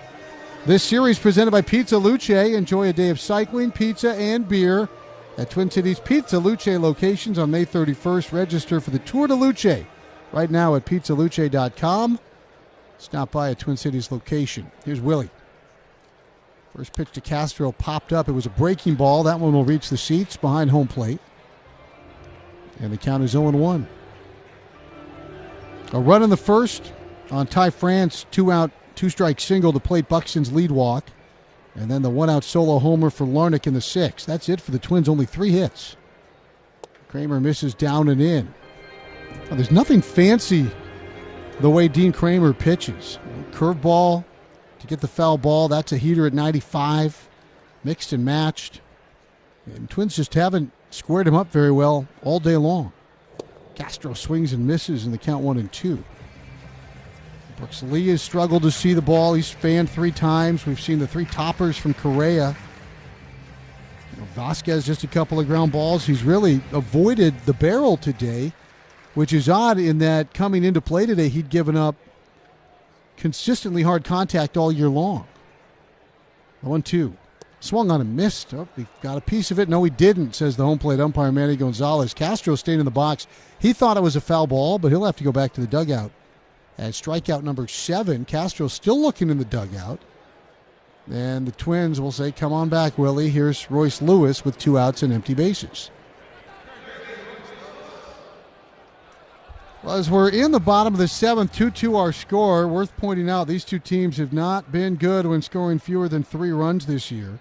This series presented by Pizza Luce. Enjoy a day of cycling, pizza, and beer at Twin Cities Pizza Luce locations on May 31st. Register for the Tour de Luce right now at pizzaluce.com. Stop by a Twin Cities location. Here's Willie. First pitch to Castro popped up. It was a breaking ball. That one will reach the seats behind home plate. And the count is 0-1. A run in the first on Ty France. 2-out, 2-strike single to plate Buxton's lead walk. And then the 1-out solo homer for Larnach in the sixth. That's it for the Twins. Only 3 hits. Kramer misses down and in. Now, there's nothing fancy the way Dean Kramer pitches. Curveball to get the foul ball. That's a heater at 95. Mixed and matched. And Twins just haven't squared him up very well all day long. Castro swings and misses in the count 1-2. Brooks Lee has struggled to see the ball. He's fanned 3 times. We've seen the 3 toppers from Correa. Vasquez just a couple of ground balls. He's really avoided the barrel today, which is odd in that coming into play today, he'd given up consistently hard contact all year long. 1-2. Swung on and missed. Oh, he got a piece of it. No, he didn't, says the home plate umpire, Manny Gonzalez. Castro stayed in the box. He thought it was a foul ball, but he'll have to go back to the dugout. At strikeout number 7, Castro still looking in the dugout. And the Twins will say, come on back, Willie. Here's Royce Lewis with 2 outs and empty bases. Well, as we're in the bottom of the 7th, 2-2 our score. Worth pointing out, these 2 teams have not been good when scoring fewer than 3 runs this year.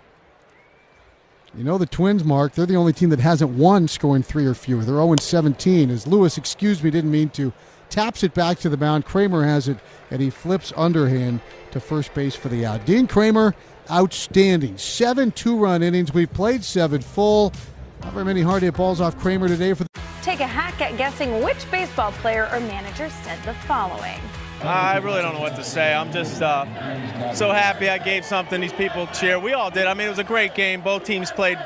You know the Twins, Mark, they're the only team that hasn't won scoring 3 or fewer. They're 0-17. As Lewis, didn't mean to, taps it back to the mound. Kramer has it, and he flips underhand to first base for the out. Dean Kramer, outstanding. 7 2-run innings. We played 7 full. Not very many hard hit balls off Kramer today. Take a hack at guessing which baseball player or manager said the following. I really don't know what to say. I'm just so happy I gave something these people cheer. We all did. I mean, it was a great game. Both teams played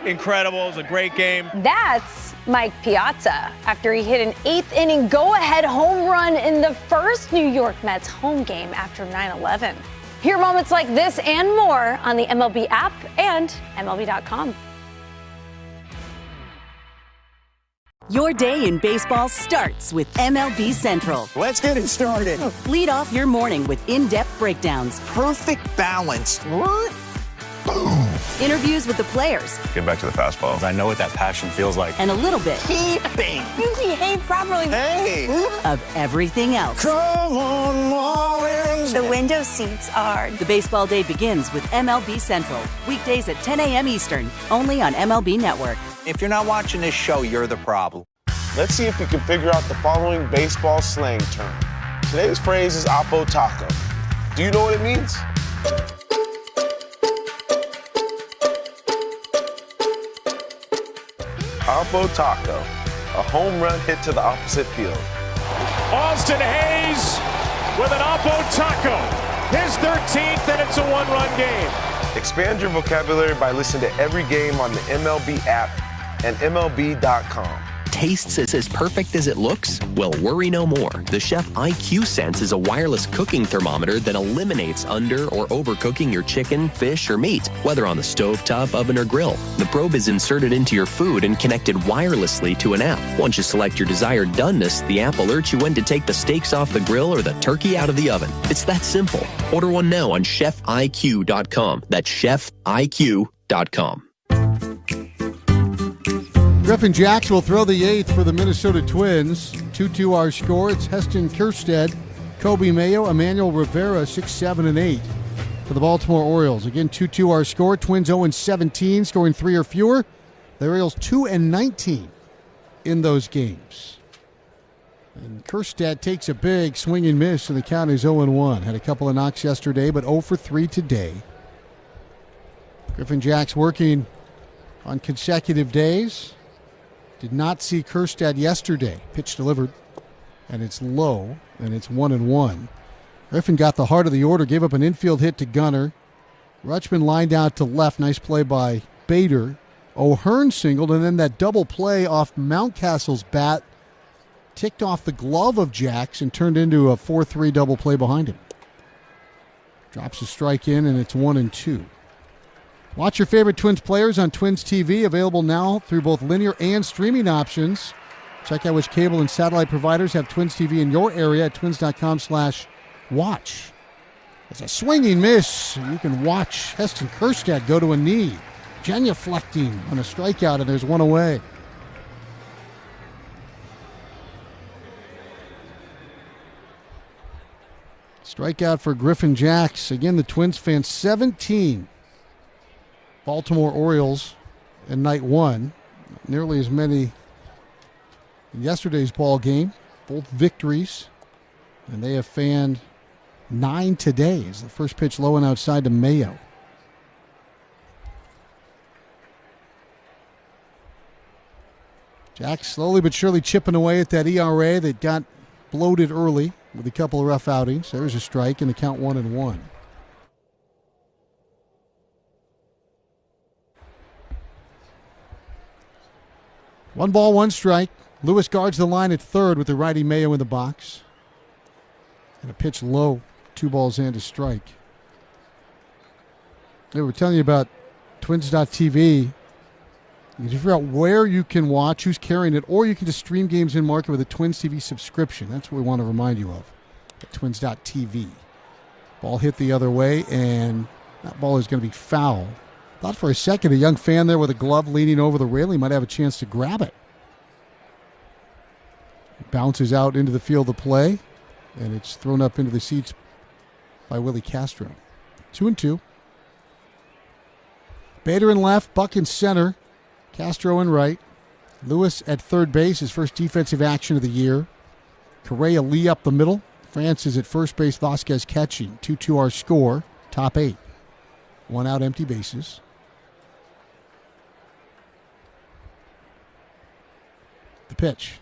incredible. It was a great game. That's Mike Piazza after he hit an 8th inning go-ahead home run in the first New York Mets home game after 9/11. Hear moments like this and more on the MLB app and MLB.com. Your day in baseball starts with MLB Central. Let's get it started. Lead off your morning with in-depth breakdowns. Perfect balance. Boom. Interviews with the players. Get back to the fastballs. I know what that passion feels like. And a little bit. Keeping. You behave properly. Hey. Of everything else. Come on, Marlins. The window seats are. The baseball day begins with MLB Central. Weekdays at 10 a.m. Eastern. Only on MLB Network. If you're not watching this show, you're the problem. Let's see if you can figure out the following baseball slang term. Today's phrase is Oppo Taco. Do you know what it means? Oppo Taco, a home run hit to the opposite field. Austin Hayes with an Oppo Taco. His 13th, and it's a 1-run game. Expand your vocabulary by listening to every game on the MLB app and MLB.com. Tastes as perfect as it looks? Well, worry no more. The Chef IQ Sense is a wireless cooking thermometer that eliminates under or overcooking your chicken, fish, or meat, whether on the stovetop, oven, or grill. The probe is inserted into your food and connected wirelessly to an app. Once you select your desired doneness, the app alerts you when to take the steaks off the grill or the turkey out of the oven. It's that simple. Order one now on chefiq.com. That's chefiq.com. Griffin Jacks will throw the 8th for the Minnesota Twins. 2-2 our score. It's Heston Kjerstad, Kobe Mayo, Emmanuel Rivera, 6, 7, and 8 for the Baltimore Orioles. Again, 2-2 our score. Twins 0-17, scoring 3 or fewer. The Orioles 2-19 in those games. And Kjerstad takes a big swing and miss, and the count is 0-1. Had a couple of knocks yesterday, but 0 for 3 today. Griffin Jacks working on consecutive days. Did not see Kjerstad yesterday. Pitch delivered, and it's low, and it's 1-1. Griffin got the heart of the order, gave up an infield hit to Gunnar. Rutschman lined out to left. Nice play by Bader. O'Hearn singled, and then that double play off Mountcastle's bat ticked off the glove of Jacks and turned into a 4-3 double play behind him. Drops a strike in, and it's 1-2. Watch your favorite Twins players on Twins TV, available now through both linear and streaming options. Check out which cable and satellite providers have Twins TV in your area at twins.com/watch. It's a swinging miss. You can watch Heston Kjerstad go to a knee, genuflecting on a strikeout, and there's one away. Strikeout for Griffin Jacks. Again, the Twins fans 17 Baltimore Orioles in night one. Nearly as many in yesterday's ball game. Both victories. And they have fanned 9 today as the first pitch low and outside to Mayo. Jacks slowly but surely chipping away at that ERA that got bloated early with a couple of rough outings. There's a strike and the count 1-1. One ball, one strike. Lewis guards the line at third with the righty Mayo in the box. And a pitch low, 2 balls and a strike. They were telling you about Twins.tv. You can figure out where you can watch, who's carrying it, or you can just stream games in market with a Twins TV subscription. That's what we want to remind you of at Twins.tv. Ball hit the other way, and that ball is going to be foul. Thought for a second a young fan there with a glove leaning over the railing might have a chance to grab it. It bounces out into the field of play, and it's thrown up into the seats by Willie Castro. 2-2. Bader in left, Buck in center. Castro in right. Lewis at third base, his first defensive action of the year. Correa Lee up the middle. Francis at first base, Vasquez catching. 2-2 our score. Top 8. 1 out, empty bases. The pitch.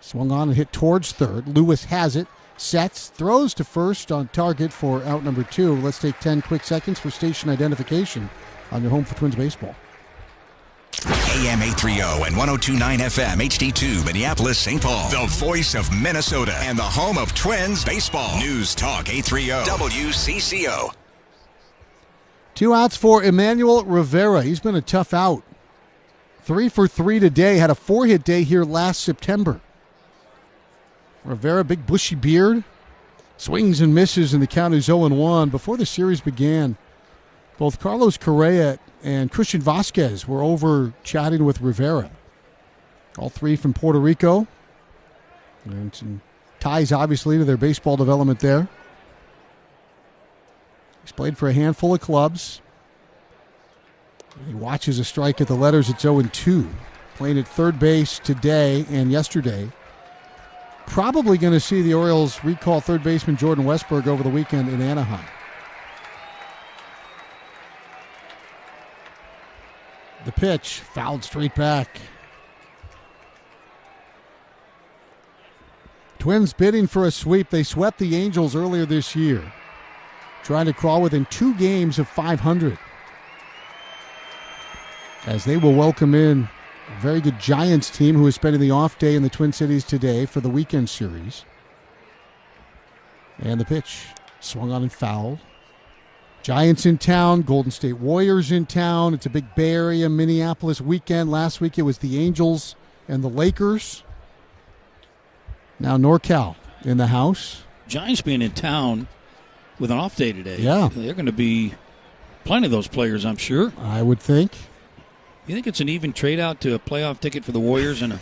Swung on and hit towards third. Lewis has it. Sets. Throws to first on target for out number 2. Let's take 10 quick seconds for station identification on your home for Twins baseball. AM 830 and 102.9 FM HD2 Minneapolis, St. Paul. The voice of Minnesota and the home of Twins baseball. News Talk 830 WCCO. 2 outs for Emmanuel Rivera. He's been a tough out. 3 for 3 today. Had a 4-hit day here last September. Rivera, big bushy beard. Swings and misses, and the count is 0-1. Before the series began, both Carlos Correa and Christian Vasquez were over chatting with Rivera. All 3 from Puerto Rico. And some ties, obviously, to their baseball development there. He's played for a handful of clubs. He watches a strike at the letters. It's 0-2. Playing at third base today and yesterday. Probably going to see the Orioles recall third baseman Jordan Westberg over the weekend in Anaheim. The pitch, fouled straight back. Twins bidding for a sweep. They swept the Angels earlier this year, trying to crawl within 2 games of 500. As they will welcome in a very good Giants team who is spending the off day in the Twin Cities today for the weekend series. And the pitch, swung on and fouled. Giants in town, Golden State Warriors in town. It's a big Bay Area, Minneapolis weekend. Last week it was the Angels and the Lakers. Now NorCal in the house. Giants being in town with an off day today. Yeah. They're going to be plenty of those players, I'm sure. I would think. You think it's an even trade out to a playoff ticket for the Warriors and a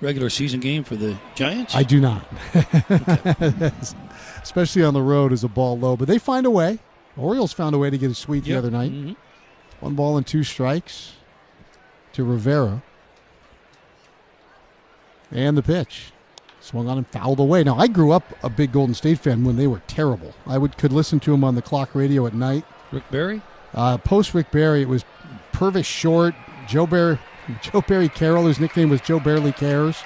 regular season game for the Giants? I do not. Especially on the road as a ball low. But they find a way. Orioles found a way to get a sweep the other night. 1 ball and 2 strikes to Rivera. And the pitch. Swung on and fouled away. Now, I grew up a big Golden State fan when they were terrible. I could listen to them on the clock radio at night. Rick Barry? Post Rick Barry, it was Purvis Short, Joe Barry Carroll, whose nickname was Joe Barely Cares.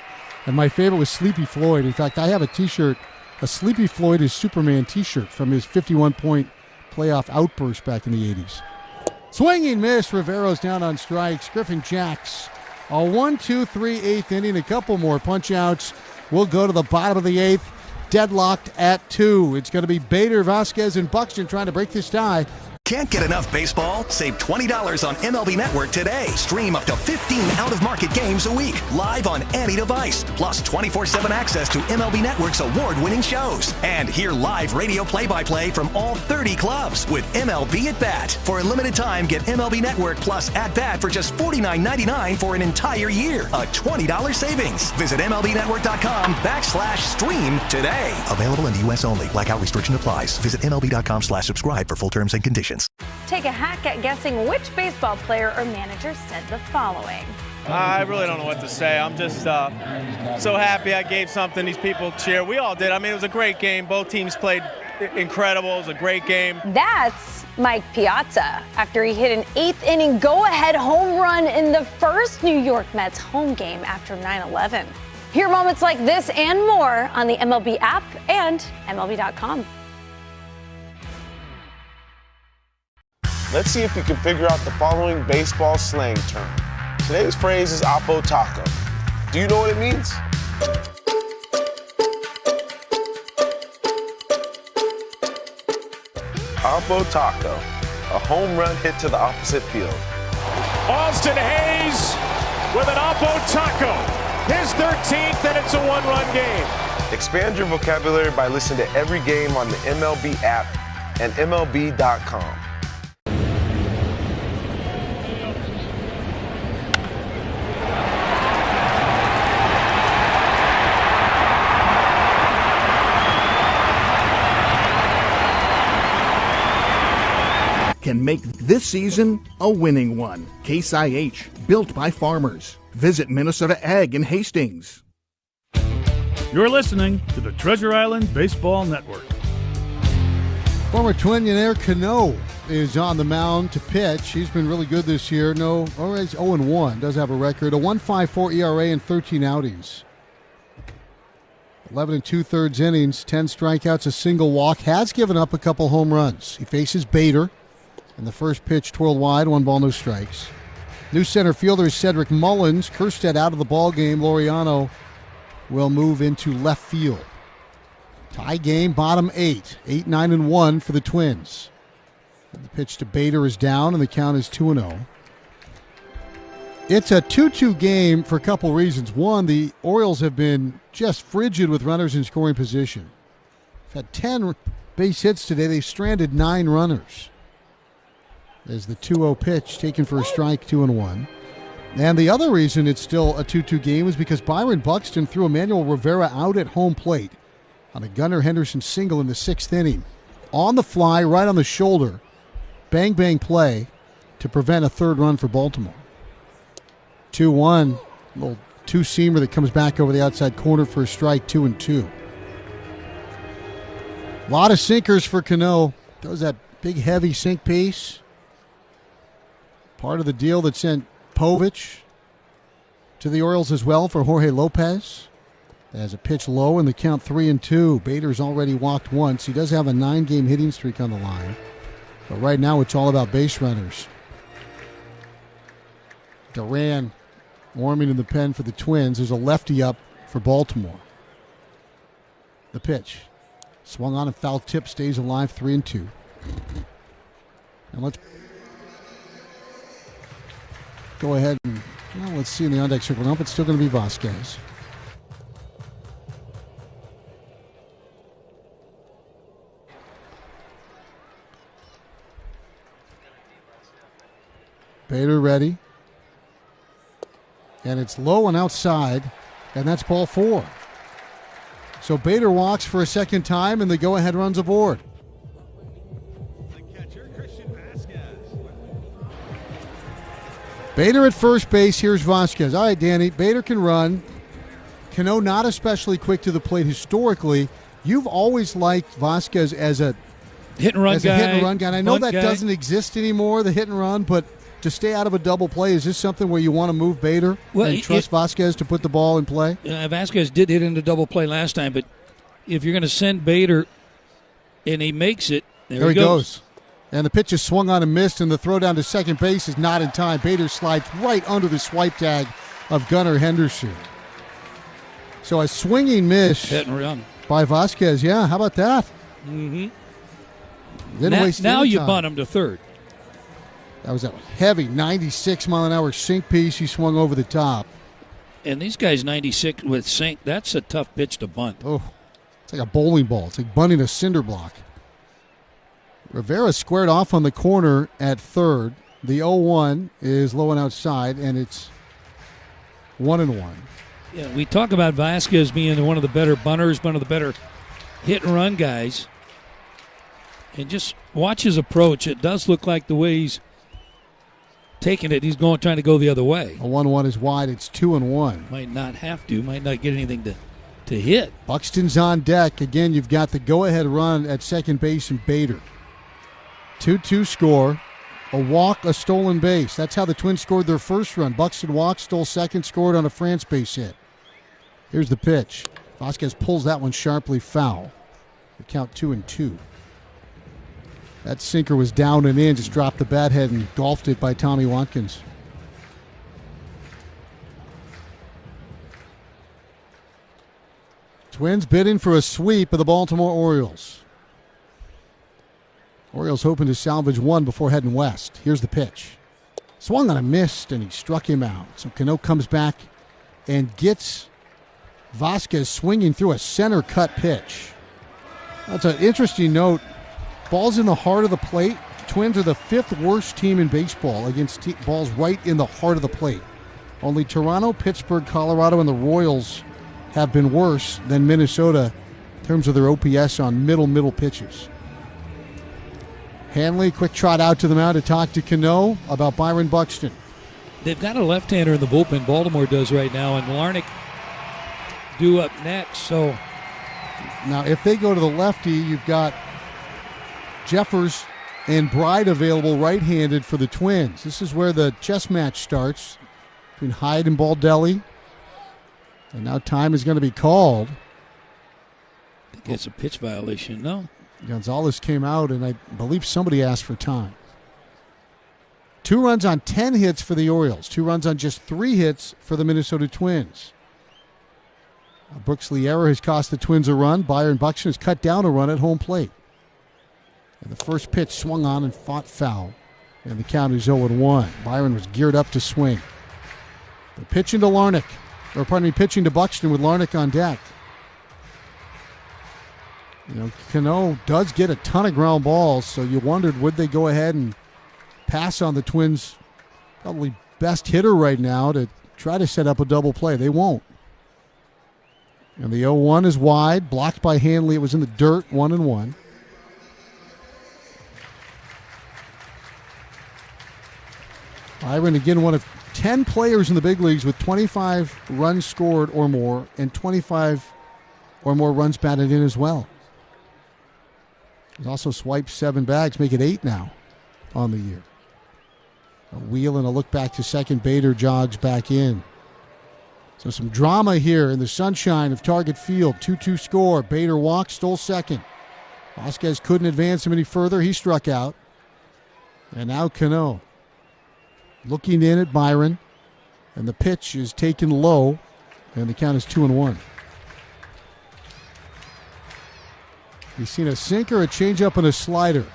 And my favorite was Sleepy Floyd. In fact, I have a T-shirt, a Sleepy Floyd is Superman T-shirt from his 51-point playoff outburst back in the 80s. Swinging miss. Rivero's down on strikes. Griffin Jacks. A 1-2-3 8th inning. A couple more punch-outs. We'll go to the bottom of the 8th. deadlocked at 2. It's going to be Bader, Vasquez, and Buxton trying to break this tie. Can't get enough baseball? Save $20 on MLB Network today. Stream up to 15 out-of-market games a week, live on any device. Plus 24/7 access to MLB Network's award-winning shows. And hear live radio play-by-play from all 30 clubs with MLB at Bat. For a limited time, get MLB Network Plus at Bat for just $49.99 for an entire year. A $20 savings. Visit MLBNetwork.com/stream today. Available in the U.S. only. Blackout restriction applies. Visit MLB.com/subscribe for full terms and conditions. Take a hack at guessing which baseball player or manager said the following. I really don't know what to say. I'm just so happy I gave something these people cheer. We all did. I mean, it was a great game. Both teams played incredible. It was a great game. That's Mike Piazza after he hit an 8th inning go-ahead home run in the first New York Mets home game after 9/11. Hear moments like this and more on the MLB app and MLB.com. Let's see if you can figure out the following baseball slang term. Today's phrase is Oppo Taco. Do you know what it means? Oppo Taco, a home run hit to the opposite field. Austin Hayes with an Oppo Taco. His 13th, and it's a one-run game. Expand your vocabulary by listening to every game on the MLB app and MLB.com. Can make this season a winning one. Case IH, built by farmers. Visit Minnesota Ag in Hastings. You're listening to the Treasure Island Baseball Network. Former Twinionaire Cano is on the mound to pitch. He's been really good this year. He's 0-1, does have a record. A 1.54 ERA in 13 outings. 11 2/3 innings, 10 strikeouts, a single walk. Has given up a couple home runs. He faces Bader. And the first pitch twirled wide, 1 ball, no strikes. New center fielder is Cedric Mullins. Kerstead out of the ball game. Laureano will move into left field. Tie game, bottom 8. 8-9-1 for the Twins. And the pitch to Bader is down, and the count is 2-0. It's a 2-2 game for a couple reasons. One, the Orioles have been just frigid with runners in scoring position. They've had 10 base hits today. They've stranded 9 runners. There's the 2-0 pitch taken for a strike, 2-1. And the other reason it's still a 2-2 game is because Byron Buxton threw Emmanuel Rivera out at home plate on a Gunnar Henderson single in the 6th inning. On the fly, right on the shoulder. Bang, bang play to prevent a 3rd run for Baltimore. 2-1. Little two-seamer that comes back over the outside corner for a strike, 2-2. A lot of sinkers for Cano. Throws that big, heavy sink piece. Part of the deal that sent Povich to the Orioles as well for Jorge Lopez. As a pitch low in the count 3-2. Bader's already walked once. He does have a 9-game hitting streak on the line. But right now it's all about base runners. Duran warming in the pen for the Twins. There's a lefty up for Baltimore. The pitch. Swung on and foul tip, stays alive, 3-2. And let's go ahead and let's see in the on-deck circle. Nope, it's still going to be Vasquez. Bader ready. And it's low and outside, and that's ball 4. So Bader walks for a second time, and the go-ahead runs aboard. Bader at first base. Here's Vasquez. All right, Danny. Bader can run. Cano not especially quick to the plate historically. You've always liked Vasquez as a hit-and-run guy. And I know that doesn't exist anymore, the hit-and-run, but to stay out of a double play, is this something where you want to move Bader and trust Vasquez to put the ball in play? Vasquez did hit into double play last time, but if you're going to send Bader and he makes it, there he goes. And the pitch is swung on and missed, and the throw down to second base is not in time. Bader slides right under the swipe tag of Gunnar Henderson. So a swinging miss. Hit and run. by Vasquez. Yeah, how about that? Mm-hmm. Didn't waste now any you time. bunt him to third. That was a heavy 96-mile-an-hour sink piece. He swung over the top. And these guys 96 with sink, that's a tough pitch to bunt. Oh, it's like a bowling ball. It's like bunting a cinder block. Rivera squared off on the corner at third. The 0-1 is low and outside, and it's 1-1. Yeah, we talk about Vasquez being one of the better bunters, one of the better hit-and-run guys. And just watch his approach. It does look like the way he's taking it, he's trying to go the other way. A 1-1 is wide. It's 2-1. Might not have to. Might not get anything to hit. Buxton's on deck. Again, you've got the go-ahead run at second base and Bader. 2-2 score. A walk, a stolen base. That's how the Twins scored their first run. Buxton walked, stole second, scored on a France base hit. Here's the pitch. Vasquez pulls that one sharply foul. The count 2-2. That sinker was down and in, just dropped the bat head and golfed it by Tommy Watkins. Twins bidding for a sweep of the Baltimore Orioles. Orioles hoping to salvage one before heading west. Here's the pitch. Swung on a missed, and he struck him out. So Cano comes back and gets Vasquez swinging through a center cut pitch. That's an interesting note. Ball's in the heart of the plate. Twins are the fifth worst team in baseball against balls right in the heart of the plate. Only Toronto, Pittsburgh, Colorado, and the Royals have been worse than Minnesota in terms of their OPS on middle pitches. Hanley, quick trot out to the mound to talk to Cano about Byron Buxton. They've got a left-hander in the bullpen, Baltimore does right now, and Larnach due up next. So now if they go to the lefty, you've got Jeffers and Bride available right-handed for the Twins. This is where the chess match starts between Hyde and Baldelli. And now time is going to be called. I think it's a pitch violation, no? Gonzalez came out, and I believe somebody asked for time. 2 runs on 10 hits for the Orioles. 2 runs on just 3 hits for the Minnesota Twins. Brooks' error has cost the Twins a run. Byron Buxton has cut down a run at home plate. And the first pitch swung on and fought foul. And the count is 0-1. Byron was geared up to swing. The pitching to Larnach. Or pardon me, pitching to Buxton with Larnach on deck. You know, Cano does get a ton of ground balls, so you wondered, would they go ahead and pass on the Twins' probably best hitter right now to try to set up a double play? They won't. And the 0-1 is wide, blocked by Hanley. It was in the dirt, 1-1. Byron, again, one of 10 players in the big leagues with 25 runs scored or more and 25 or more runs batted in as well. He's also swiped 7 bags, make it 8 now on the year. A wheel and a look back to second. Bader jogs back in. So some drama here in the sunshine of Target Field. 2-2 score. Bader walked, stole second. Vasquez couldn't advance him any further. He struck out. And now Cano looking in at Byron. And the pitch is taken low. And the count is 2-1. He's seen a sinker, a changeup, and a slider.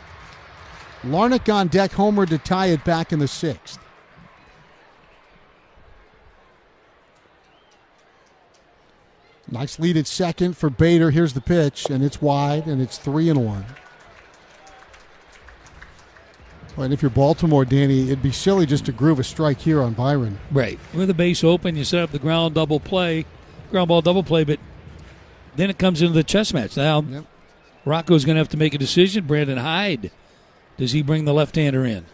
Larnach on deck, homer to tie it back in the 6th. Nice lead at second for Bader. Here's the pitch, and it's wide, and it's 3-1. And if you're Baltimore, Danny, it'd be silly just to groove a strike here on Byron. Right. With the base open, you set up the ground ball double play, but then it comes into the chess match. Now, yep. Rocco's going to have to make a decision. Brandon Hyde, does he bring the left-hander in?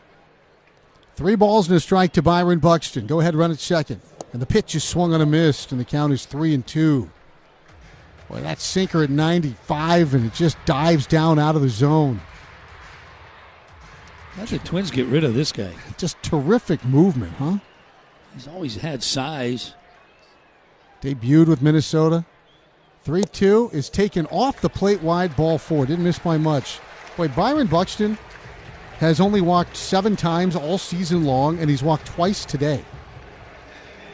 3 balls and a strike to Byron Buxton. Go ahead, run at second. And the pitch is swung on a miss, and the count is 3-2. Boy, that sinker at 95, and it just dives down out of the zone. How'd the Twins get rid of this guy? Just terrific movement, huh? He's always had size. Debuted with Minnesota. 3-2 is taken off the plate wide, ball 4. Didn't miss by much. Boy, Byron Buxton has only walked 7 times all season long, and he's walked twice today.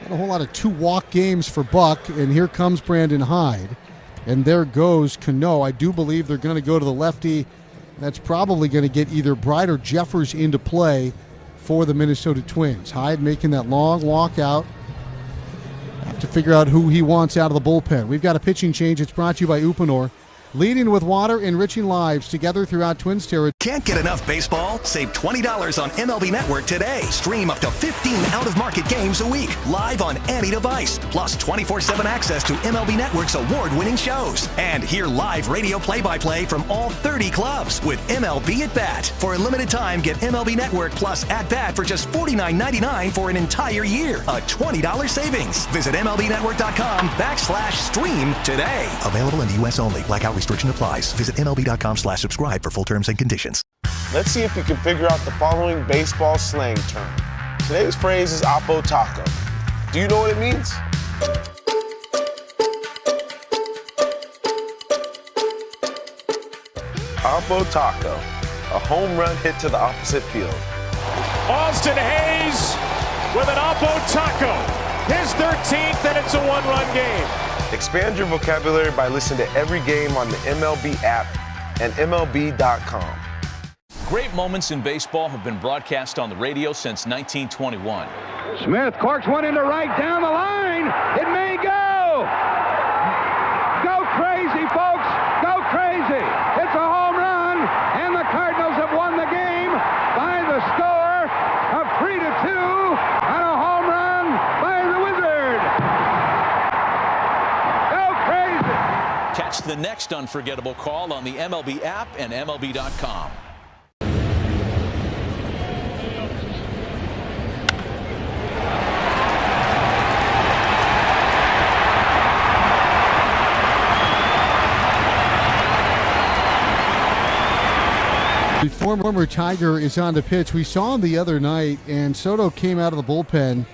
Not a whole lot of 2-walk games for Buck, and here comes Brandon Hyde. And there goes Cano. I do believe they're going to go to the lefty. That's probably going to get either Bright or Jeffers into play for the Minnesota Twins. Hyde making that long walk out. Have to figure out who he wants out of the bullpen. We've got a pitching change. It's brought to you by Uponor. Leading with water, enriching lives together throughout Twins territory. Can't get enough baseball? Save $20 on MLB Network today. Stream up to 15 out-of-market games a week, live on any device. Plus 24/7 access to MLB Network's award-winning shows. And hear live radio play-by-play from all 30 clubs with MLB at Bat. For a limited time, get MLB Network plus At Bat for just $49.99 for an entire year. A $20 savings. Visit MLBNetwork.com/stream today. Available in the U.S. only. Blackout restriction applies. Visit MLB.com/subscribe for full terms and conditions. Let's see if you can figure out the following baseball slang term. Today's phrase is Oppo Taco. Do you know what it means? Oppo Taco, a home run hit to the opposite field. Austin Hayes with an Oppo Taco. His 13th, and it's a one-run game. Expand your vocabulary by listening to every game on the MLB app and MLB.com. Great moments in baseball have been broadcast on the radio since 1921. Smith corks one into right down the line. It may go. Go crazy, folks. Go crazy. It's a home run, and the Cardinals have won the game by the score of 3-2 on a home run by the Wizard. Go crazy. Catch the next unforgettable call on the MLB app and MLB.com. The former Tiger is on the pitch. We saw him the other night, and Soto came out of the bullpen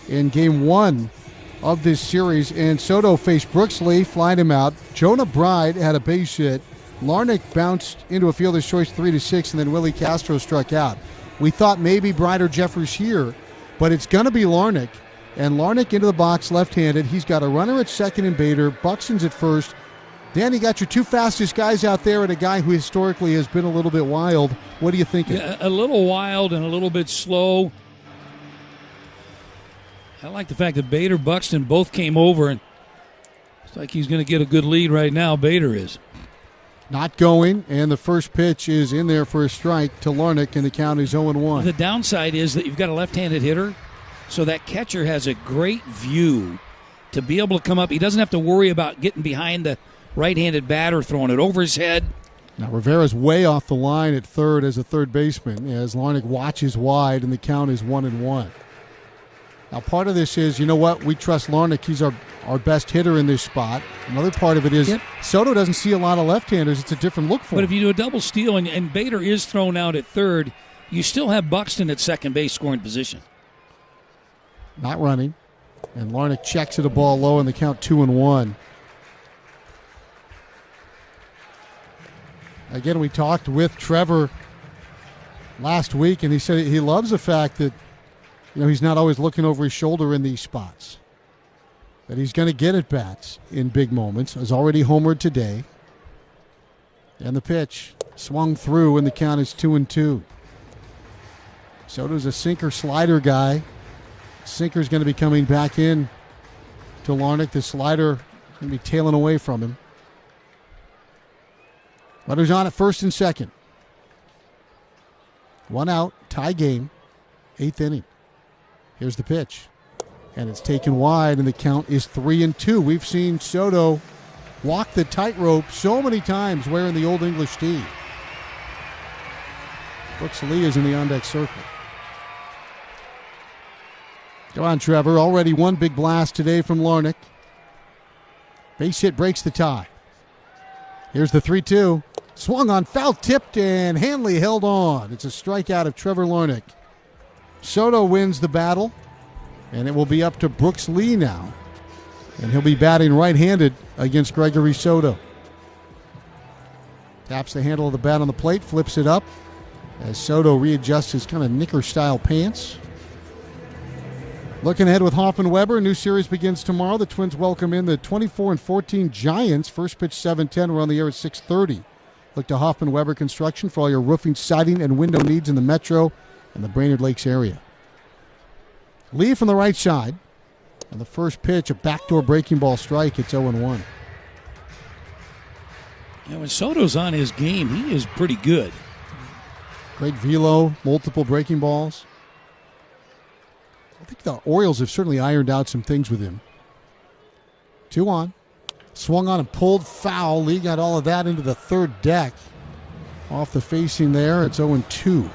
in game one of this series, and Soto faced Brooks Lee, flied him out. Jonah Bride had a base hit. Larnach bounced into a fielder's choice 3-6, and then Willie Castro struck out. We thought maybe Bride or Jeffers here, but it's going to be Larnach. And Larnach into the box left-handed. He's got a runner at second and Bader. Buxton's at first. Dan, you got your two fastest guys out there and a guy who historically has been a little bit wild. What are you thinking? Yeah, a little wild and a little bit slow. I like the fact that Bader, Buxton both came over, and it's like he's going to get a good lead right now. Bader is. Not going, and the first pitch is in there for a strike to Larnach, and the count is 0-1. The downside is that you've got a left-handed hitter, so that catcher has a great view to be able to come up. He doesn't have to worry about getting behind the right-handed batter, throwing it over his head. Now Rivera's way off the line at third as a third baseman as Larnach watches wide, and the count is 1-1. Now part of this is, you know what, we trust Larnach. He's our best hitter in this spot. Another part of it is Soto doesn't see a lot of left-handers. It's a different look for him. But if you do a double steal and Bader is thrown out at third, you still have Buxton at second base scoring position. Not running. And Larnach checks at a ball low, and the count 2-1. Again, we talked with Trevor last week, and he said he loves the fact that, you know, he's not always looking over his shoulder in these spots. That he's going to get at bats in big moments. Has already homered today. And the pitch swung through, and the count is 2-2. Soto's a sinker slider guy. Sinker's going to be coming back in to Larnach. The slider going to be tailing away from him. Runners on at first and second. One out, tie game, 8th inning. Here's the pitch. And it's taken wide, and the count is 3-2. We've seen Soto walk the tightrope so many times wearing the Old English tee. Brooks Lee is in the on-deck circle. Go on, Trevor. Already one big blast today from Larnach. Base hit breaks the tie. Here's the 3-2. Swung on, foul tipped, and Hanley held on. It's a strikeout of Trevor Larnach. Soto wins the battle, and it will be up to Brooks Lee now. And he'll be batting right-handed against Gregory Soto. Taps the handle of the bat on the plate, flips it up as Soto readjusts his kind of knicker-style pants. Looking ahead with Hoffman-Weber, a new series begins tomorrow. The Twins welcome in the 24-14 Giants. First pitch 7:10. We're on the air at 6:30. Look to Hoffman-Weber Construction for all your roofing, siding, and window needs in the Metro and the Brainerd Lakes area. Lee from the right side. And the first pitch, a backdoor breaking ball strike. It's 0-1. And when Soto's on his game, he is pretty good. Great velo, multiple breaking balls. I think the Orioles have certainly ironed out some things with him. 2 on. Swung on and pulled foul. Lee got all of that into the third deck. Off the facing there, it's 0-2.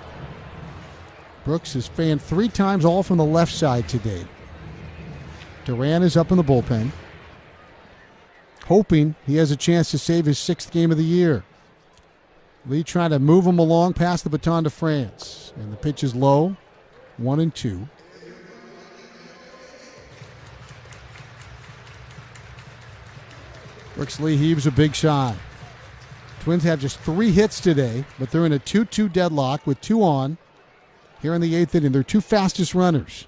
Brooks has fanned 3 times, all from the left side today. Duran is up in the bullpen, hoping he has a chance to save his 6th game of the year. Lee trying to move him along, pass the baton to France. And the pitch is low, 1-2. Brooks Lee heaves a big shot. Twins have just 3 hits today, but they're in a 2-2 deadlock with 2 on. Here in the 8th inning, their 2 fastest runners.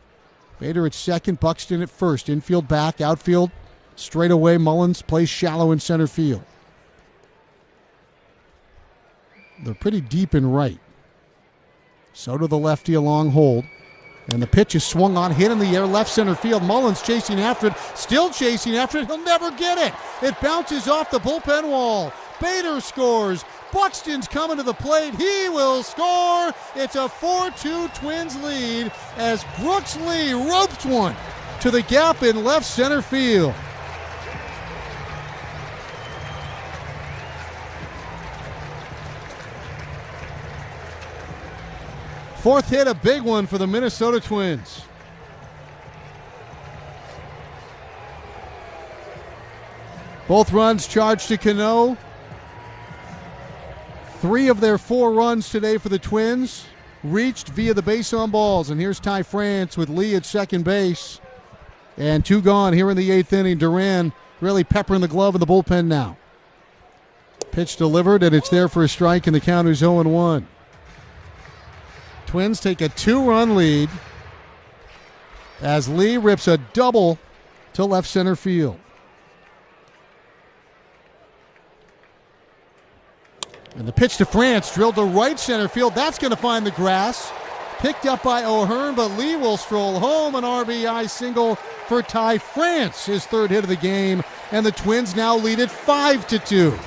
Bader at second, Buxton at first. Infield back, outfield straight away. Mullins plays shallow in center field. They're pretty deep in right. Soto the lefty, a long hold. And the pitch is swung on, hit in the air, left center field. Mullins chasing after it, still chasing after it. He'll never get it. It bounces off the bullpen wall. Bader scores. Buxton's coming to the plate. He will score. It's a 4-2 Twins lead as Brooks Lee ropes one to the gap in left center field. Fourth hit, a big one for the Minnesota Twins. Both runs charged to Cano. 3 of their 4 runs today for the Twins reached via the base on balls. And here's Ty France with Lee at second base. And 2 gone here in the 8th inning. Duran really peppering the glove in the bullpen now. Pitch delivered, and it's there for a strike, and the count is 0-1. Twins take a 2-run lead as Lee rips a double to left center field. And the pitch to France, drilled to right center field. That's going to find the grass. Picked up by O'Hearn, but Lee will stroll home. An RBI single for Ty France, his 3rd hit of the game. And the Twins now lead it 5-2.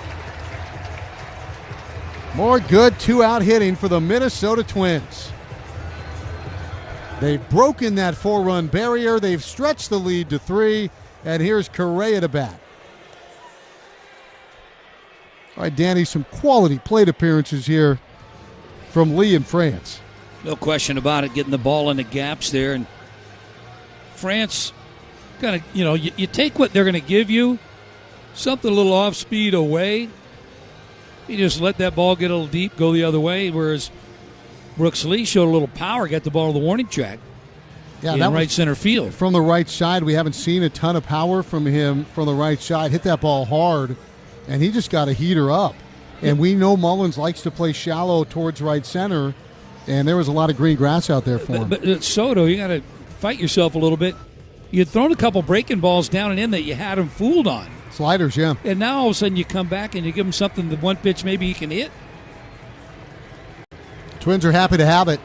More good 2-out hitting for the Minnesota Twins. They've broken that 4-run barrier. They've stretched the lead to 3. And here's Correa to bat. All right, Danny, some quality plate appearances here from Lee and France. No question about it, getting the ball in the gaps there. And France kind of, you take what they're going to give you, something a little off speed away. You just let that ball get a little deep, go the other way, whereas Brooks Lee showed a little power, got the ball to the warning track. Yeah, in that right center field. From the right side, we haven't seen a ton of power from him from the right side. Hit that ball hard, and he just got a heater up. And we know Mullins likes to play shallow towards right center, and there was a lot of green grass out there for him. But Soto, you got to fight yourself a little bit. You'd thrown a couple breaking balls down and in that you had him fooled on. Sliders, yeah. And now all of a sudden you come back and you give him something, the one pitch maybe he can hit. Twins are happy to have it,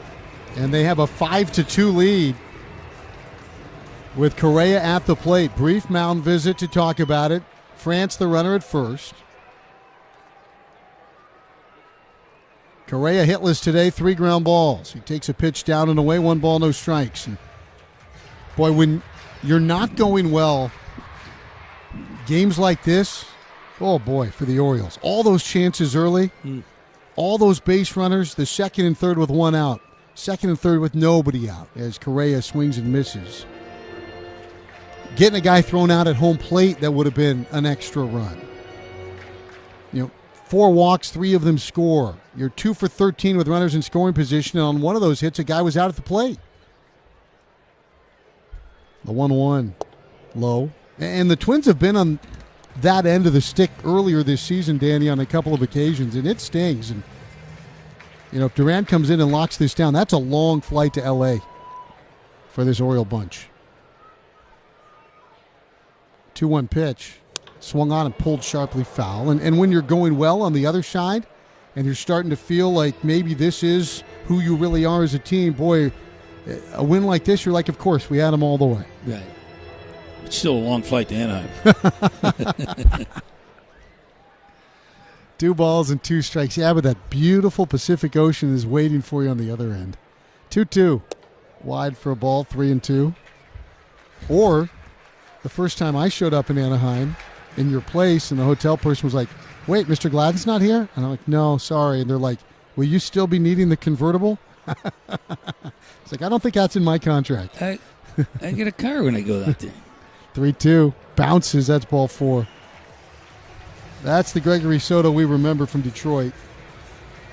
and they have a 5-2 lead with Correa at the plate. Brief mound visit to talk about it. France, the runner at first. Correa hitless today, 3 ground balls. He takes a pitch down and away, 1 ball, no strikes. And boy, when you're not going well, games like this, oh boy, for the Orioles. All those chances early, all those base runners, the second and third with 1 out, second and third with nobody out as Correa swings and misses. Getting a guy thrown out at home plate, that would have been an extra run. 4 walks, 3 of them score. You're 2 for 13 with runners in scoring position, and on one of those hits, a guy was out at the plate. The 1-1 low. And the Twins have been on that end of the stick earlier this season, Danny, on a couple of occasions, and it stings. And if Durant comes in and locks this down, that's a long flight to L.A. for this Oriole bunch. 2-1 pitch. Swung on and pulled sharply foul. And when you're going well on the other side and you're starting to feel like maybe this is who you really are as a team, boy, a win like this, you're like, of course, we had them all the way. Right. It's still a long flight to Anaheim. 2 balls and 2 strikes. Yeah, but that beautiful Pacific Ocean is waiting for you on the other end. 2-2. Wide for a ball, 3-2. Or the first time I showed up in Anaheim in your place and the hotel person was like, wait, Mr. Gladden's not here? And I'm like, no, sorry. And they're like, will you still be needing the convertible? It's like, I don't think that's in my contract. I get a car when I go that day. 3-2. Bounces. That's ball 4. That's the Gregory Soto we remember from Detroit.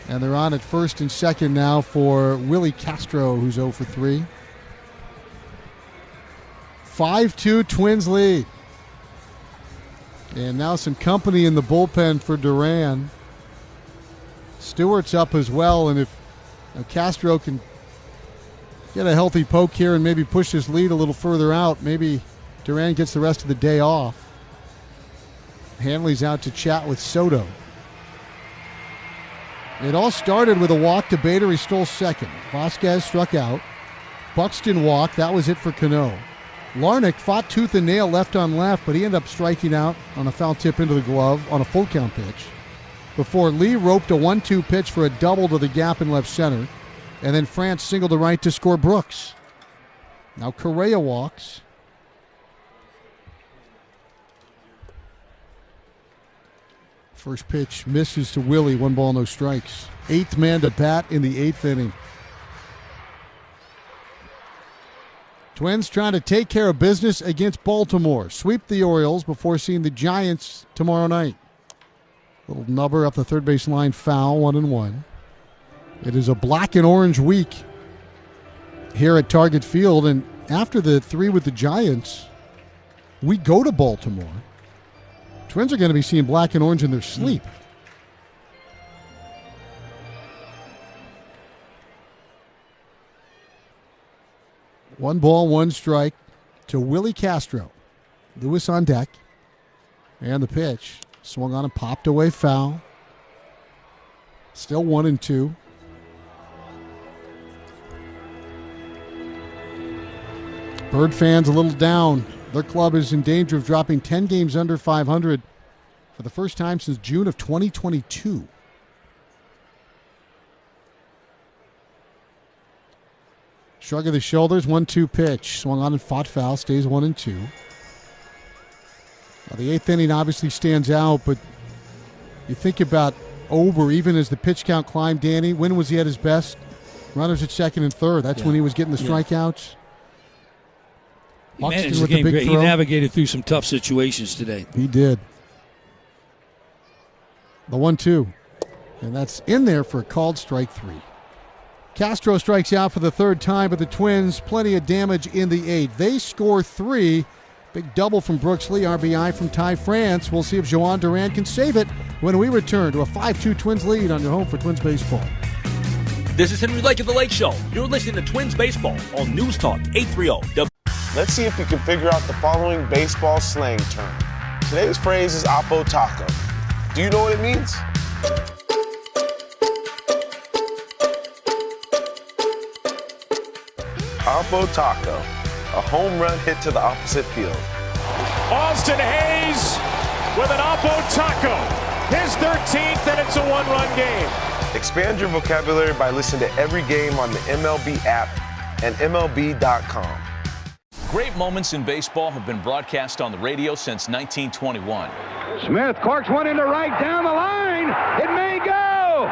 And they're on at first and second now for Willie Castro, who's 0 for 3. 5-2 Twins lead. And now some company in the bullpen for Duran. Stewart's up as well, and if Castro can get a healthy poke here and maybe push this lead a little further out, maybe Duran gets the rest of the day off. Hanley's out to chat with Soto. It all started with a walk to Bader. He stole second. Vasquez struck out. Buxton walked. That was it for Cano. Larnach fought tooth and nail left on left, but he ended up striking out on a foul tip into the glove on a full count pitch before Lee roped a 1-2 pitch for a double to the gap in left center, and then France singled to right to score Brooks. Now Correa walks. First pitch misses to Willie. 1 ball, no strikes. 8th man to bat in the 8th inning. Twins trying to take care of business against Baltimore. Sweep the Orioles before seeing the Giants tomorrow night. Little nubber up the third base line, foul, 1-1. It is a black and orange week here at Target Field, and after the 3 with the Giants, we go to Baltimore. Twins are going to be seeing black and orange in their sleep. One ball, 1 strike to Willie Castro. Lewis on deck. And the pitch. Swung on and popped away foul. Still 1-2. Bird fans a little down. Their club is in danger of dropping 10 games under 500 for the first time since June of 2022. Shrug of the shoulders, 1-2 pitch. Swung on and fought foul, stays 1-2. Well, the 8th inning obviously stands out, but you think about Ober, even as the pitch count climbed, Danny, when was he at his best? Runners at second and third. That's when he was getting the strikeouts. He managed the game great. He navigated through some tough situations today. He did. The 1-2. And that's in there for a called strike 3. Castro strikes out for the 3rd time, but the Twins, plenty of damage in the 8th. They score 3. Big double from Brooks Lee, RBI from Ty France. We'll see if Joan Duran can save it when we return to a 5-2 Twins lead on your home for Twins baseball. This is Henry Lake of The Lake Show. You're listening to Twins baseball on News Talk 830. Let's see if you can figure out the following baseball slang term. Today's phrase is Oppo Taco. Do you know what it means? Oppo Taco, a home run hit to the opposite field. Austin Hayes with an Oppo Taco. His 13th, and it's a 1-run game. Expand your vocabulary by listening to every game on the MLB app and MLB.com. Great moments in baseball have been broadcast on the radio since 1921. Smith corks one into right down the line. It may go.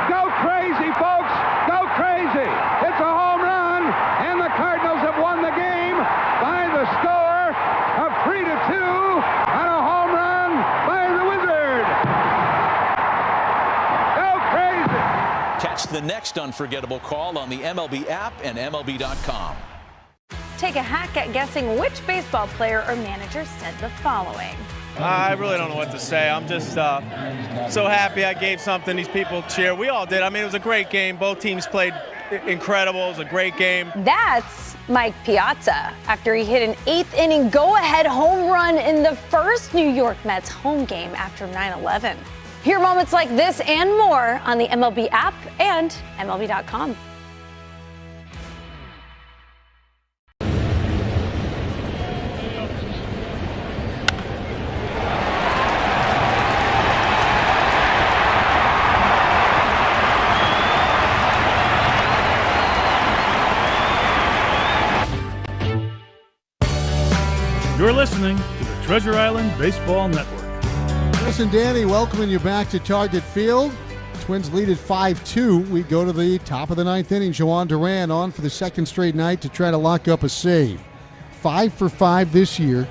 Go crazy, folks. Go crazy. It's a home run, and the Cardinals have won the game by the score of 3-2 on a home run by the Wizard. Go crazy. Catch the next unforgettable call on the MLB app and MLB.com. Take a hack at guessing which baseball player or manager said the following. I really don't know what to say. I'm just so happy I gave something these people cheer. We all did. I mean, it was a great game. Both teams played incredible. It was a great game. That's Mike Piazza after he hit an eighth-inning go-ahead home run in the first New York Mets home game after 9/11. Hear moments like this and more on the MLB app and MLB.com. You're listening to the Treasure Island Baseball Network. Chris and Danny welcoming you back to Target Field. Twins lead at 5-2. We go to the top of the ninth inning. Jhoan Duran on for the second straight night to try to lock up a save. 5 for 5 this year.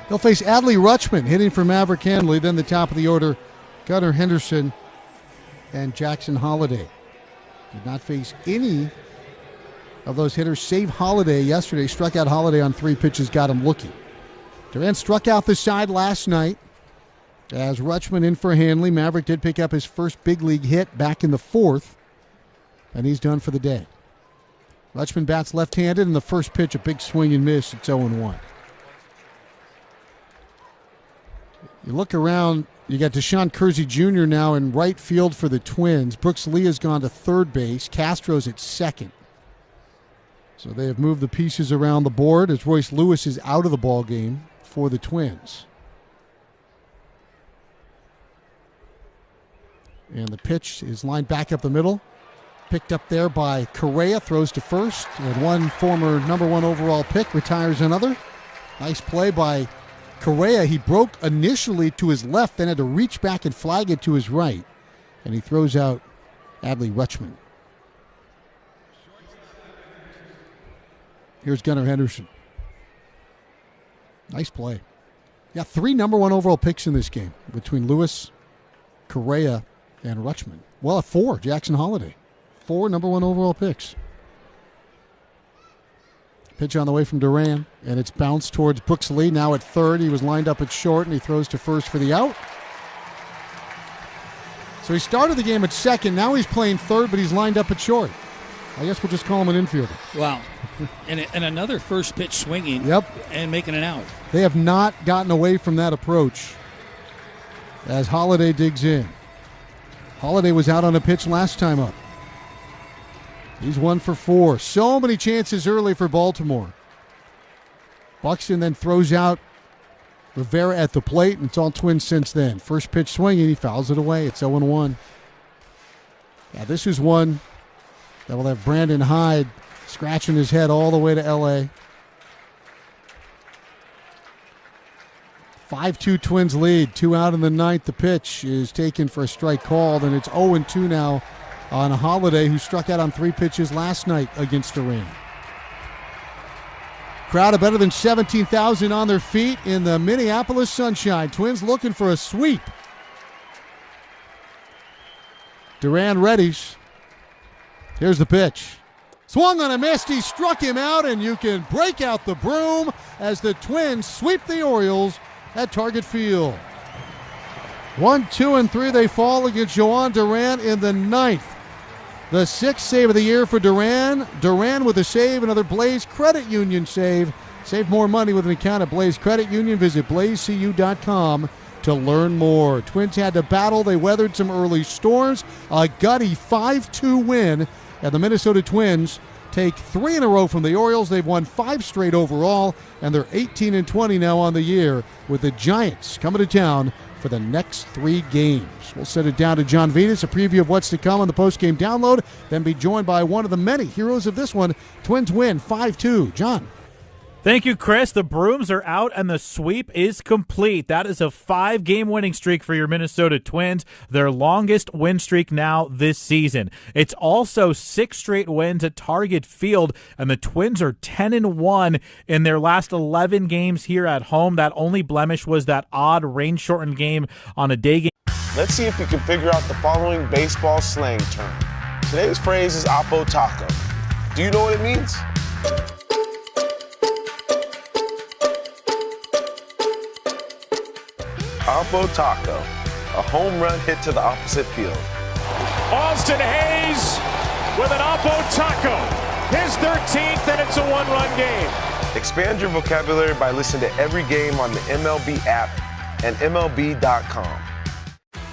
He'll face Adley Rutschman hitting for Maverick Handley. Then the top of the order, Gunnar Henderson and Jackson Holliday. Did not face any of those hitters, save Holliday yesterday. Struck out Holliday on 3 pitches, got him looking. Duran struck out the side last night as Rutschman in for Handley. Maverick did pick up his first big league hit back in the 4th, and he's done for the day. Rutschman bats left-handed, and the first pitch, a big swing and miss. It's 0-1. You look around, you got Deshaun Kersey Jr. now in right field for the Twins. Brooks Lee has gone to third base. Castro's at second. So they have moved the pieces around the board as Royce Lewis is out of the ball game for the Twins. And the pitch is lined back up the middle. Picked up there by Correa, throws to first. And one former number 1 overall pick retires another. Nice play by Correa. He broke initially to his left, then had to reach back and flag it to his right. And he throws out Adley Rutschman. Here's Gunnar Henderson. Nice play. Yeah, 3 number 1 overall picks in this game between Lewis, Correa, and Rutschman. Well, 4, Jackson Holliday. 4 number 1 overall picks. Pitch on the way from Duran, and it's bounced towards Brooks Lee. Now at third, he was lined up at short, and he throws to first for the out. So he started the game at second. Now he's playing third, but he's lined up at short. I guess we'll just call him an infielder. Wow. And another first pitch swinging. Yep. And making an out. They have not gotten away from that approach as Holliday digs in. Holliday was out on a pitch last time up. He's 1 for 4. So many chances early for Baltimore. Buxton then throws out Rivera at the plate, and it's all Twins since then. First pitch swinging, he fouls it away. It's 0-1. Yeah, this is one that will have Brandon Hyde scratching his head all the way to L.A. 5-2 Twins lead. 2 out in the ninth. The pitch is taken for a strike called, and it's 0-2 now on Holliday, who struck out on 3 pitches last night against Duran. Crowd of better than 17,000 on their feet in the Minneapolis sunshine. Twins looking for a sweep. Duran readies. Here's the pitch. Swung on a miss. He struck him out, and you can break out the broom as the Twins sweep the Orioles at Target Field. 1, 2, and 3 they fall against Jhoan Duran in the ninth. The 6th save of the year for Duran. Duran with a save, another Blaze Credit Union save. Save more money with an account at Blaze Credit Union. Visit blazecu.com to learn more. Twins had to battle. They weathered some early storms. A gutty 5-2 win. And the Minnesota Twins take 3 in a row from the Orioles. They've won 5 straight overall, and they're 18-20 now on the year, with the Giants coming to town for the next 3 games. We'll send it down to John Vitas, a preview of what's to come on the postgame download, then be joined by one of the many heroes of this one. Twins win 5-2. John. Thank you, Chris. The brooms are out and the sweep is complete. That is a 5-game winning streak for your Minnesota Twins, their longest win streak now this season. It's also 6 straight wins at Target Field, and the Twins are 10-1 in their last 11 games here at home. That only blemish was that odd rain-shortened game on a day game. Let's see if we can figure out the following baseball slang term. Today's phrase is Oppo Taco. Do you know what it means? Oppo Taco, a home run hit to the opposite field. Austin Hayes with an Oppo Taco. His 13th, and it's a one-run game. Expand your vocabulary by listening to every game on the MLB app and MLB.com.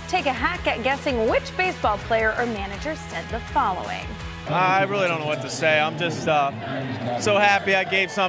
Take a hack at guessing which baseball player or manager said the following. I really don't know what to say. I'm just so happy I gave something